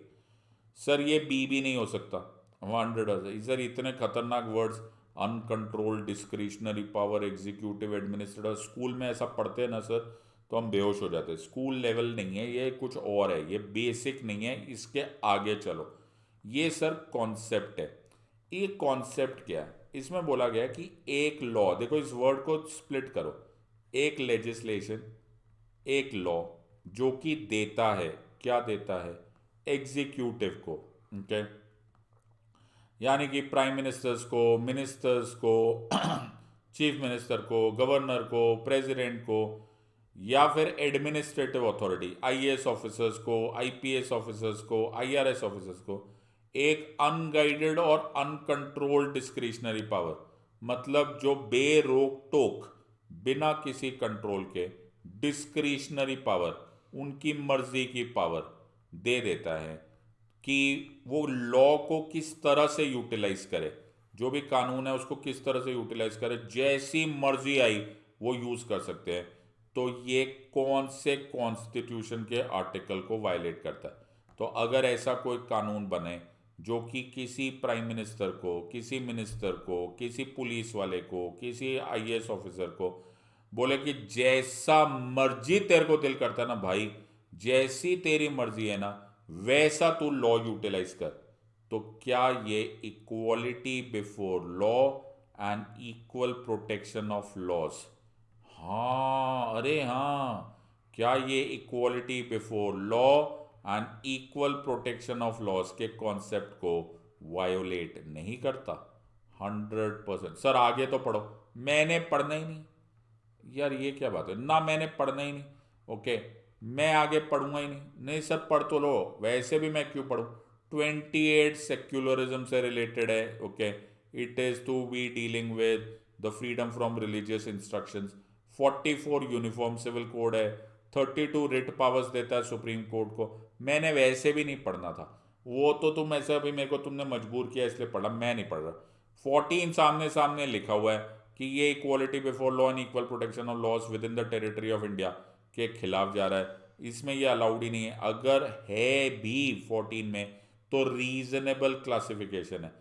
सर ये बी भी नहीं हो सकता, 100। सर इतने खतरनाक words, uncontrolled discretionary power, executive, administrator, school में ऐसा पढ़ते हैं ना सर तो हम बेहोश हो जाते हैं। स्कूल लेवल नहीं है ये, कुछ और है, ये बेसिक नहीं है, इसके आगे चलो। ये सर कॉन्सेप्ट है। ये कॉन्सेप्ट क्या है? इसमें बोला गया कि एक लॉ, देखो इस वर्ड को स्प्लिट करो, एक लेजिस्लेशन, एक लॉ, जो कि देता है, क्या देता है, एग्जीक्यूटिव को। ओके, यानी कि प्राइम मिनिस्टर्स को, मिनिस्टर्स को, चीफ मिनिस्टर को, गवर्नर को, प्रेसिडेंट को, या फिर एडमिनिस्ट्रेटिव अथॉरिटी, आईएएस ऑफिसर्स को, आईपीएस ऑफिसर्स को, आईआरएस ऑफिसर्स को एक अनगाइडेड और अनकंट्रोल्ड डिस्क्रिशनरी पावर, मतलब जो बेरोक टोक, बिना किसी कंट्रोल के डिस्क्रिशनरी पावर, उनकी मर्जी की पावर दे देता है कि वो लॉ को किस तरह से यूटिलाइज करे, जो भी कानून है उसको किस तरह से यूटिलाइज करे, जैसी मर्जी आई वो यूज कर सकते हैं। तो ये कौन से कॉन्स्टिट्यूशन के आर्टिकल को वायलेट करता है? तो अगर ऐसा कोई कानून बने जो कि किसी प्राइम मिनिस्टर को, किसी मिनिस्टर को, किसी पुलिस वाले को, किसी आईएएस ऑफिसर को बोले कि जैसा मर्जी तेरे को दिल करता है ना भाई, जैसी तेरी मर्जी है ना वैसा तू लॉ यूटिलाइज कर, तो क्या ये equality before law and equal protection of laws? हाँ, अरे हाँ, क्या ये equality before law and equal protection of laws के कॉन्सेप्ट को वायोलेट नहीं करता? 100%। सर आगे तो पढ़ो। मैंने पढ़ना ही नहीं। यार ये क्या बात है ना, मैंने पढ़ना ही नहीं। ओके, मैं आगे पढ़ूंगा ही नहीं। नहीं सर पढ़ तो लो, वैसे भी मैं क्यों पढ़ूं? 28 सेक्युलरिज्म से रिलेटेड है। Okay, it is to be dealing with the freedom from religious instructions. 44 uniform civil code है। 32 रिट पावर्स देता है सुप्रीम कोर्ट को। मैंने वैसे भी नहीं पढ़ना था, वो तो तुम ऐसे अभी मेरे को तुमने मजबूर किया इसलिए पढ़ा, मैं नहीं पढ़ रहा। 14 सामने सामने लिखा हुआ है कि ये equality before law and equal protection of laws within the territory of India के खिलाफ जा रहा है। इसमें ये अलाउड ही नहीं है। अगर है भी 14 में तो रीजनेबल क्लासिफिकेशन है,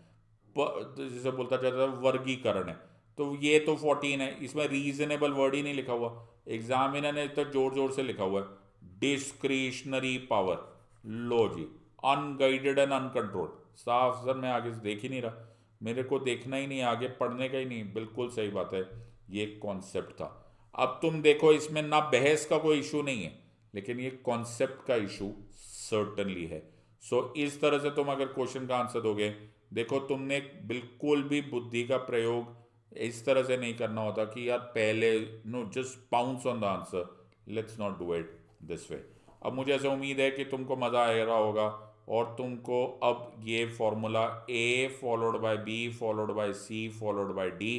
जैसे बोलता जाता है वर्गीकरण है। तो ये तो 14 है, इसमें रीजनेबल वर्ड ही नहीं लिखा हुआ। एग्जामिनर ने तो जोर जोर से लिखा हुआ है डिस्क्रिशनरी पावर। लो जी, अनगाइडेड एंड अनकंट्रोल्ड। साफ सर मैं आगे से देख ही नहीं रहा, मेरे को देखना ही नहीं, आगे पढ़ने का ही नहीं। बिल्कुल सही बात है, ये कॉन्सेप्ट था। अब तुम देखो इसमें ना बहस का कोई इशू नहीं है, लेकिन ये कॉन्सेप्ट का इशू सर्टनली है। सो इस तरह से तुम अगर क्वेश्चन का आंसर दोगे, देखो तुमने बिल्कुल भी बुद्धि का प्रयोग इस तरह से नहीं करना होता कि यार पहले know just pounce on the answer. Let's not do it this way. अब मुझे ऐसा उम्मीद है कि तुमको मज़ा आ रहा होगा और तुमको अब ये formula A followed by B followed by C followed by D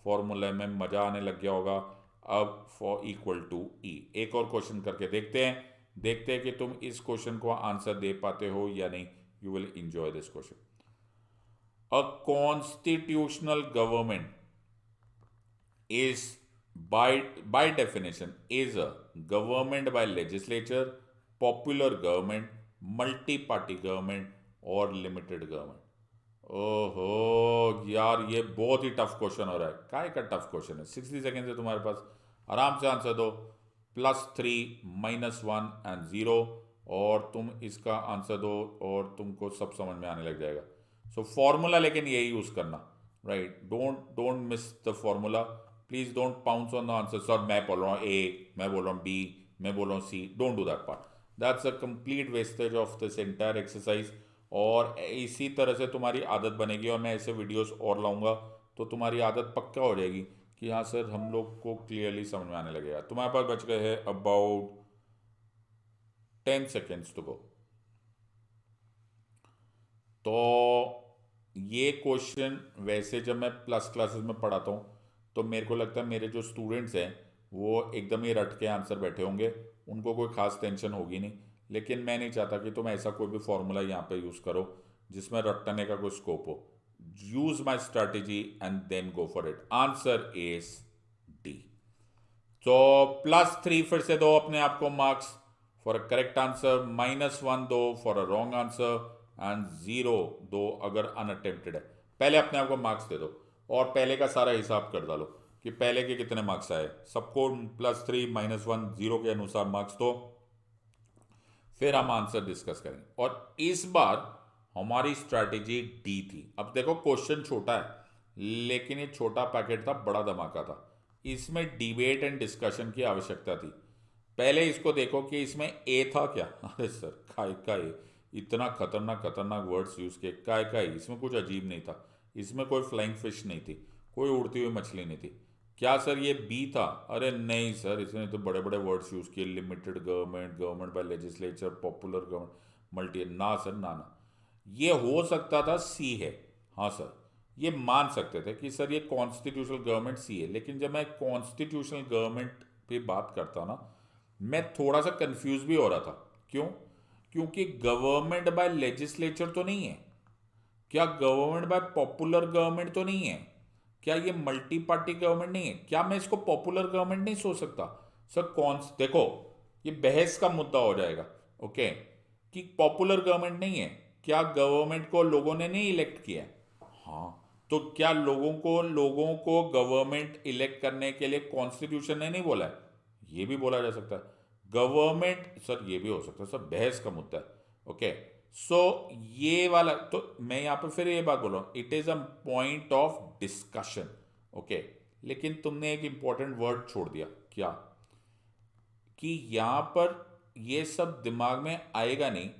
फॉर्मूले में मज़ा आने लग गया होगा। अब फॉर इक्वल टू ई एक और क्वेश्चन करके देखते हैं कि तुम इस क्वेश्चन को आंसर दे पाते हो या नहीं। You will enjoy this question. A constitutional government is by definition is a government by legislature, popular government, multi-party government और limited government। ओहो यार ये बहुत ही टफ क्वेश्चन हो रहा है। काय का टफ क्वेश्चन है? 60 सेकेंड है तुम्हारे पास, आराम से आंसर दो। +3 -1 एंड 0 और तुम इसका आंसर दो और तुमको सब समझ में आने लग जाएगा। सो फॉर्मूला लेकिन यही यूज करना, right? Don't miss the formula. Please don't pounce on the answer. Sir मैं बोल रहा हूँ ए, मैं बोल रहा हूँ बी, मैं बोल रहा हूँ C. Don't do that part, that's a complete wastage of this entire exercise. और इसी तरह से तुम्हारी आदत बनेगी और मैं ऐसे वीडियोस और लाऊंगा तो तुम्हारी आदत पक्का हो जाएगी कि हाँ सर हम लोग को क्लियरली समझ में आने लगेगा। तुम्हारे पास बच गए हैं अबाउट 10 सेकेंड्स टू गो। तो ये क्वेश्चन वैसे जब मैं प्लस क्लासेस में पढ़ाता हूँ तो मेरे को लगता है मेरे जो स्टूडेंट्स हैं वो एकदम ही रट के आंसर बैठे होंगे, उनको कोई खास टेंशन होगी नहीं। लेकिन मैं नहीं चाहता कि तुम ऐसा कोई भी फॉर्मूला यहाँ पे यूज़ करो जिसमें रटने का कोई स्कोप हो। Use my strategy and then go for it. Answer is D. तो +3 फिर से दो अपने आप को marks for a correct answer, -1 दो for a wrong answer and 0 दो अगर अनअटेम्प्टेड है। पहले अपने आप को मार्क्स दे दो और पहले का सारा हिसाब कर डालो कि पहले के कितने मार्क्स आए। सबको +3 -1 0 के अनुसार मार्क्स दो, फिर हम आंसर डिस्कस करेंगे। और इस बार हमारी स्ट्रैटेजी डी थी। अब देखो क्वेश्चन छोटा है लेकिन ये छोटा पैकेट था, बड़ा धमाका था। इसमें डिबेट एंड डिस्कशन की आवश्यकता थी। पहले इसको देखो कि इसमें ए था क्या। अरे सर, काय का ए, इतना खतरनाक खतरनाक वर्ड्स यूज किए, काय का ए, इसमें कुछ अजीब नहीं था। इसमें कोई फ्लाइंग फिश नहीं थी, कोई उड़ती हुई मछली नहीं थी। क्या सर ये बी था? अरे नहीं सर, इसने तो बड़े बड़े वर्ड्स यूज किए, limited government, government by legislature, popular government, multi, ना सर, ना ना। ये हो सकता था सी है, हाँ सर, ये मान सकते थे कि सर ये कॉन्स्टिट्यूशनल गवर्नमेंट सी है। लेकिन जब मैं कॉन्स्टिट्यूशनल गवर्नमेंट पे बात करता ना, मैं थोड़ा सा कंफ्यूज भी हो रहा था। क्यों? क्योंकि गवर्नमेंट बाय लेजिस्लेचर तो नहीं है, क्या गवर्नमेंट बाय पॉपुलर गवर्नमेंट तो नहीं है, क्या ये मल्टी पार्टी गवर्नमेंट नहीं है, क्या मैं इसको पॉपुलर गवर्नमेंट नहीं सोच सकता? सर कौन, देखो, ये बहस का मुद्दा हो जाएगा। ओके, कि पॉपुलर गवर्नमेंट नहीं है, क्या गवर्नमेंट को लोगों ने नहीं इलेक्ट किया? हाँ, तो क्या लोगों को गवर्नमेंट इलेक्ट करने के लिए कॉन्स्टिट्यूशन ने नहीं बोला है? ये भी बोला जा सकता है। गवर्नमेंट, सर ये भी हो सकता है, सर बहस का मुद्दा है। ओके, सो ये वाला तो मैं यहां पर फिर ये बात बोल रहा हूं, it is a point of discussion. Okay, लेकिन तुमने एक इंपॉर्टेंट वर्ड छोड़ दिया, क्या? कि यहां पर ये सब दिमाग में आएगा नहीं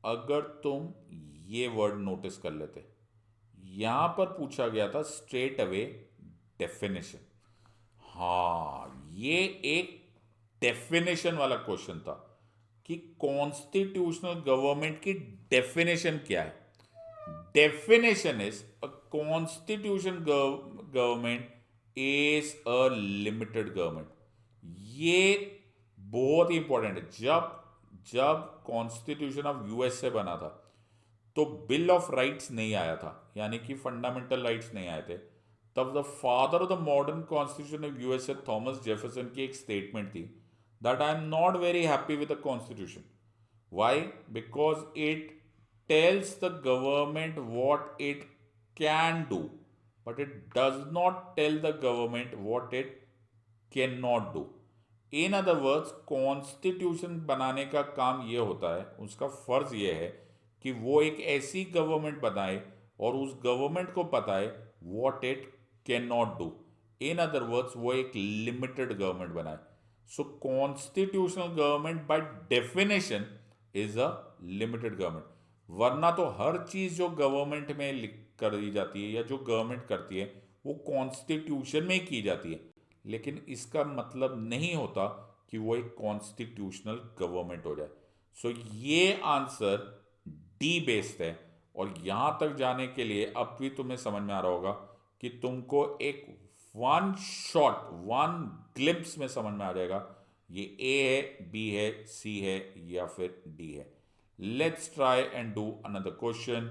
अगर तुम ये वर्ड नोटिस कर लेते। यहां पर पूछा गया था स्ट्रेट अवे डेफिनेशन। हाँ, ये एक डेफिनेशन वाला क्वेश्चन था कि कॉन्स्टिट्यूशनल गवर्नमेंट की डेफिनेशन क्या है। Definition is a constitution government is a limited government. ये बहुत ही इंपॉर्टेंट है। जब जब कॉन्स्टिट्यूशन ऑफ यूएसए बना था तो बिल ऑफ राइट्स नहीं आया था, यानी कि फंडामेंटल राइट्स नहीं आए थे। तब the father of the modern constitution of USA Thomas Jefferson की एक स्टेटमेंट थी that I am not very happy with the constitution. Why? Because it tells the government what it can do, but it does not tell the government what it cannot do. In other words, constitution बनाने का काम ये होता है, उसका फर्ज ये है कि वो एक ऐसी गवर्नमेंट बनाए और उस गवर्नमेंट को बताए what it can not do. In other words, वो एक लिमिटेड गवर्नमेंट बनाए। So constitutional government by definition is a limited government. वरना तो हर चीज जो गवर्नमेंट में लिख कर दी जाती है या जो गवर्नमेंट करती है वो कॉन्स्टिट्यूशन में ही की जाती है। लेकिन इसका मतलब नहीं होता कि वो एक कॉन्स्टिट्यूशनल गवर्नमेंट हो जाए। सो ये आंसर डी बेस्ड है। और यहां तक जाने के लिए अब भी तुम्हें समझ में आ रहा होगा कि तुमको एक वन शॉट, वन ग्लिम्स में समझ में आ जाएगा ये ए है, बी है, सी है या फिर डी है। Let's try and do another question.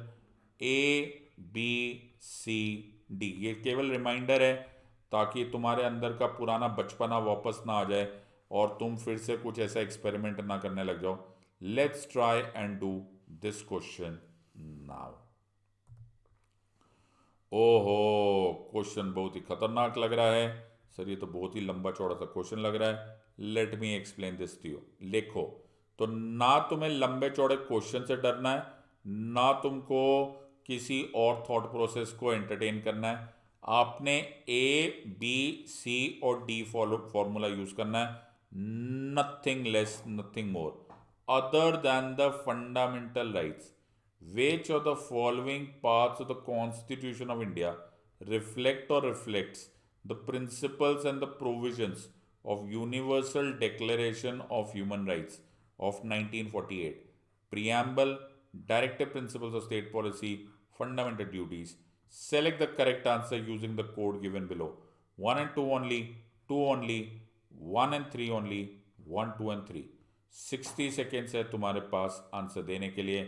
A, B, C, D, ये केवल रिमाइंडर है ताकि तुम्हारे अंदर का पुराना बचपना वापस ना आ जाए और तुम फिर से कुछ ऐसा एक्सपेरिमेंट ना करने लग जाओ। Let's try and do this question now. ओहो, क्वेश्चन बहुत ही खतरनाक लग रहा है सर, ये तो बहुत ही लंबा चौड़ा सा क्वेश्चन लग रहा है। Let me explain this to you. देखो, तो ना तुम्हें लंबे चौड़े क्वेश्चन से डरना है, ना तुमको किसी और थॉट प्रोसेस को एंटरटेन करना है। आपने ए, बी, सी और डी फॉर्मूला यूज करना है, nothing less nothing more other than the fundamental rights. Which of the following parts of the Constitution of India reflect or reflects the principles and the provisions of Universal Declaration of Human Rights of 1948? Preamble, Directive Principles of State Policy, Fundamental Duties. Select the correct answer using the code given below. 1 and 2 only, 2 only, 1 and 3 only, 1, 2 and 3. 60 seconds है तुम्हारे पास answer देने के लिए।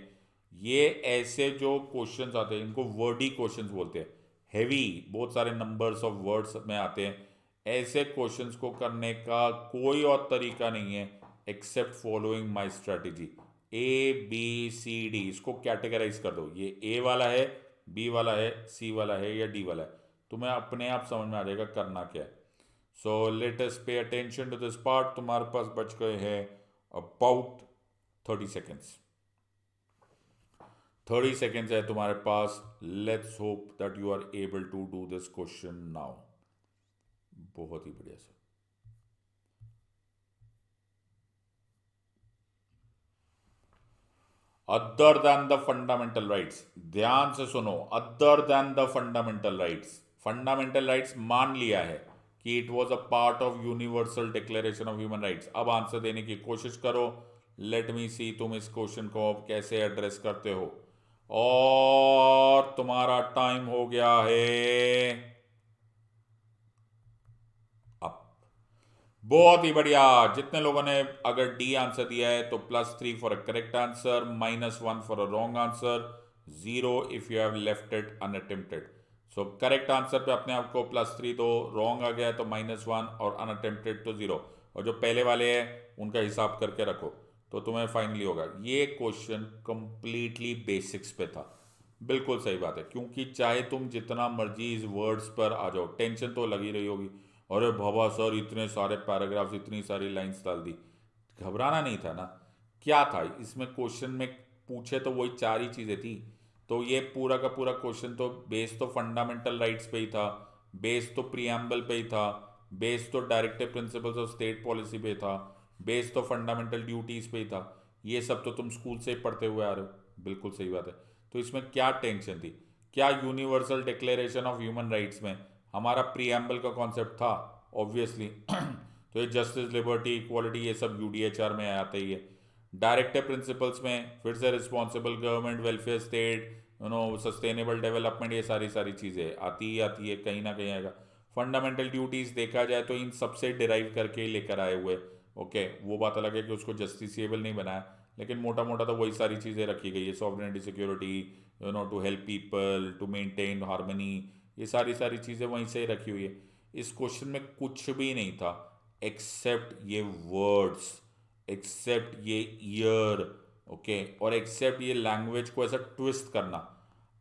ये ऐसे जो questions आते हैं इनको वर्डी क्वेश्चंस बोलते हैं, हैवी, बहुत सारे नंबर्स ऑफ वर्ड्स में आते हैं। ऐसे क्वेश्चंस को करने का कोई और तरीका नहीं है except following my strategy. A, B, C, D, इसको कैटेगराइज कर दो, ये ए वाला है, बी वाला है, सी वाला है या डी वाला है, तुम्हें अपने आप समझ में आ जाएगा करना क्या है। सो let us pay attention to this part. तुम्हारे पास बच गए हैं about 30 seconds। 30 seconds है तुम्हारे पास। Let's hope that you are able to do this question now. बहुत ही बढ़िया sir. Other than the fundamental rights, ध्यान से सुनो, other than the fundamental rights, fundamental rights मान लिया है कि it was a part of universal declaration of human rights. अब आंसर देने की कोशिश करो, लेट मी सी तुम इस क्वेश्चन को अब कैसे एड्रेस करते हो। और तुम्हारा टाइम हो गया है अब। बहुत ही बढ़िया, जितने लोगों ने अगर डी आंसर दिया है तो +3 for a correct answer, -1 for a wrong answer, 0 if you have left it unattempted. So correct answer पे अपने आप को +3 दो, रॉन्ग आ गया है तो -1 और अनअटेम्प्टेड तो 0। और जो पहले वाले हैं उनका हिसाब करके रखो तो तुम्हें फाइनली होगा। ये क्वेश्चन कंप्लीटली बेसिक्स पे था, बिल्कुल सही बात है, क्योंकि चाहे तुम जितना मर्जी इस वर्ड्स पर आ जाओ, टेंशन तो लगी रही होगी, अरे बाबा सर इतने सारे पैराग्राफ्स, इतनी सारी लाइंस डाल दी। घबराना नहीं था ना, क्या था इसमें क्वेश्चन में पूछे तो वही चार ही चीज़ें थी। तो ये पूरा का पूरा क्वेश्चन तो बेस तो फंडामेंटल राइट्स पे ही था, बेस तो प्रियम्बल पे ही था, बेस तो directive principles of state policy पे था, बेस तो फंडामेंटल ड्यूटीज़ पे ही था। ये सब तो तुम स्कूल से ही पढ़ते हुए आ रहे हो, बिल्कुल सही बात है। तो इसमें क्या टेंशन थी? क्या universal declaration of human rights में हमारा प्रीएम्बल का कॉन्सेप्ट था? ऑब्वियसली तो ये जस्टिस, लिबर्टी, इक्वालिटी, ये सब यूडीएचआर में आते ही है। डायरेक्टिव प्रिंसिपल्स में फिर से responsible government, welfare state, sustainable development, ये सारी सारी चीज़ें आती है, कहीं ना कहीं आएगा। फंडामेंटल ड्यूटीज़ देखा जाए तो इन सबसे डिराइव करके ही लेकर आए हुए। ओके, वो बात अलग है कि उसको जस्टिसिएबल नहीं बनाया, लेकिन मोटा मोटा तो वही सारी चीज़ें रखी गई है। Sovereignty, security, to help people, to maintain harmony, ये सारी सारी चीज़ें वहीं से ही रखी हुई है। इस क्वेश्चन में कुछ भी नहीं था एक्सेप्ट ये वर्ड्स, एक्सेप्ट ये ईयर, ओके, और एक्सेप्ट ये लैंग्वेज को ऐसा ट्विस्ट करना।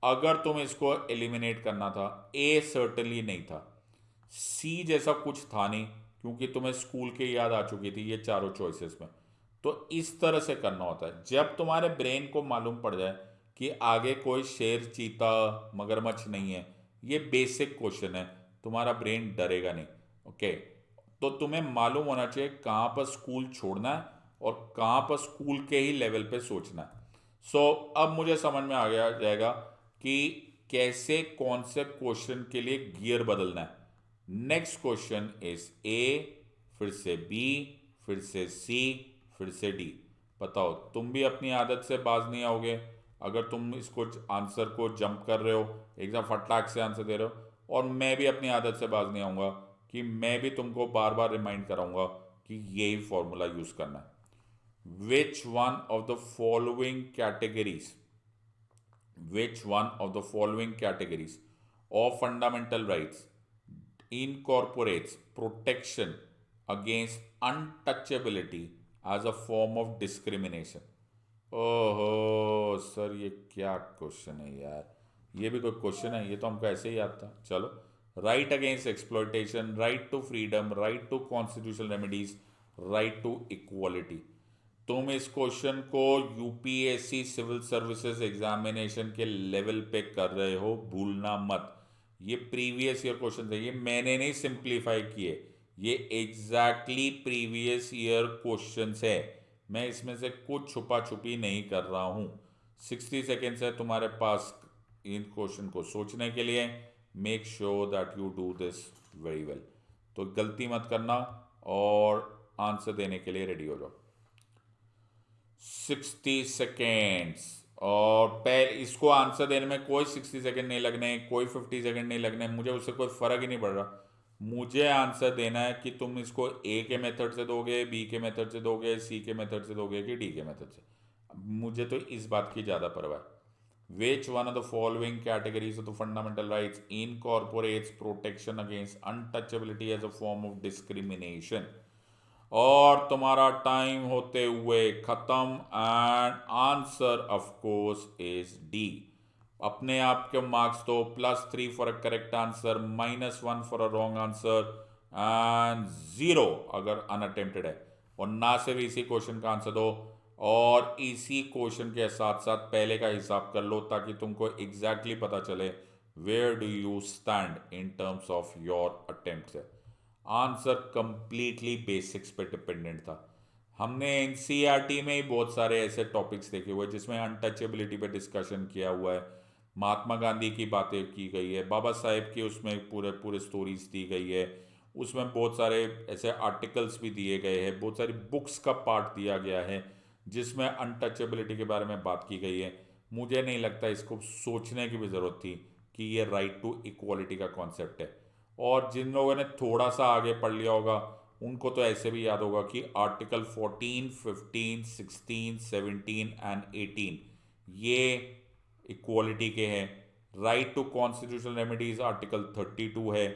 अगर तुम इसको एलिमिनेट करना था, ए सर्टनली नहीं था, सी जैसा कुछ था नहीं, क्योंकि तुम्हें स्कूल के याद आ चुकी थी ये चारों चॉइसेस में। तो इस तरह से करना होता है, जब तुम्हारे ब्रेन को मालूम पड़ जाए कि आगे कोई शेर, चीता, मगरमच्छ नहीं है, ये बेसिक क्वेश्चन है, तुम्हारा ब्रेन डरेगा नहीं। ओके, तो तुम्हें मालूम होना चाहिए कहाँ पर स्कूल छोड़ना है और कहाँ पर स्कूल के ही लेवल पे सोचना है। सो अब मुझे समझ में आ गया जाएगा कि कैसे कौन से क्वेश्चन के लिए गियर बदलना है। नेक्स्ट क्वेश्चन इज ए, फिर से बी, फिर से सी, फिर से डी। बताओ, तुम भी अपनी आदत से बाज नहीं आओगे अगर तुम इसको आंसर को जंप कर रहे हो, एकदम फटाक से आंसर दे रहे हो, और मैं भी अपनी आदत से बाज नहीं आऊँगा कि मैं भी तुमको बार बार रिमाइंड कराऊंगा कि यही फॉर्मूला यूज करना है। विच one of the following categories, which one of the following categories of fundamental rights incorporates protection against untouchability as a form of discrimination? ओहो सर, ये क्या क्वेश्चन है यार, ये भी कोई क्वेश्चन है? ये तो हमको ऐसे ही याद था। चलो, right against exploitation, right to freedom, right to constitutional remedies, right to equality. तुम इस क्वेश्चन को यूपीएससी सिविल सर्विसेज एग्जामिनेशन के लेवल पे कर रहे हो, भूलना मत। ये प्रीवियस ईयर क्वेश्चन है, ये मैंने नहीं सिंप्लीफाई किए, ये एग्जैक्टली प्रीवियस ईयर क्वेश्चन है। मैं इसमें से कुछ छुपा छुपी नहीं कर रहा हूँ। 60 सेकेंड्स है तुम्हारे पास इन क्वेश्चन को सोचने के लिए। Make sure that you do this very well. तो गलती मत करना और आंसर देने के लिए रेडी हो जाओ। 60 सेकेंड्स। और पहले इसको आंसर देने में कोई 60 सेकेंड नहीं लगने, कोई 50 सेकेंड नहीं लगने, मुझे उससे कोई फर्क ही नहीं पड़ रहा। मुझे आंसर देना है कि तुम इसको ए के मेथड से दोगे, बी के मेथड से दोगे, सी के मेथड से दोगे कि डी के मेथड से। मुझे तो इस बात की ज़्यादा परवाह है। Which one of the following categories of the fundamental rights incorporates protection against untouchability as a form of discrimination? और तुम्हारा टाइम होते हुए खत्म, and answer of course is D. अपने आप के मार्क्स दो, +3 for a correct answer, -1 for a wrong answer, and 0 अगर अनअटेम्प्टेड है। और ना सिर्फ इसी क्वेश्चन का आंसर दो, और इसी क्वेश्चन के साथ साथ पहले का हिसाब कर लो, ताकि तुमको एग्जैक्टली पता चले where do you stand in terms of your attempt. Answer completely basics पे डिपेंडेंट था। हमने एनसीईआरटी में ही बहुत सारे ऐसे टॉपिक्स देखे हुए हैं जिसमें अनटचेबिलिटी पे डिस्कशन किया हुआ है, महात्मा गांधी की बातें की गई है, बाबा साहेब की उसमें पूरे पूरे स्टोरीज दी गई है, उसमें बहुत सारे ऐसे आर्टिकल्स भी दिए गए हैं, बहुत सारी बुक्स का पार्ट दिया गया है जिसमें अनटचेबिलिटी के बारे में बात की गई है। मुझे नहीं लगता इसको सोचने की भी ज़रूरत थी कि ये राइट टू इक्वालिटी का कॉन्सेप्ट है। और जिन लोगों ने थोड़ा सा आगे पढ़ लिया होगा उनको तो ऐसे भी याद होगा कि आर्टिकल 14, 15, 16, 17 एंड 18 ये इक्वालिटी के हैं। Right to constitutional remedies article 32 है,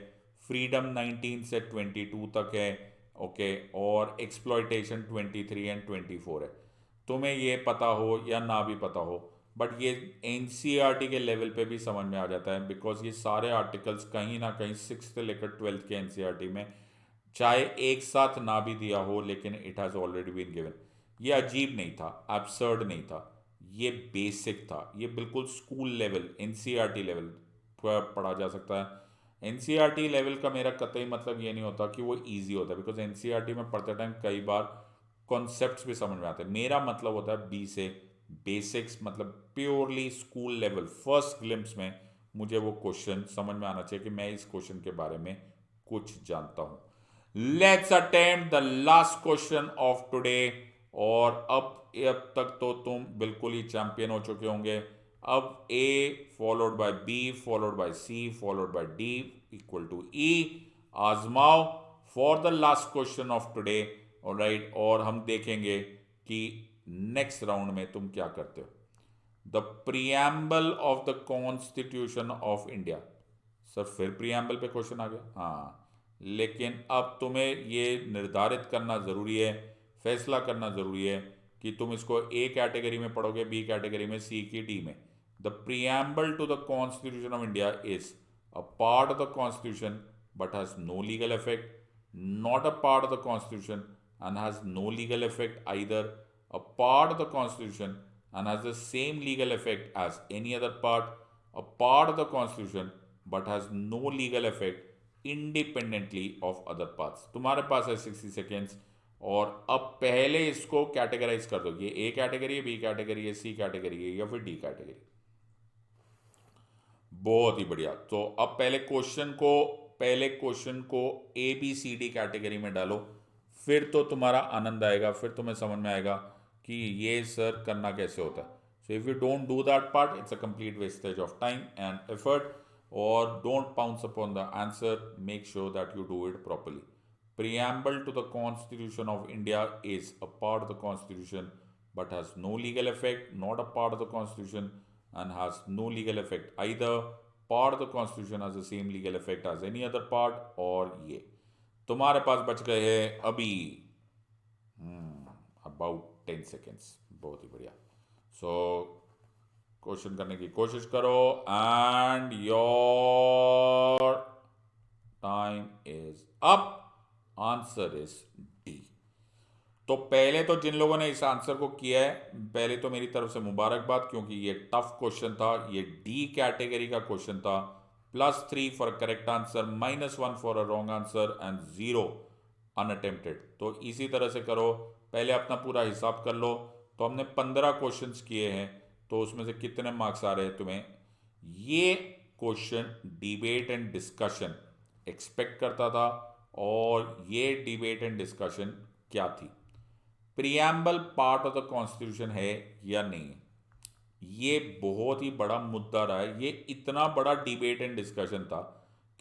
फ्रीडम 19 से 22 तक है, ओके, और एक्सप्लॉयटेशन 23 एंड 24 है। तुम्हें ये पता हो या ना भी पता हो, बट ये एनसीईआरटी के लेवल पे भी समझ में आ जाता है, बिकॉज ये सारे आर्टिकल्स कहीं ना कहीं 6th से लेकर 12th के एनसीईआरटी में चाहे एक साथ ना भी दिया हो लेकिन it has already been given. ये अजीब नहीं था, एब्सर्ड नहीं था, ये बेसिक था, ये बिल्कुल स्कूल लेवल एनसीईआरटी लेवल पर पढ़ा जा सकता है। एनसीईआरटी लेवल का मेरा कतई मतलब ये नहीं होता कि वो इजी होता है, बिकॉज एनसीईआरटी में पढ़ते टाइम कई बार कॉन्सेप्ट्स भी समझ में आते हैं। मेरा मतलब होता है बी से बेसिक्स, मतलब purely school level, first glimpse में मुझे वो क्वेश्चन समझ में आना चाहिए कि मैं इस क्वेश्चन के बारे में कुछ जानता हूं। Let's attempt the last question of today. और अब तक तो तुम बिल्कुल ही चैंपियन हो चुके होंगे। अब A followed by B followed by C followed by D equal to E आजमाओ for the last question of today. Alright, और हम देखेंगे कि नेक्स्ट राउंड में तुम क्या करते हो। The preamble of the constitution of India. Sir फिर प्रियम्बल पे क्वेश्चन आ गया? हाँ, लेकिन अब तुम्हें ये निर्धारित करना ज़रूरी है, फैसला करना ज़रूरी है कि तुम इसको ए कैटेगरी में पढ़ोगे, बी कैटेगरी में, सी की डी में। The preamble to the constitution of India is a part of the constitution but has no legal effect, not a part of the constitution and has no legal effect either, a part of the constitution and has the same legal effect as any other part, a part of the constitution but has no legal effect independently of other parts। तुम्हारे पास है 60 seconds, और अब पहले इसको categorize कर दो, ये A category है, बी कैटेगरी है, सी कैटेगरी है या फिर डी कैटेगरी। बहुत ही बढ़िया। तो अब पहले क्वेश्चन को A B C D category में डालो, फिर तो तुम्हारा आनंद आएगा, फिर तुम्हें समझ में आएगा कि ये सर करना कैसे होता है। So if you don't do that part it's a complete wastage of time and effort. और don't pounce upon the answer, make sure that you do it properly. Preamble to the Constitution of India is a part of the Constitution but has no legal effect, not a part of the Constitution and has no legal effect either. Part of the Constitution has the same legal effect as any other part। और ये तुम्हारे पास बच गए हैं अभी about 10 seconds. बहुत ही बढ़िया। सो क्वेश्चन करने की कोशिश करो and your time is up. Answer is D. तो पहले तो जिन लोगों ने इस आंसर को किया है, पहले तो मेरी तरफ से मुबारकबाद, क्योंकि ये टफ क्वेश्चन था, ये डी कैटेगरी का क्वेश्चन था। +3 for correct answer, -1 for a wrong answer and 0 unattempted. तो इसी तरह से करो, पहले अपना पूरा हिसाब कर लो। तो हमने 15 क्वेश्चंस किए हैं, तो उसमें से कितने मार्क्स आ रहे हैं तुम्हें? ये question debate and discussion expect करता था, और ये डिबेट एंड डिस्कशन क्या थी? Preamble part of the constitution है या नहीं? ये बहुत ही बड़ा मुद्दा रहा है। ये इतना बड़ा डिबेट एंड डिस्कशन था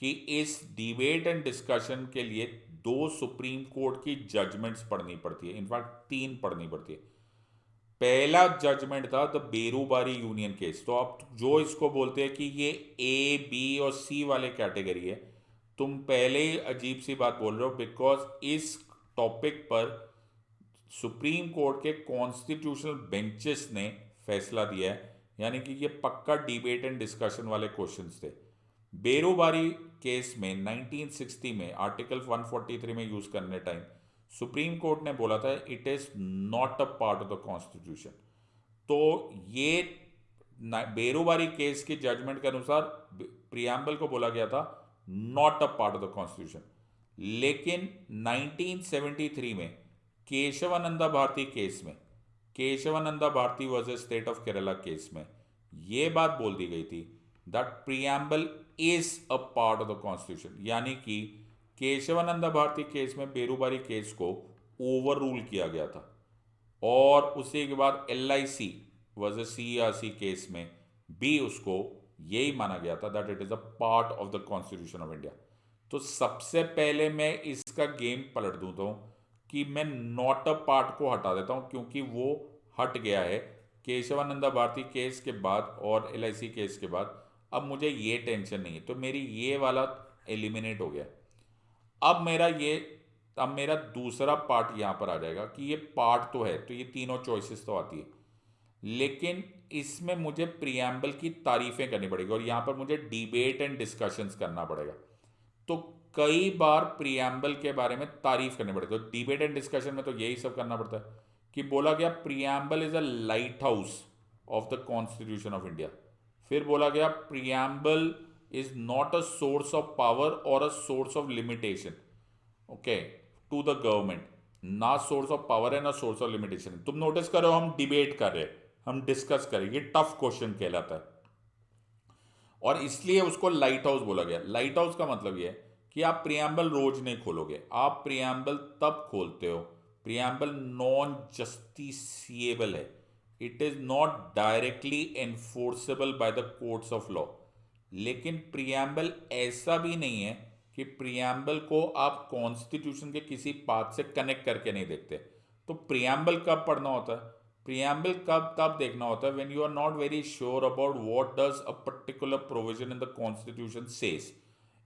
कि इस डिबेट एंड डिस्कशन के लिए 2 सुप्रीम कोर्ट की जजमेंट्स पढ़नी पड़ती है, इनफैक्ट 3 पढ़नी पड़ती है। पहला जजमेंट था द बेरूबारी यूनियन केस। तो आप जो इसको बोलते हैं कि ये ए बी और सी वाले कैटेगरी है, तुम पहले ही अजीब सी बात बोल रहे हो, बिकॉज इस टॉपिक पर सुप्रीम कोर्ट के कॉन्स्टिट्यूशनल बेंचेस ने फैसला दिया है, यानी कि ये पक्का डिबेट एंड डिस्कशन वाले क्वेश्चंस थे। बेरूबारी केस में 1960 में आर्टिकल 143 में यूज करने टाइम सुप्रीम कोर्ट ने बोला था it is not a part of the constitution. तो ये बेरूबारी केस के जजमेंट के अनुसार प्रियम्बल को बोला गया था not a part of the constitution. लेकिन 1973 में केशवानंदा भारती केस में, Kesavananda Bharati versus state of Kerala case में ये बात बोल दी गई थी that preamble is a part of the constitution, यानी कि केशवानंदा भारती केस में बेरूबारी केस को ओवर रूल किया गया था। और उसी के बाद LIC वर्सेस CERC केस में भी उसको यही माना गया था that it is a part of the constitution of India. तो सबसे पहले मैं इसका गेम पलट दूंगा कि मैं नॉट अ पार्ट को हटा देता हूं, क्योंकि वो हट गया है केशवानंदा भारती केस के बाद और LIC केस के बाद। अब मुझे ये टेंशन नहीं है, तो मेरी ये वाला एलिमिनेट हो गया। अब मेरा दूसरा पार्ट यहां पर आ जाएगा कि ये पार्ट तो है, तो ये तीनों चॉइसेस तो आती है, लेकिन इसमें मुझे प्रियम्बल की तारीफें करनी पड़ेगी और यहां पर मुझे डिबेट एंड डिस्कशंस करना पड़ेगा। तो कई बार प्रियम्बल के बारे में तारीफ करनी पड़ती है, तो डिबेट एंड डिस्कशन में तो यही सब करना पड़ता है कि बोला गया preamble is a lighthouse of the constitution of India. फिर बोला गया preamble is not a source of power और a source of limitation, okay, to the government, ना सोर्स ऑफ पावर है ना सोर्स ऑफ लिमिटेशन। तुम notice करो हम डिबेट कर रहे हैं, हम डिस्कस करें, ये टफ क्वेश्चन कहलाता है और इसलिए उसको लाइट हाउस बोला गया। लाइट हाउस का मतलब ये है कि आप प्रियम्बल रोज नहीं खोलोगे, आप प्रियम्बल तब खोलते हो, प्रियम्बल नॉन जस्टिसिएबल है, it is not directly enforceable by the courts of law. लेकिन प्रियम्बल ऐसा भी नहीं है कि प्रियम्बल को आप कॉन्स्टिट्यूशन के किसी पार्ट से कनेक्ट करके नहीं देखते। तो प्रियम्बल कब पढ़ना होता है, प्रियम्बल कब तब देखना होता है when you are not very sure about what does a particular provision in the constitution says.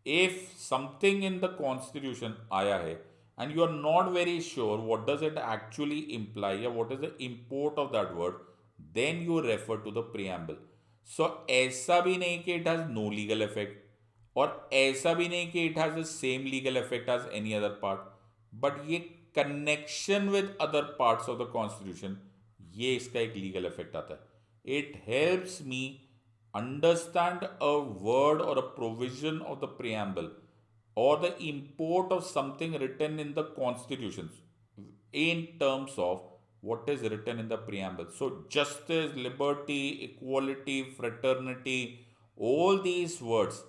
If something in the constitution आया है and you are not very sure what does it actually imply या what is the import of that word, then you refer to the preamble. So ऐसा भी नहीं कि it has no legal effect और ऐसा भी नहीं कि it has the same legal effect as any other part, but ये connection with other parts of the constitution, ये इसका एक लीगल इफेक्ट आता है। It helps me understand a word और a provision of the preamble or the import of something written in the constitutions in terms of what is written in the preamble. So justice, liberty, equality, fraternity, all these words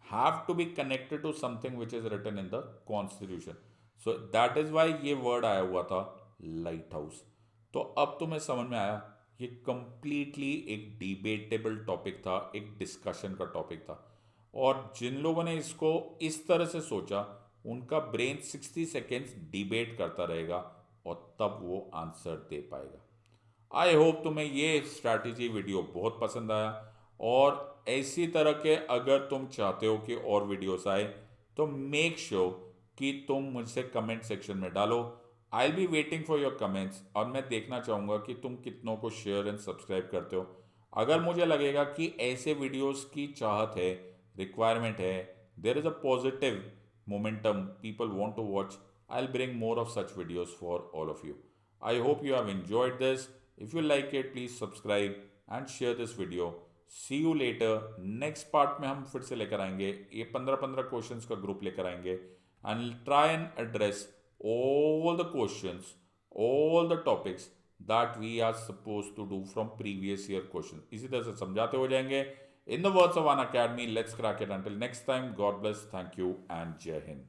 have to be connected to something which is written in the constitution. So that is why ये word आया हुआ था light house. तो अब तुम्हें समझ में आया, ये कंप्लीटली एक डिबेटेबल टॉपिक था, एक डिस्कशन का टॉपिक था, और जिन लोगों ने इसको इस तरह से सोचा उनका ब्रेन 60 सेकेंड्स डिबेट करता रहेगा और तब वो आंसर दे पाएगा। आई होप तुम्हें ये स्ट्रैटेजी वीडियो बहुत पसंद आया, और ऐसी तरह के अगर तुम चाहते हो कि और वीडियोस आए तो मेक श्योर कि तुम मुझसे कमेंट सेक्शन में डालो। I be waiting for your comments, और मैं देखना चाहूँगा कि तुम कितनों को शेयर एंड सब्सक्राइब करते हो। अगर मुझे लगेगा कि ऐसे वीडियोस की चाहत है, रिक्वायरमेंट है, there is a positive momentum, people want to watch, I will bring more of such videos for all of you. I hope you have enjoyed this. If you like it please subscribe and share this video. See you later. Next part में हम फिर से लेकर आएंगे, ये 15-15 questions का group लेकर आएंगे and try and address all the questions, all the topics that we are supposed to do from previous year questions. इसी तरह से समझाते हो जाएंगे। In the words of An Academy, let's crack it. Until next time, God bless, thank you and Jai Hind.